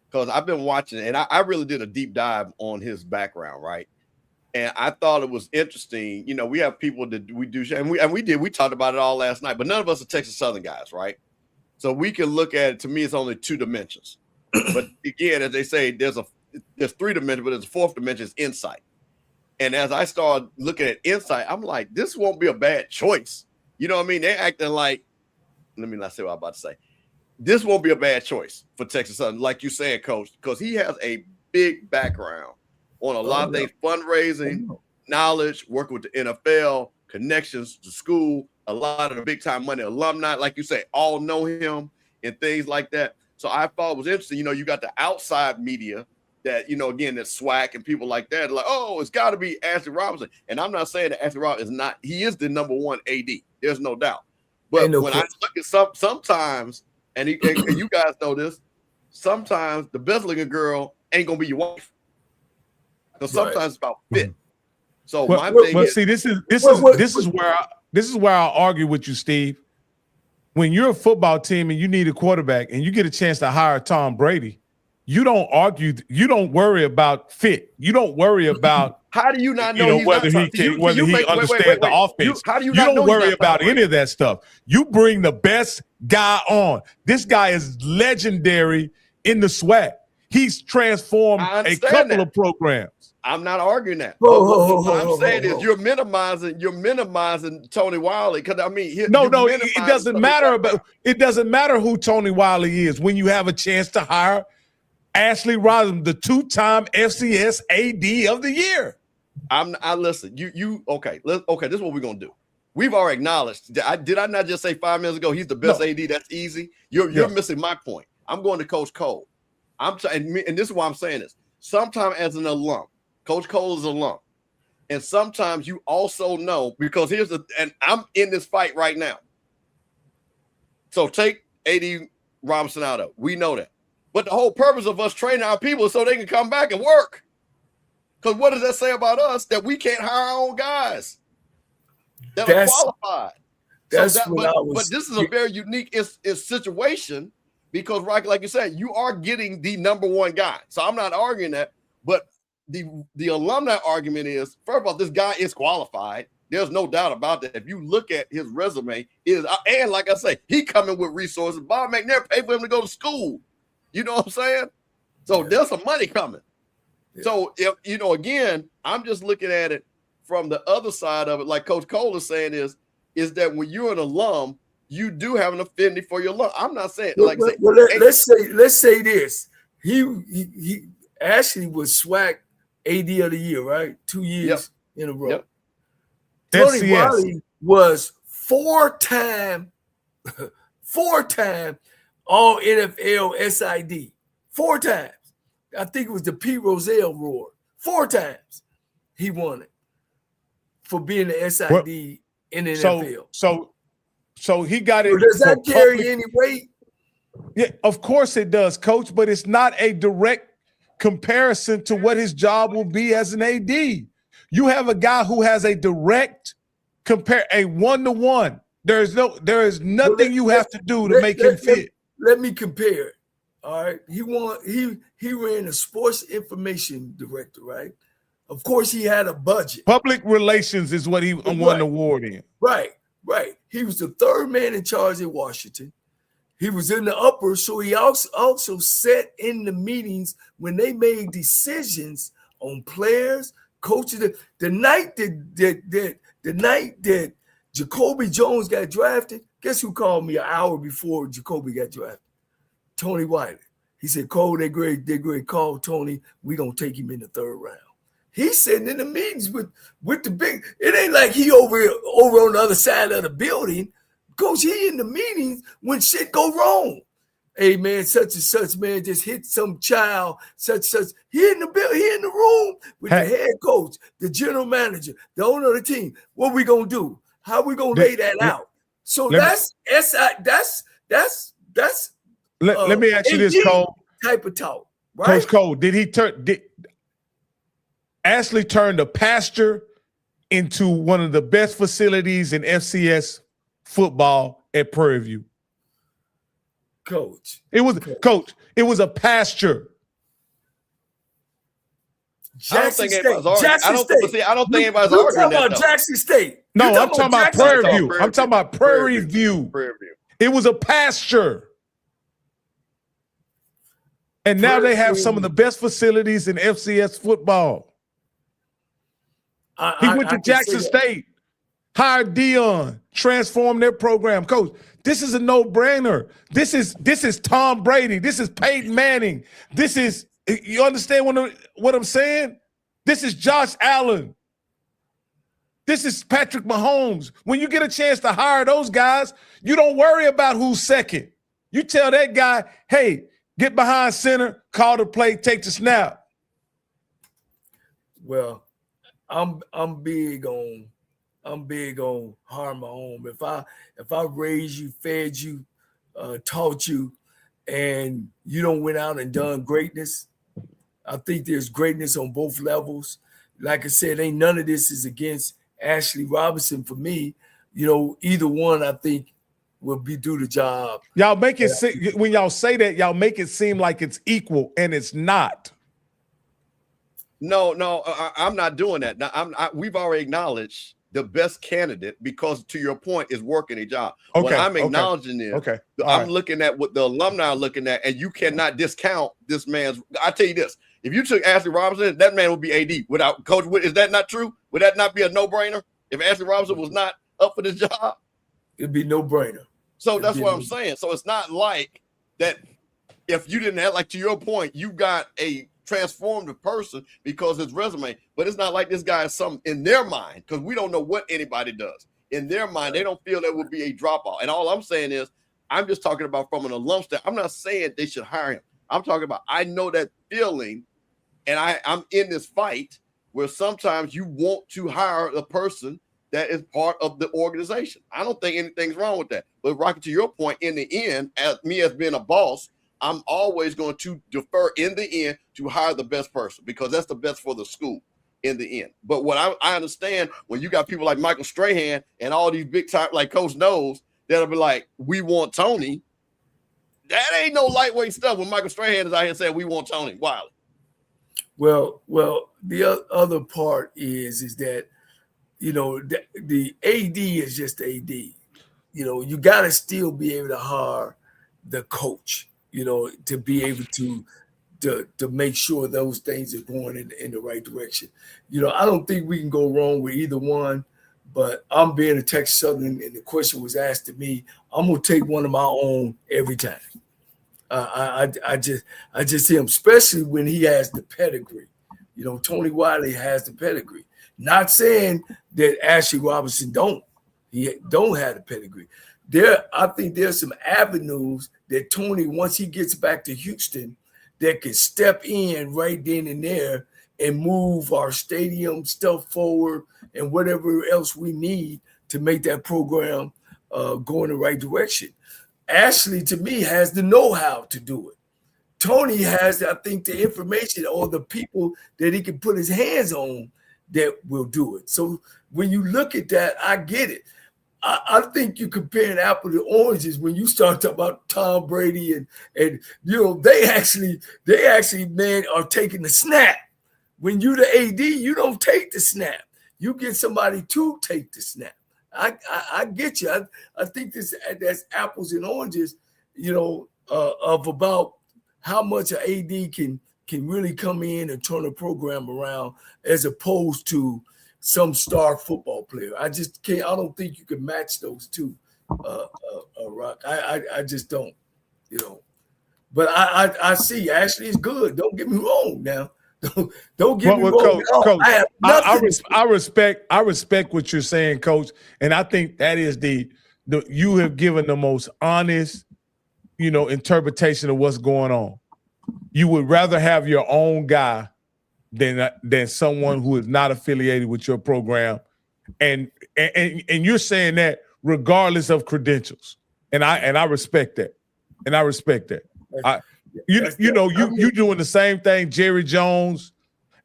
Because I've been watching, and I really did a deep dive on his background, right? And I thought it was interesting. We have people that we do, and we talked about it all last night, but none of us are Texas Southern guys, right? So we can look at it. To me, it's only 2 dimensions. But again, as they say, there's 3 dimensions, but there's a 4th dimension, is insight. And as I started looking at insight, I'm like, this won't be a bad choice. You know what I mean? They're acting like, let me not say what I'm about to say. This won't be a bad choice for Texas Southern, like you said, Coach, because he has a big background on a lot of things, fundraising, knowledge, working with the NFL, connections to school, a lot of the big-time money alumni, like you say, all know him and things like that. So I thought it was interesting. You got the outside media that, again, that SWAC and people like that, like, oh, it's got to be Ashley Robinson. And I'm not saying that Ashley Robinson is not. He is the number 1 AD. There's no doubt. But when I look at sometimes, and you guys know this, sometimes the best looking girl ain't going to be your wife. Because sometimes it's about fit. So my thing is, see, this is where I argue with you, Steve. When you're a football team and you need a quarterback and you get a chance to hire Tom Brady, you don't argue. You don't worry about fit. You don't worry about how do you not know whether he understands the offense. You don't worry about any of that stuff. You bring the best guy on. This guy is legendary in the SWAC. He's transformed a couple of programs. I'm not arguing that. What I'm saying is you're minimizing Tony Wiley, because it doesn't matter it doesn't matter who Tony Wiley is when you have a chance to hire Ashley Robinson, the 2-time FCS AD of the year. I listen. Okay. Okay. This is what we're gonna do. We've already acknowledged. Did I not just say 5 minutes ago? He's the best AD. That's easy. You're missing my point. I'm going to Coach Cole. And this is why I'm saying this. Sometimes as an alum, Coach Cole is an alum, and sometimes you also know because and I'm in this fight right now. So take AD Robinson out of it. We know that. But the whole purpose of us training our people is so they can come back and work. Because what does that say about us? That we can't hire our own guys that are qualified. But this is a very unique situation because, right, like you said, you are getting the number one guy. So I'm not arguing that. But the alumni argument is, first of all, this guy is qualified. There's no doubt about that. If you look at his resume, and like I say, he coming with resources. Bob McNair paid for him to go to school. You know what I'm saying? So there's some money coming. Yeah. So if again, I'm just looking at it from the other side of it, like Coach Cole is saying, is that when you're an alum, you do have an affinity for your alum. I'm not saying let's say this. He Ashley was SWAC AD of the year, right? 2 years in a row. Yep. Tony Wiley was four-time all NFL SID. 4 times. I think it was the Pete Rozelle Award. 4 times he won it for being the SID in the NFL. So he got it. Does that carry any weight? Yeah, of course it does, Coach, but it's not a direct comparison to what his job will be as an AD. You have a guy who has a direct a 1-to-1. There is nothing you have to do to make him fit. Let me compare. All right. He ran a sports information director, right? Of course, he had a budget. Public relations is what he won an award in. Right. He was the 3rd man in charge in Washington. He was in the upper, so he also sat in the meetings when they made decisions on players, coaches. The night that Jacoby Jones got drafted, guess who called me an hour before Jacoby got drafted? Tony Wiley. He said, Cole, they great call Tony. We gonna take him in the 3rd round. He's sitting in the meetings with the big. It ain't like he over on the other side of the building. Coach, he in the meetings when shit go wrong. Hey man, such and such man just hit some child, such. He in the room with the head coach, the general manager, the owner of the team. What we gonna do? How we gonna lay that out? So that's let me ask you this, Cole. Type of talk, right? Coach Cole, did Ashley turn the pasture into one of the best facilities in FCS football at Prairie View? Coach. It was a pasture. Jackson State. I don't think anybody's arguing that. Jackson State. No, I'm talking about Prairie View. I'm talking about Prairie View. It was a pasture. And now they have some of the best facilities in FCS football. He went to Jackson State, hired Dion, transformed their program. Coach, this is a no-brainer. This is Tom Brady. This is Peyton Manning. You understand what I'm saying? This is Josh Allen. This is Patrick Mahomes. When you get a chance to hire those guys, you don't worry about who's second. You tell that guy, hey, get behind center, call the play, take the snap. Well, I'm big on harm my own. If I raised you, fed you, taught you, and you don't went out and done greatness, I think there's greatness on both levels. Like I said, ain't none of this is against Ashley Robinson for me. Either one I think will do the job. Y'all make it when y'all say that, y'all make it seem like it's equal, and it's not. No, I'm not doing that. Now, we've already acknowledged the best candidate because, to your point, is working a job. Okay, what I'm acknowledging is I'm looking at what the alumni are looking at, and you cannot discount this man's. I tell you this: if you took Ashley Robinson, that man would be AD without Coach. Is that not true? Would that not be a no-brainer if Ashley Robinson was not up for this job? It'd be no-brainer. So that's what I'm saying. So it's not like that. If you didn't have, like, to your point, you got a transform the person because his resume. But it's not like this guy is something in their mind, because we don't know what anybody does. In their mind, they don't feel there would be a dropout. And all I'm saying is, I'm just talking about from an alum standpoint. I'm not saying they should hire him. I'm talking about, I know that feeling, and I'm in this fight where sometimes you want to hire a person that is part of the organization. I don't think anything's wrong with that. But Rocky, to your point, in the end, as being a boss, I'm always going to defer in the end to hire the best person, because that's the best for the school in the end. But what I understand, when you got people like Michael Strahan and all these big time, like Coach knows, that'll be like, we want Tony. That ain't no lightweight stuff when Michael Strahan is out here saying we want Tony Wiley. Well, the other part is that, you know, the AD is just AD. You know, you got to still be able to hire the coach, you know, to be able to make sure those things are going in the right direction. You know, I don't think we can go wrong with either one, but I'm being a Texas Southern, and the question was asked to me, I'm going to take one of my own every time. I just see him, especially when he has the pedigree. You know, Tony Wiley has the pedigree. Not saying that Ashley Robinson don't have the pedigree. I think there's some avenues that Tony, once he gets back to Houston, that can step in right then and there and move our stadium stuff forward and whatever else we need to make that program go in the right direction. Ashley, to me, has the know-how to do it. Tony has, I think, the information or the people that he can put his hands on that will do it. So when you look at that, I get it. I think you're comparing apples to oranges when you start talking about Tom Brady and you know, they actually, man, are taking the snap. When you the AD, you don't take the snap. You get somebody to take the snap. I get you. I think that's apples and oranges, you know, of about how much an AD can really come in and turn a program around, as opposed to some star football player. I just can't. I don't think you can match those two, Rock. I just don't, you know. But I see Ashley is good. Don't get me wrong now. Don't get me wrong. Coach, I have nothing. I respect what you're saying, Coach, and I think that is the you have given the most honest, you know, interpretation of what's going on. You would rather have your own guy than someone who is not affiliated with your program, and you're saying that regardless of credentials, and I respect that, and I respect that. You doing the same thing Jerry Jones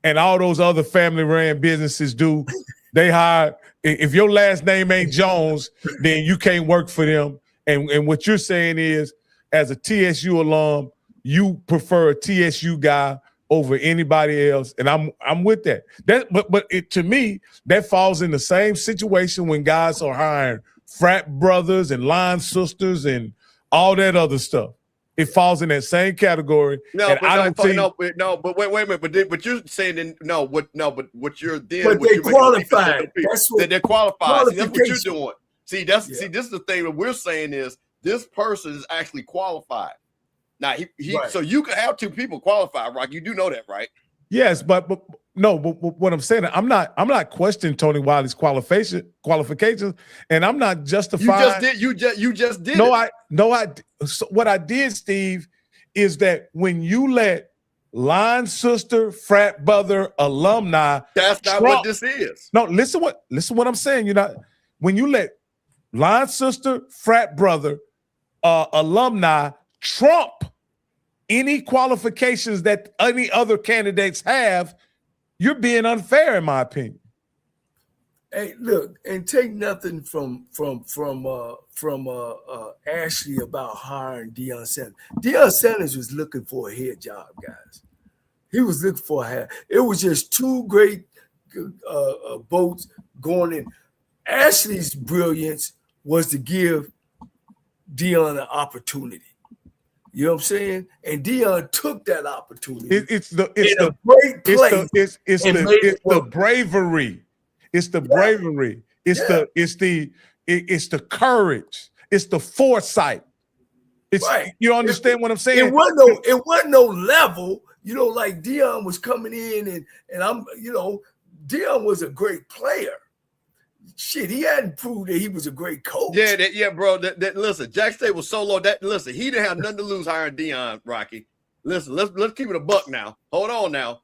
and all those other family-ran businesses do. They hire, if your last name ain't Jones, then you can't work for them. And what you're saying is, as a TSU alum, you prefer a TSU guy over anybody else, and I'm with that. But to me, that falls in the same situation when guys are hiring frat brothers and line sisters and all that other stuff. It falls in that same category. But wait a minute. But you're saying But what you're then? But they qualified. They're qualified. See, that's what you're doing. See, this is the thing that we're saying is this person is actually qualified. Now right. So you could have two people qualified, Rock. You do know that, right? Yes, but what I'm saying, I'm not questioning Tony Wiley's qualifications, and I'm not justifying. You just did. So what I did, Steve, is that when you let line sister, frat brother, alumni, that's not what this is. No, listen what I'm saying. When you let line sister, frat brother, alumni trump any qualifications that any other candidates have, you're being unfair, in my opinion. Hey, look, and take nothing from Ashley about hiring Deion Sanders. Deion Sanders was looking for a head job, guys. He was looking for a head. It was just two great boats going in. Ashley's brilliance was to give Deion an opportunity. You know what I'm saying? And Deion took that opportunity. It's the bravery. It's the bravery. It's the courage. It's the foresight. It's right. You understand what I'm saying? It wasn't no level you know, like Deion was coming in and I'm, you know, Deion was a great player. Shit, he hadn't proved that he was a great coach. Yeah, bro. Listen, Jack State was so low. Listen, he didn't have nothing to lose hiring Deion, Rocky. Listen, let's keep it a buck now. Hold on now.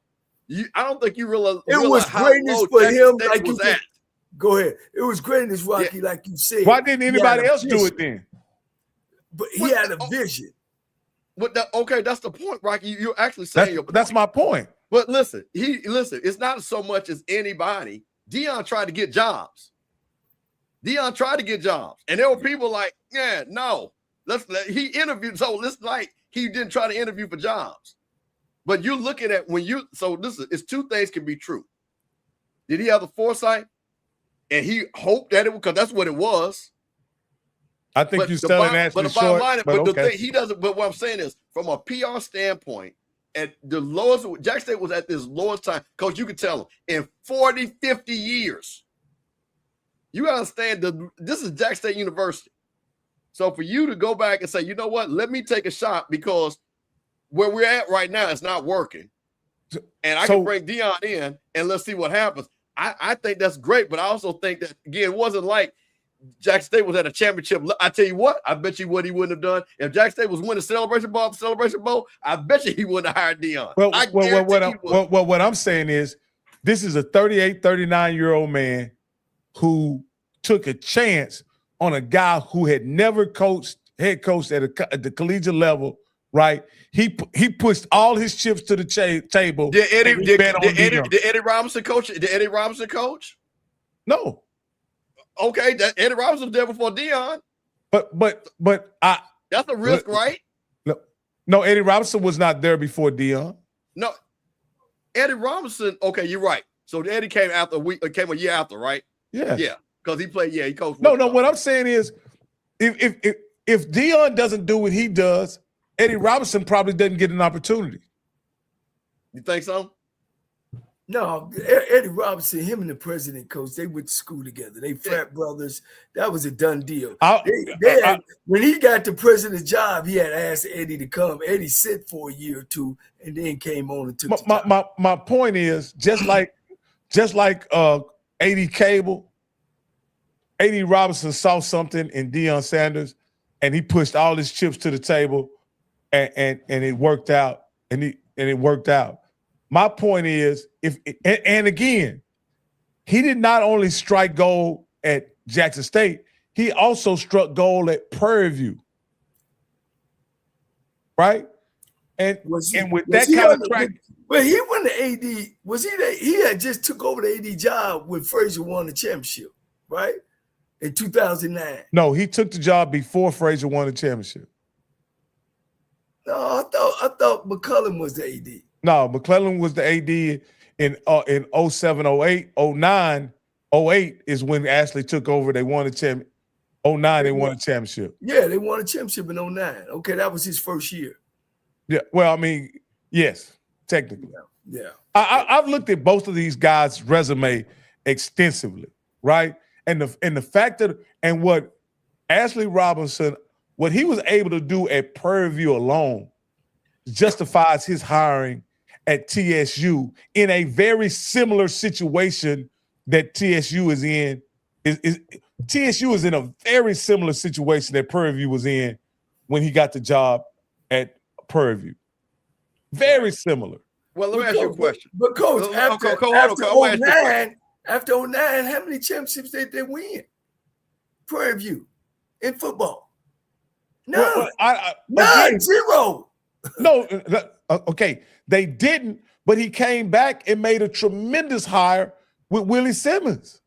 I don't think you realize it was greatness for him, like you said. Go ahead. It was greatness, Rocky, like you said. Why didn't anybody else do it then? But he had a vision. But okay, that's the point, Rocky. You're actually saying your point. That's my point. But listen, it's not so much as anybody. Deion tried to get jobs. And there were people like, yeah, no. He interviewed, so it's like he didn't try to interview for jobs. But you're looking at it's two things can be true. Did he have the foresight? And he hoped that it would, because that's what it was. I think you're selling that short. The thing he doesn't. But what I'm saying is, from a PR standpoint, at the lowest, Jack State was at this lowest time. Coach, you can tell him in 40, 50 years. You understand this is Jack State University. So for you to go back and say, you know what, let me take a shot because where we're at right now is not working. And I can bring Deion in and let's see what happens. I think that's great, but I also think that, again, it wasn't like Jack State was at a championship. I tell you what, I bet you what he wouldn't have done. If Jack State was winning Celebration Bowl, I bet you he wouldn't have hired Deion. What I'm saying is this is a 38, 39-year-old man who took a chance on a guy who had never head coached at the collegiate level, right? He pushed all his chips to the table. Did Eddie Robinson coach? Did Eddie Robinson coach? No. Okay, Eddie Robinson was there before Deion. But that's a risk, right? No, Eddie Robinson was not there before Deion. No, Eddie Robinson. Okay, you're right. So Eddie came a year after, right? Yeah. Yeah. Because he played, he coached. No. What I'm saying is, if Deion doesn't do what he does, Eddie Robinson probably doesn't get an opportunity. You think so? No, Eddie Robinson, him and the president coach, they went to school together. They frat brothers. That was a done deal. When he got the president's job, he had asked Eddie to come. Eddie sat for a year or two and then came on and took my point is, just like A.D. Cable, A.D. Robinson saw something in Deion Sanders, and he pushed all his chips to the table, and it worked out. And it worked out. My point is, again, he did not only strike gold at Jackson State, he also struck gold at Prairie View. Right? And with that kind of track. But he won the AD. Was he had just took over the AD job when Frazier won the championship, right? In 2009. No, he took the job before Frazier won the championship. No, I thought McCullum was the AD. No, McClellan was the AD in 07, 08, 09, 08 is when Ashley took over. They won the championship. 09, they won a championship. Yeah, they won a championship in 09. Okay, that was his first year. Yeah, well, I mean, yes, technically. Yeah. I've looked at both of these guys' resume extensively, right? And the fact that what Ashley Robinson, what he was able to do at Prairie View alone justifies his hiring at TSU in a very similar situation that TSU is in. TSU is in a very similar situation that Prairie View was in when he got the job at Prairie View. Very similar. Well, let me ask you a question. But Coach, after 09, how many championships did they win? Prairie View in football? No, zero. No, okay, they didn't, but he came back and made a tremendous hire with Willie Simmons.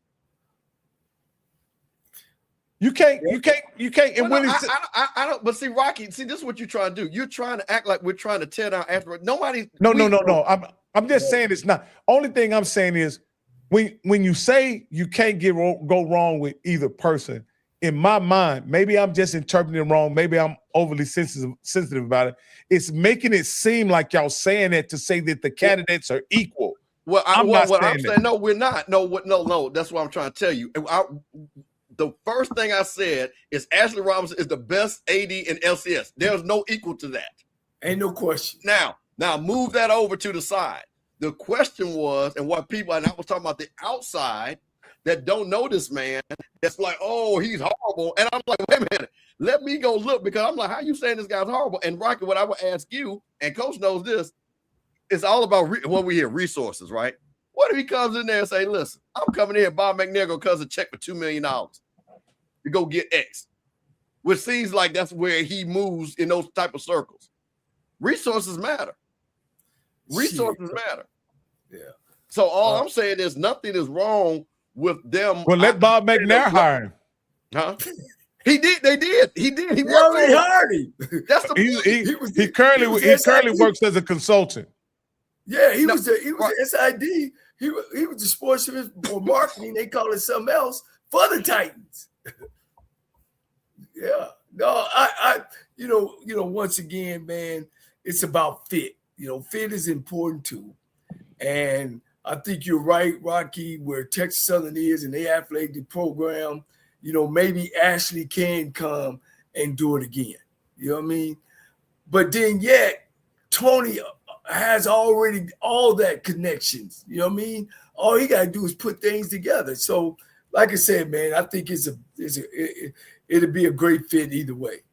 You can't. And Willie, I don't. But see, Rocky, this is what you're trying to do. You're trying to act like we're trying to tear down after nobody. No. I'm just saying it's not. Only thing I'm saying is when you say you can't go wrong with either person. In my mind, maybe I'm just interpreting it wrong. Maybe I'm overly sensitive about it. It's making it seem like y'all saying that to say that the candidates are equal. Well, I'm saying no, we're not. No. That's what I'm trying to tell you. The first thing I said is Ashley Robinson is the best AD in LCS. There's no equal to that. Ain't no question. Now, Now move that over to the side. The question was, and what people, and I was talking about the outside that don't know this man, that's like, oh, he's horrible. And I'm like, wait a minute, let me go look, because I'm like, how you saying this guy's horrible? And Rocky, what I would ask you, and Coach knows this, it's all about what we hear, resources, right? What if he comes in there and say, listen, I'm coming here, Bob McNair gonna cut a check for $2 million to go get X, which seems like that's where he moves in those type of circles. Resources matter. Resources matter. Yeah. So all I'm saying is nothing is wrong with them. Well, let Bob McNair hire him. Huh? He did. They did. He did. He already hired him. That's the he currently works as a consultant. Yeah, he was the SID. He was the sports or marketing. They call it something else for the Titans. Yeah. No, I once again, man, it's about fit. Fit is important too. And I think you're right, Rocky, where Texas Southern is and they athletic program, maybe Ashley can come and do it again. You know what I mean? But then yet, Tony has already all that connections. You know what I mean? All he got to do is put things together. So, like I said, man, I think it'll be a great fit either way.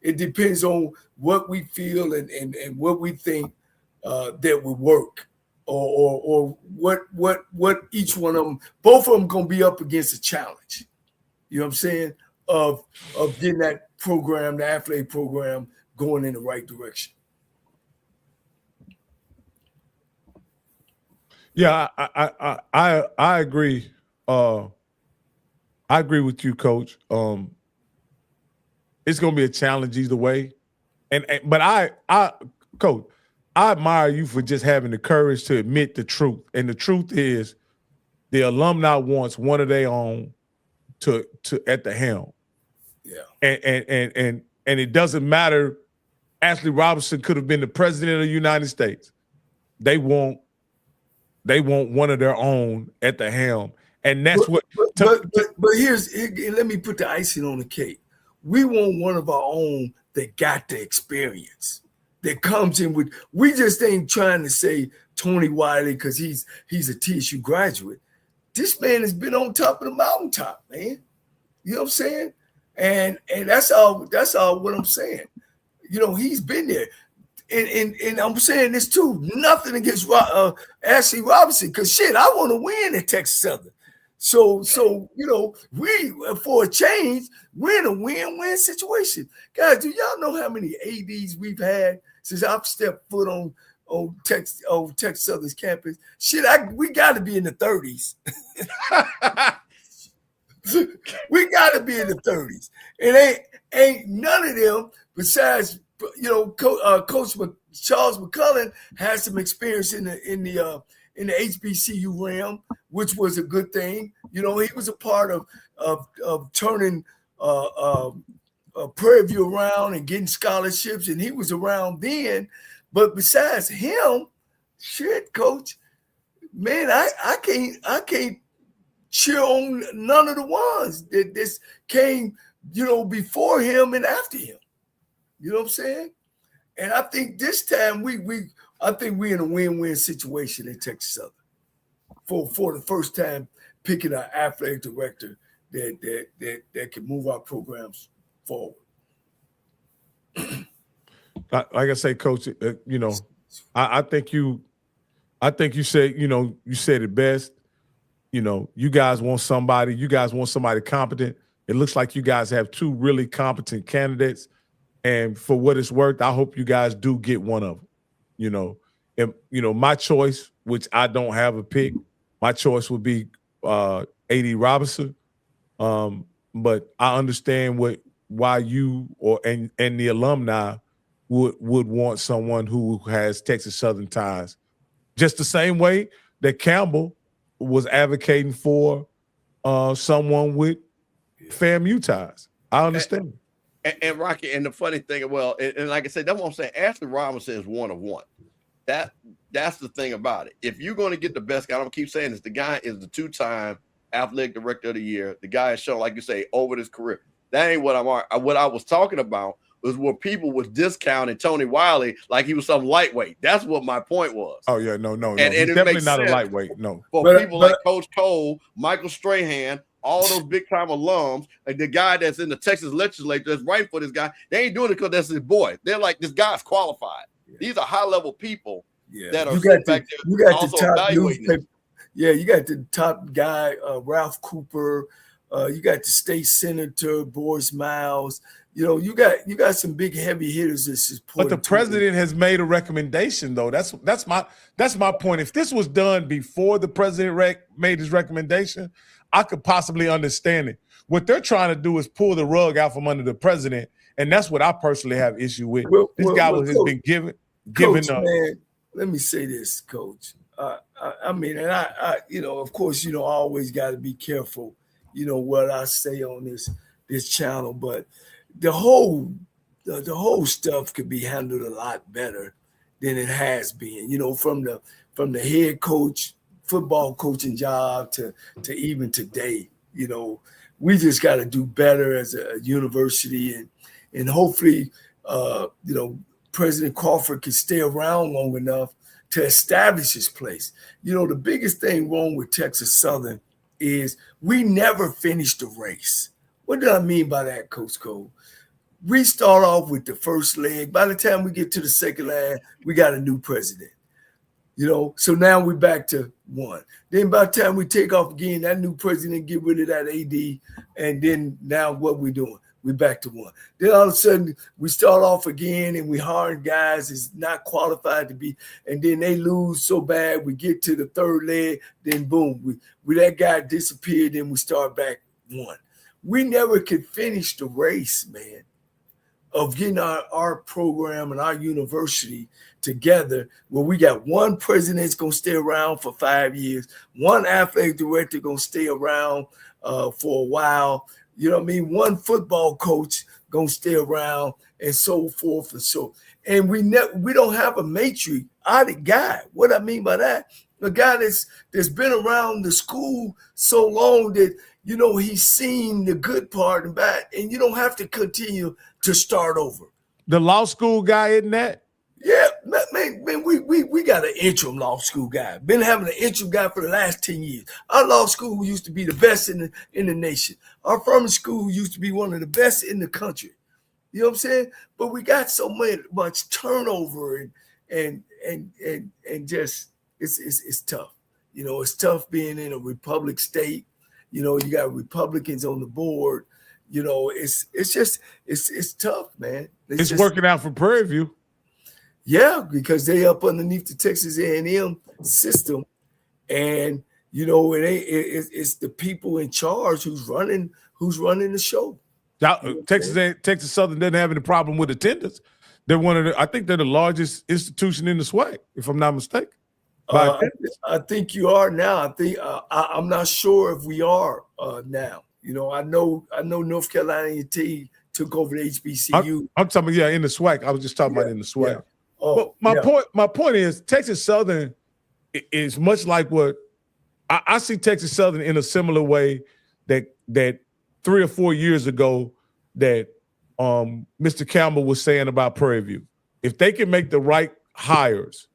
It depends on what we feel and what we think that would work, or what each one of them. Both of them gonna be up against a challenge. You know what I'm saying? Of getting that program, the athletic program, going in the right direction. Yeah, I agree. I agree with you, Coach. It's gonna be a challenge either way, but Coach, I admire you for just having the courage to admit the truth. And the truth is, the alumni wants one of their own to at the helm. Yeah, and it doesn't matter. Ashley Robinson could have been the president of the United States. They want one of their own at the helm, and that's but let me put the icing on the cake. We want one of our own that got the experience, that comes in with. We just ain't trying to say Tony Wiley because he's a TSU graduate. This man has been on top of the mountaintop, man. You know what I'm saying? And that's all what I'm saying. He's been there. And I'm saying this too. Nothing against Ashley Robinson, because shit, I want to win at Texas Southern. So we, for a change, we're in a win-win situation. Guys, do y'all know how many ADs we've had since I've stepped foot on Texas Southern's campus? Shit, we got to be in the 30s. We got to be in the 30s. And ain't none of them besides Coach Charles McCullin has some experience in the HBCU realm, which was a good thing. He was a part of turning Prairie View around and getting scholarships, and he was around then. But besides him, shit, Coach, man, I can't cheer on none of the ones that this came, before him and after him. You know what I'm saying? And I think this time I think we're in a win-win situation in Texas Southern for the first time, picking an athletic director that can move our programs forward. Like I say, Coach, I think you said, you said it best. You guys want somebody competent. It looks like you guys have two really competent candidates. And for what it's worth, I hope you guys do get one of them. And my choice, which I don't have a pick, my choice would be A.D. Robinson. But I understand why you and the alumni would want someone who has Texas Southern ties. Just the same way that Campbell was advocating for someone with FAMU ties. I understand. And Rocky, and the funny thing, and like I said, that's what I'm saying. Ashley Robinson is one of one. That's the thing about it. If you're going to get the best guy, I'm gonna keep saying this. The guy is the 2-time athletic director of the year. The guy has shown, like you say, over his career. That ain't what I was talking about. was where people was discounting Tony Wiley like he was some lightweight. That's what my point was. Oh yeah, no. And He's it definitely makes not a sense lightweight. No. For people like Coach Cole, Michael Strahan, all those big time alums, like the guy that's in the Texas legislature that's writing for this guy, they ain't doing it because that's his boy. They're like, this guy's qualified. Yeah. These are high level people that are back there. You got the top newspaper. Yeah, you got the top guy, Ralph Cooper. You got the state senator, Boris Miles. You know, you got some big heavy hitters that support. But the president has made a recommendation, though. That's my point. If this was done before the president made his recommendation, I could possibly understand it. What they're trying to do is pull the rug out from under the president, and that's what I personally have issue with. This guy has been given. Coach, man, let me say this, Coach. I mean, and I, you know, of course, you know, I always got to be careful, you know, what I say on this channel, but the whole stuff could be handled a lot better than it has been. You know, from the head coach, football coaching job to even today. You know, we just got to do better as a university, and hopefully, you know, President Crawford can stay around long enough to establish his place. You know, the biggest thing wrong with Texas Southern is we never finished the race. What do I mean by that, Coach Cole? We start off with the first leg. By the time we get to the second leg, we got a new president. You know, so now we're back to one. Then by the time we take off again, that new president get rid of that AD, and then now what we doing? We're back to one. Then all of a sudden we start off again and we hiring guys is not qualified to be, and then they lose so bad. We get to the third leg, then boom, we that guy disappeared, then we start back one. We never could finish the race, man, of getting our program and our university together where we got one president that's going to stay around for 5 years, one athletic director going to stay around for a while, you know what I mean? One football coach going to stay around, and so forth and so. And we don't have a matriotic guy. What I mean by that, a guy that's been around the school so long that, you know, he's seen the good part and bad, and you don't have to continue to start over. The law school guy, isn't that? Yeah, man, we got an interim law school guy. Been having an interim guy for the last 10 years. Our law school used to be the best in the nation. Our farming school used to be one of the best in the country. You know what I'm saying? But we got so much turnover and just it's tough. You know, it's tough being in a republic state. You know, you got Republicans on the board. You know, it's tough, man. It's just working out for Prairie View. Yeah, because they up underneath the Texas A&M system, and you know it's the people in charge who's running the show. Texas Southern doesn't have any problem with attendance. They're I think they're the largest institution in the SWAC, if I'm not mistaken. I think you are now. I think I'm not sure if we are now. You know, I know North Carolina A&T took over the HBCU. I'm talking about in the SWAC. I was just talking about in the SWAC. Yeah. Oh, but my point is Texas Southern is much like what I see Texas Southern in a similar way that 3 or 4 years ago that Mr. Campbell was saying about Prairie View. If they can make the right hires,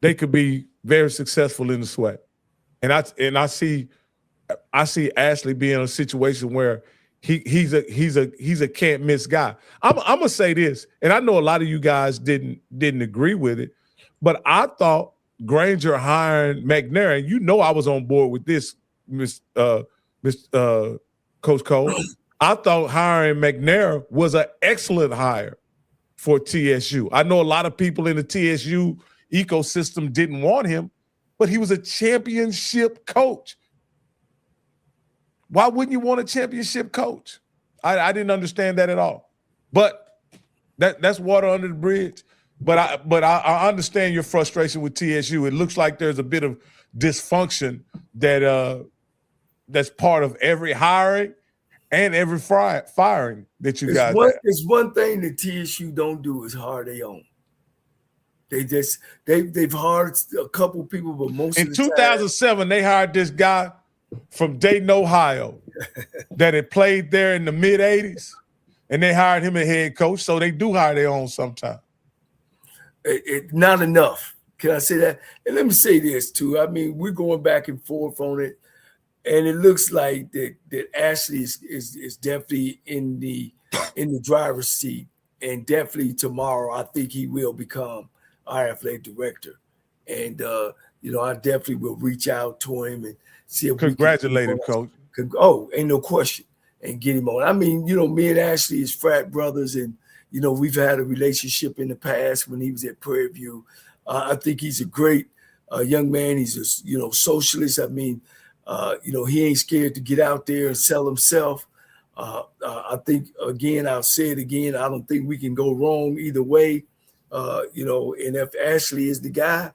they could be very successful in the SWAC. And I see Ashley being in a situation where he's a can't miss guy. I'm gonna say this, and I know a lot of you guys didn't agree with it, but I thought Granger hiring McNair, and you know I was on board with this, Coach Cole. I thought hiring McNair was an excellent hire for TSU. I know a lot of people in the TSU ecosystem didn't want him, but he was a championship coach. Why wouldn't you want a championship coach? I didn't understand that at all. But that's water under the bridge. But I understand your frustration with TSU. It looks like there's a bit of dysfunction that's part of every hiring and every firing that you guys have. It's one thing that TSU don't do is hire their own. They've hired a couple people, but most in 2007 they hired this guy from Dayton, Ohio, that had played there in the mid-'80s. and they hired him a head coach, so they do hire their own sometimes. Not enough. Can I say that? And let me say this too. I mean, we're going back and forth on it, and it looks like that Ashley is definitely in the driver's seat, and definitely tomorrow I think he will become our athletic director. And I definitely will reach out to him and see if congratulate him, Coach. Oh, ain't no question, and get him on. I mean, me and Ashley is frat brothers, and we've had a relationship in the past when he was at Prairie View. I think he's a great young man. He's a socialist. I mean, he ain't scared to get out there and sell himself. I think, again, I'll say it again, I don't think we can go wrong either way. And if Ashley is the guy,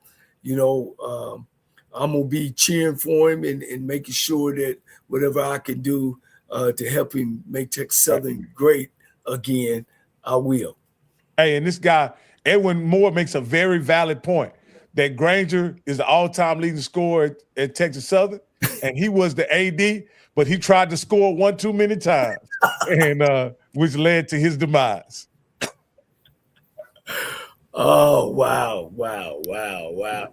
I'm going to be cheering for him and making sure that whatever I can do to help him make Texas Southern great again, I will. Hey, and this guy, Edwin Moore, makes a very valid point that Granger is the all-time leading scorer at Texas Southern, and he was the AD, but he tried to score one too many times, and which led to his demise. Oh, wow.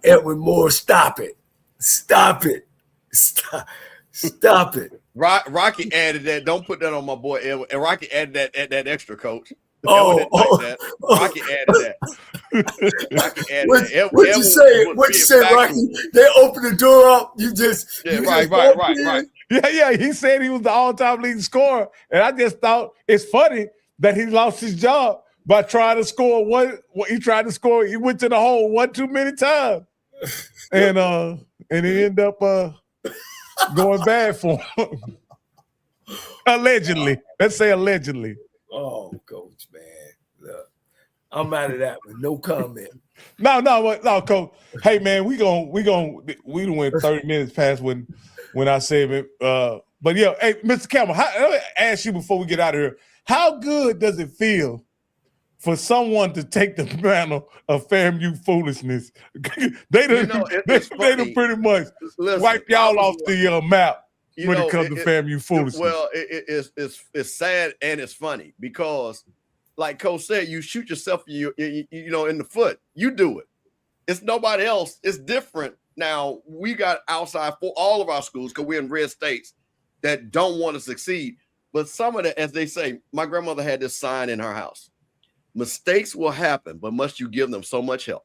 Edwin Moore, stop it. Stop it. Rocky added that. Don't put that on my boy Edwin. And Rocky added that extra, Coach. That. Rocky added that. What you say? What you say, Rocky? They opened the door up. Right. Yeah. He said he was the all-time leading scorer, and I just thought it's funny that he lost his job by trying to score one. He tried to score. He went to the hole one too many times, and it ended up going bad for him. Allegedly, let's say allegedly. Oh, Coach, man, look, I'm out of that one. No comment. No, Coach. Hey, man, we done went 30 minutes past when I said it. But yeah, hey, Mr. Campbell, let me ask you before we get out of here. How good does it feel for someone to take the mantle of FAMU foolishness? they done pretty much wipe y'all off the map when it comes to FAMU foolishness. Well, it's sad and it's funny because, like Coach said, you shoot yourself in the foot. You do it. It's nobody else. It's different. Now, we got outside for all of our schools because we're in red states that don't want to succeed. But some of that, as they say, my grandmother had this sign in her house. Mistakes will happen, but must you give them so much help?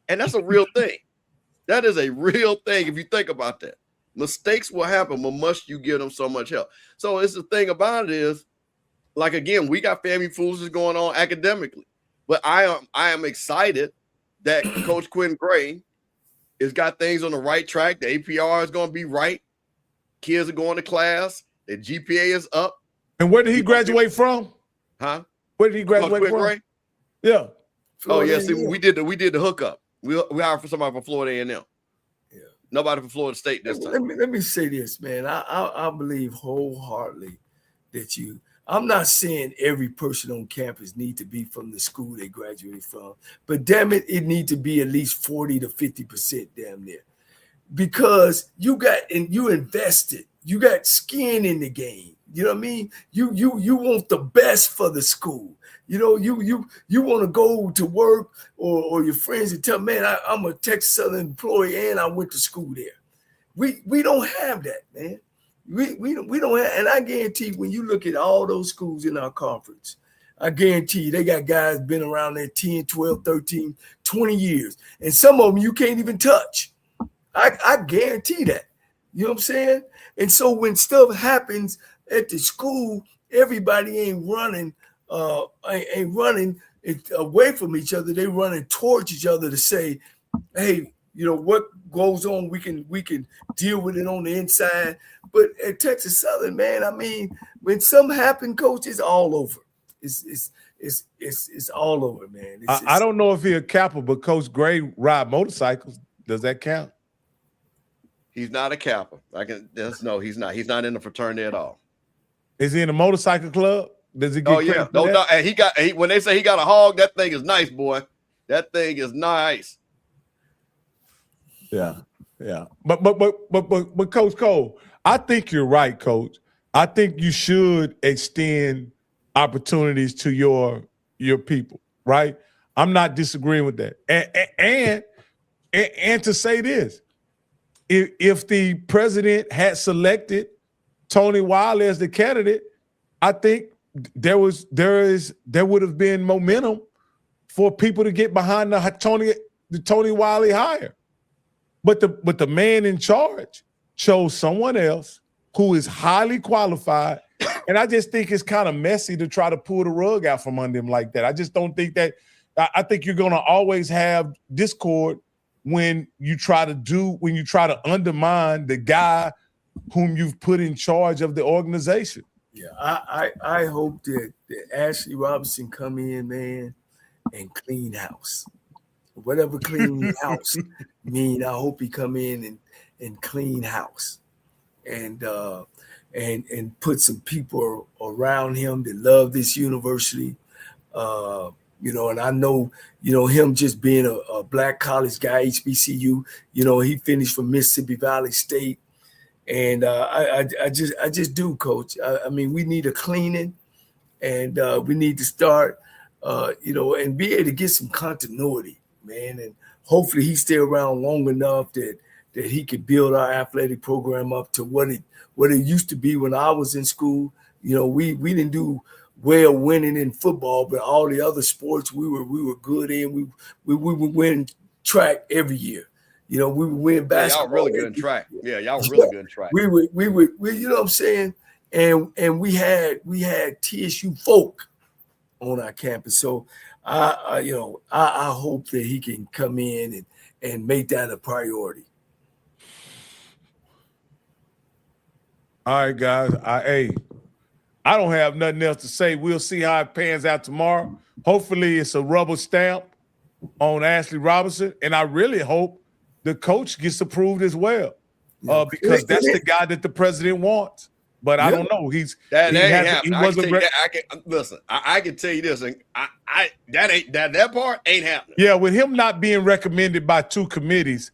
And that's a real thing. That is a real thing if you think about that. Mistakes will happen, but must you give them so much help? So it's the thing about it is, like, again, we got family foolishness going on academically. But I am excited that Coach Quinn Gray has got things on the right track. The APR is going to be right. Kids are going to class. The GPA is up. And where did he graduate from? Huh? Where did he graduate from? Gray? Yeah. Florida yeah. See, we did the hookup. We hired for somebody from Florida A&M. Yeah. Nobody from Florida State this time. Let me say this, man. I believe wholeheartedly that I'm not saying every person on campus need to be from the school they graduated from, but damn it, it need to be at least 40 to 50% damn near. Because you invested, you got skin in the game. You know what I mean? You want the best for the school. You want to go to work or your friends and tell, man, I'm a Texas Southern employee and I went to school there. We don't have that, man. We don't have, and I guarantee when you look at all those schools in our conference, I guarantee you they got guys been around there 10, 12, 13, 20 years. And some of them you can't even touch. I guarantee that. You know what I'm saying? And so when stuff happens at the school, everybody ain't running away from each other. They running towards each other to say, hey, what goes on, we can deal with it on the inside. But at Texas Southern, man, I mean, when something happen, Coach, it's all over. It's all over, man. I don't know if he's a Kappa, but Coach Gray ride motorcycles. Does that count? He's not a Kappa. No, he's not. He's not in the fraternity at all. Is he in a motorcycle club? Does he get credit for that? And when they say he got a hog, that thing is nice, boy. That thing is nice. Yeah. But Coach Cole, I think you're right, Coach. I think you should extend opportunities to your people, right? I'm not disagreeing with that. And to say this, if the president had selected Tony Wiley as the candidate, I think there would have been momentum for people to get behind the Tony Wiley hire. But the man in charge chose someone else who is highly qualified. And I just think it's kind of messy to try to pull the rug out from under him like that. I just don't think that. I think you're going to always have discord when you try to undermine the guy whom you've put in charge of the organization. Yeah, I hope that Ashley Robinson come in, man, and clean house. Whatever clean house mean, I hope he come in and clean house, and put some people around him that love this university. And I know, him just being a black college guy, HBCU, he finished from Mississippi Valley State. And I just do, Coach. I mean, we need a cleaning, and we need to start, and be able to get some continuity, man. And hopefully he stay around long enough that he could build our athletic program up to what it used to be when I was in school. We didn't do well winning in football, but all the other sports we were good in. We would win track every year. We would win basketball. Y'all really good in track. Yeah, y'all were really good in track. We would, you know what I'm saying? And we had TSU folk on our campus. So I hope that he can come in and make that a priority. All right, guys. I don't have nothing else to say. We'll see how it pans out tomorrow. Hopefully it's a rubber stamp on Ashley Robinson. And I really hope the coach gets approved as well, because that's the guy that the president wants. But I don't know. I can tell you this, and that part ain't happening. Yeah, with him not being recommended by two committees,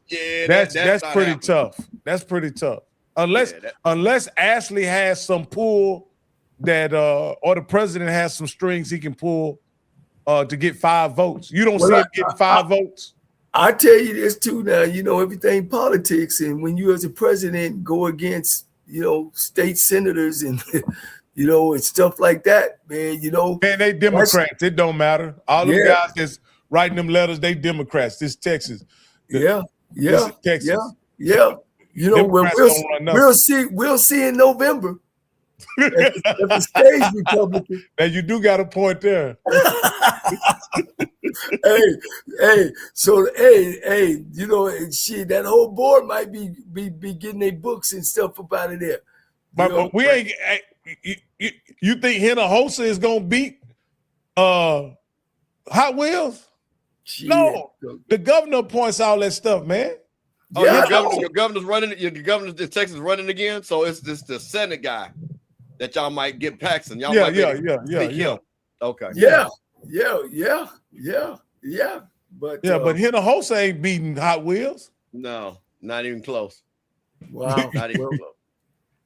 that's pretty happening. Tough. That's pretty tough. Unless Ashley has some pull that or the president has some strings he can pull to get 5 votes. You don't see him getting 5 votes. I tell you this too now, everything politics, and when you as a president go against, state senators and, and stuff like that, man, Man, they Democrats. It don't matter. All them guys that's writing them letters, they Democrats. This Texas. This is Texas. Yeah. We'll see in November. If the stage Republican. And you do got a point there. that whole board might be getting their books and stuff up out of there. But we ain't. You think Hinojosa is gonna beat Hot Wheels? No, the governor appoints all that stuff, man. Your governor's running. Your governor's in Texas running again. So it's just the Senate guy that y'all might get Paxton. Y'all might yeah. Okay. Yeah. But but Hinojosa ain't beating Hot Wheels. No, not even close. Wow, not even close.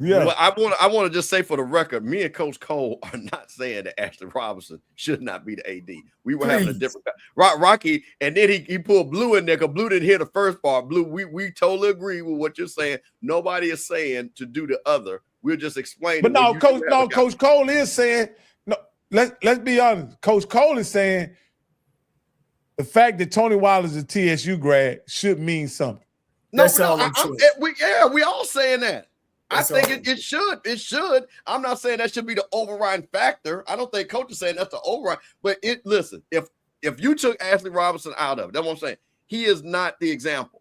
Yeah, but I want to just say for the record, me and Coach Cole are not saying that Ashley Robinson should not be the AD. We were having a different Rocky, and then he pulled Blue in there because Blue didn't hear the first part. Blue, we totally agree with what you're saying. Nobody is saying to do the other. We're just explaining. But Coach Cole is saying no. Let's be honest. Coach Cole is saying the fact that Tony Wilder is a TSU grad should mean something. We all saying that. I think it should. It should. I'm not saying that should be the overriding factor. I don't think Coach is saying that's the override. But listen, if you took Ashley Robinson out of it, that's what I'm saying. He is not the example.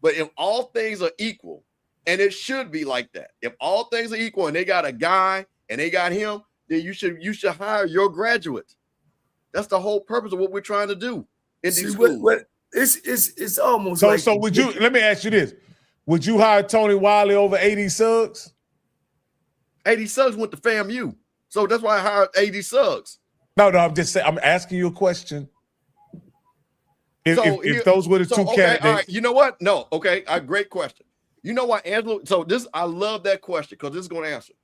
But if all things are equal, and it should be like that. If all things are equal and they got a guy and they got him, then you should hire your graduates. That's the whole purpose of what we're trying to do in these schools. It's almost so would you? Let me ask you this. Would you hire Tony Wiley over AD Suggs? AD Suggs went to FAMU. So that's why I hired AD Suggs. No, I'm just saying, I'm asking you a question. If those were the two candidates. All right, you know what? No, okay, great question. You know why Angela? I love that question because this is going to answer.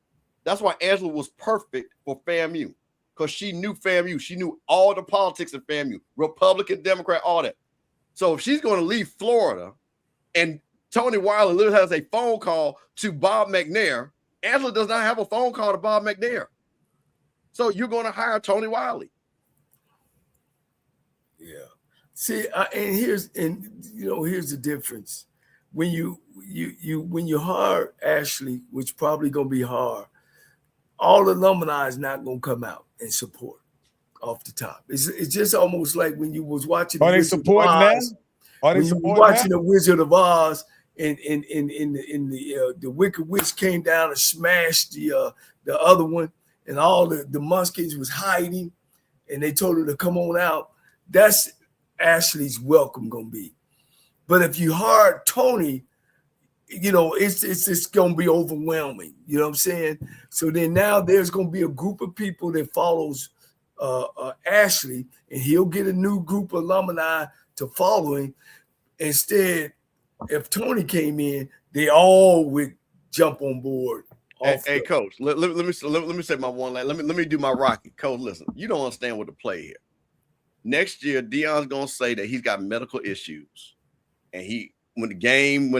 That's why Angela was perfect for FAMU because she knew FAMU. She knew all the politics of FAMU, Republican, Democrat, all that. So if she's going to leave Florida and Tony Wiley literally has a phone call to Bob McNair, Angela does not have a phone call to Bob McNair. So you're going to hire Tony Wiley. Yeah. See, here's the difference. When you hire Ashley, which probably gonna be hard, all alumni is not gonna come out and support off the top. It's just almost like when you was watching. Are they supporting that? Are they supporting watching the Wizard of Oz and the Wicked Witch came down and smashed the other one, and all the Munskins was hiding, and they told her to come on out. That's Ashley's welcome gonna be. But if you hire Tony, it's gonna be overwhelming. You know what I'm saying? So then now there's gonna be a group of people that follows Ashley, and he'll get a new group of alumni to follow him. Instead, if Tony came in, they all would jump on board. Hey, Coach, let me say my one line. Let me do my Rocky. Coach, listen, you don't understand what to play here. Next year, Deion's gonna say that he's got medical issues, and when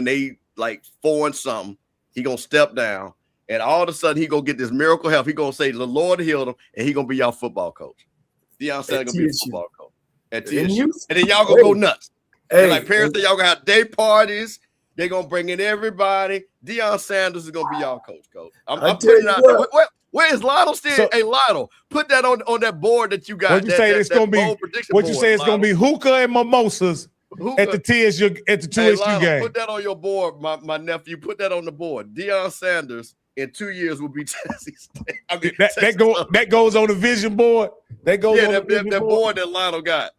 they like 4 and something, he gonna step down, and all of a sudden he gonna get this miracle health. He gonna say the Lord healed him, and he gonna be y'all football coach. Deion said gonna be a football coach at TSU, and then y'all gonna go nuts. Like parents, y'all gonna have day parties. They gonna bring in everybody. Deion Sanders is gonna be y'all coach. I'm putting it out there. Where is Lionel still? So, hey, Lionel, put that on that board that you got. What you say it's gonna be? What you say it's gonna be? Hookah and mimosas at the TSU game. Put that on your board, my nephew. Put that on the board. Deion Sanders in 2 years will be Tennessee State. That goes on the vision board. That goes on that board that Lionel got.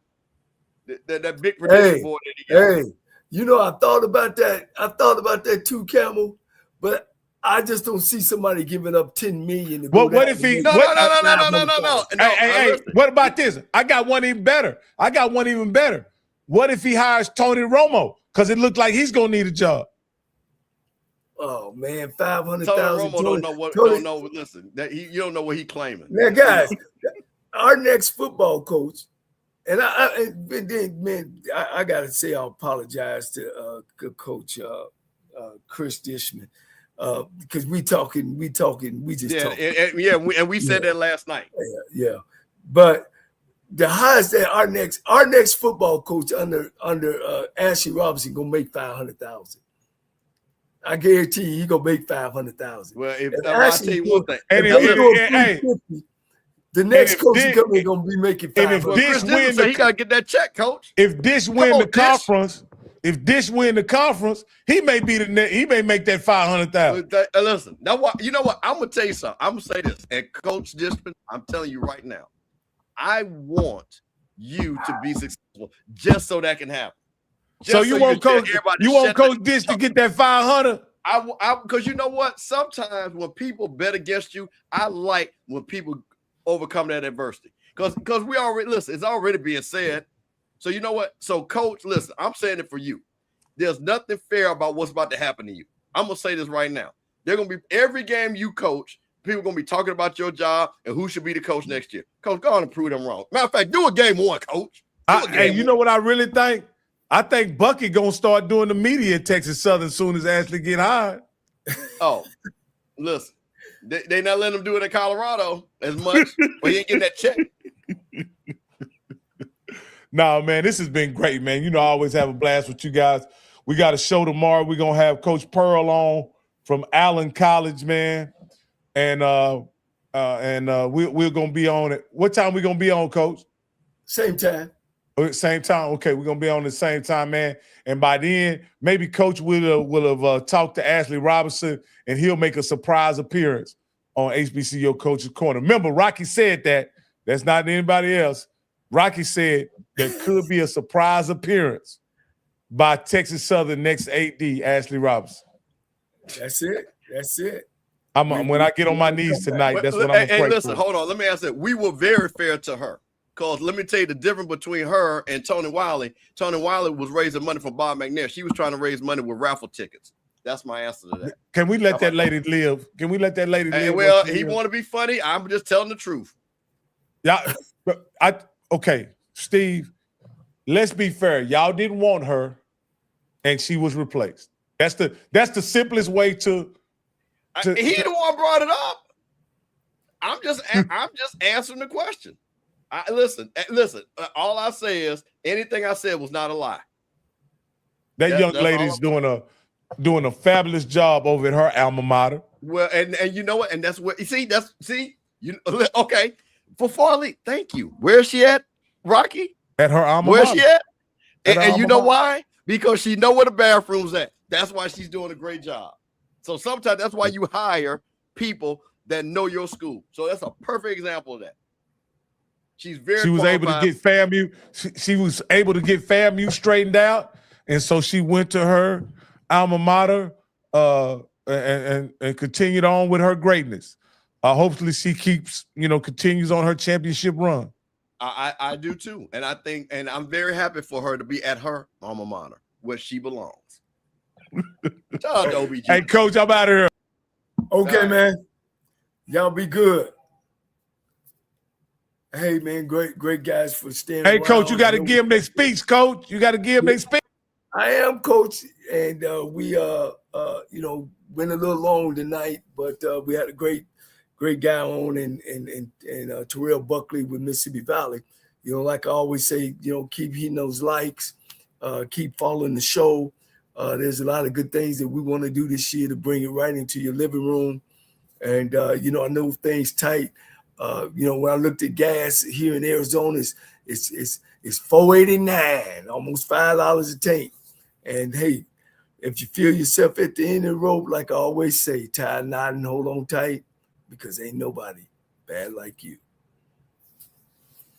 That big prediction board that he got. Hey, I thought about that. I thought about that too, Camel, but I just don't see somebody giving up $10 million. Well, what if he? No. Hey, what about this? I got one even better. What if he hires Tony Romo? Because it looked like he's gonna need a job. Oh man, 500,000. Tony Romo don't know what. Don't know. Listen, you don't know what he's claiming. Now, guys, our next football coach, and I gotta say I apologize to Coach Chris Dishman. Because we just talking. And we said that last night. Yeah. But the highest that our next football coach under Ashley Robinson gonna make 500,000. I guarantee you, he gonna make 500,000. Well, I'll tell you one thing. The next coach is gonna be making 500,000. He gotta get that check, Coach. If Dish win the conference. If Dish win the conference, he may make that 500,000. Listen, now what? You know what? I'm gonna tell you something. I'm gonna say this, and Coach Dishman, I'm telling you right now, I want you to be successful just so that can happen. So you want Coach Dish to get that 500? Because you know what? Sometimes when people bet against you, I like when people overcome that adversity. Because we already listen. It's already being said. So you know what? So, Coach, listen, I'm saying it for you. There's nothing fair about what's about to happen to you. I'm going to say this right now. They're going to be every game you coach, people are going to be talking about your job and who should be the coach next year. Coach, go on and prove them wrong. Matter of fact, do a game one, Coach. You know what I really think? I think Bucky going to start doing the media at Texas Southern as soon as Ashley get hired. Oh, listen. They not letting him do it in Colorado as much, but he ain't getting that check. No, man, this has been great, man. I always have a blast with you guys. We got a show tomorrow. We're going to have Coach Pearl on from Allen College, man. And we're going to be on it. What time we going to be on, Coach? Same time. Same time? Okay, we're going to be on the same time, man. And by then, maybe Coach will have talked to Ashley Robinson, and he'll make a surprise appearance on HBCU Coaches Corner. Remember, Rocky said that. That's not anybody else. Rocky said there could be a surprise appearance by Texas Southern next AD, Ashley Robinson. That's it. When I get on my knees tonight, that's what I'm going to pray listen, for. Hold on. Let me ask that. We were very fair to her. Because let me tell you the difference between her and Tony Wiley. Tony Wiley was raising money for Bob McNair. She was trying to raise money with raffle tickets. That's my answer to that. Can we let that lady live? Well, he want to be funny. I'm just telling the truth. Y'all, okay, Steve. Let's be fair. Y'all didn't want her, and she was replaced. That's the simplest way to he the one brought it up. I'm just answering the question. Listen. All I say is anything I said was not a lie. That young lady's doing a fabulous job over at her alma mater. Well, and you know what? And that's what okay. For Farley, thank you. Where is she at, Rocky? At her alma Where's mater. she at? And you know why? Because she know where the bathroom's at. That's why she's doing a great job. So sometimes that's why you hire people that know your school. So that's a perfect example of that. She was able to get FAMU. She was able to get FAMU straightened out, and so she went to her alma mater and continued on with her greatness. Hopefully, she continues on her championship run. I do too, and I think, and I'm very happy for her to be at her alma mater where she belongs. Shout out to OBG. Hey, Coach, I'm out of here. Okay, man. Y'all be good. Hey, man, great guys for staying around. Hey, Coach, you got to give them their speech, Coach. You got to give them their speech. I am, Coach, and we went a little long tonight, but we had a great guy on and Terrell Buckley with Mississippi Valley. Like I always say, keep hitting those likes, keep following the show. There's a lot of good things that we want to do this year to bring it right into your living room. And, I know things tight. When I looked at gas here in Arizona, it's $4.89, almost $5 a tank. And hey, if you feel yourself at the end of the rope, like I always say, tie a knot and hold on tight, because ain't nobody bad like you.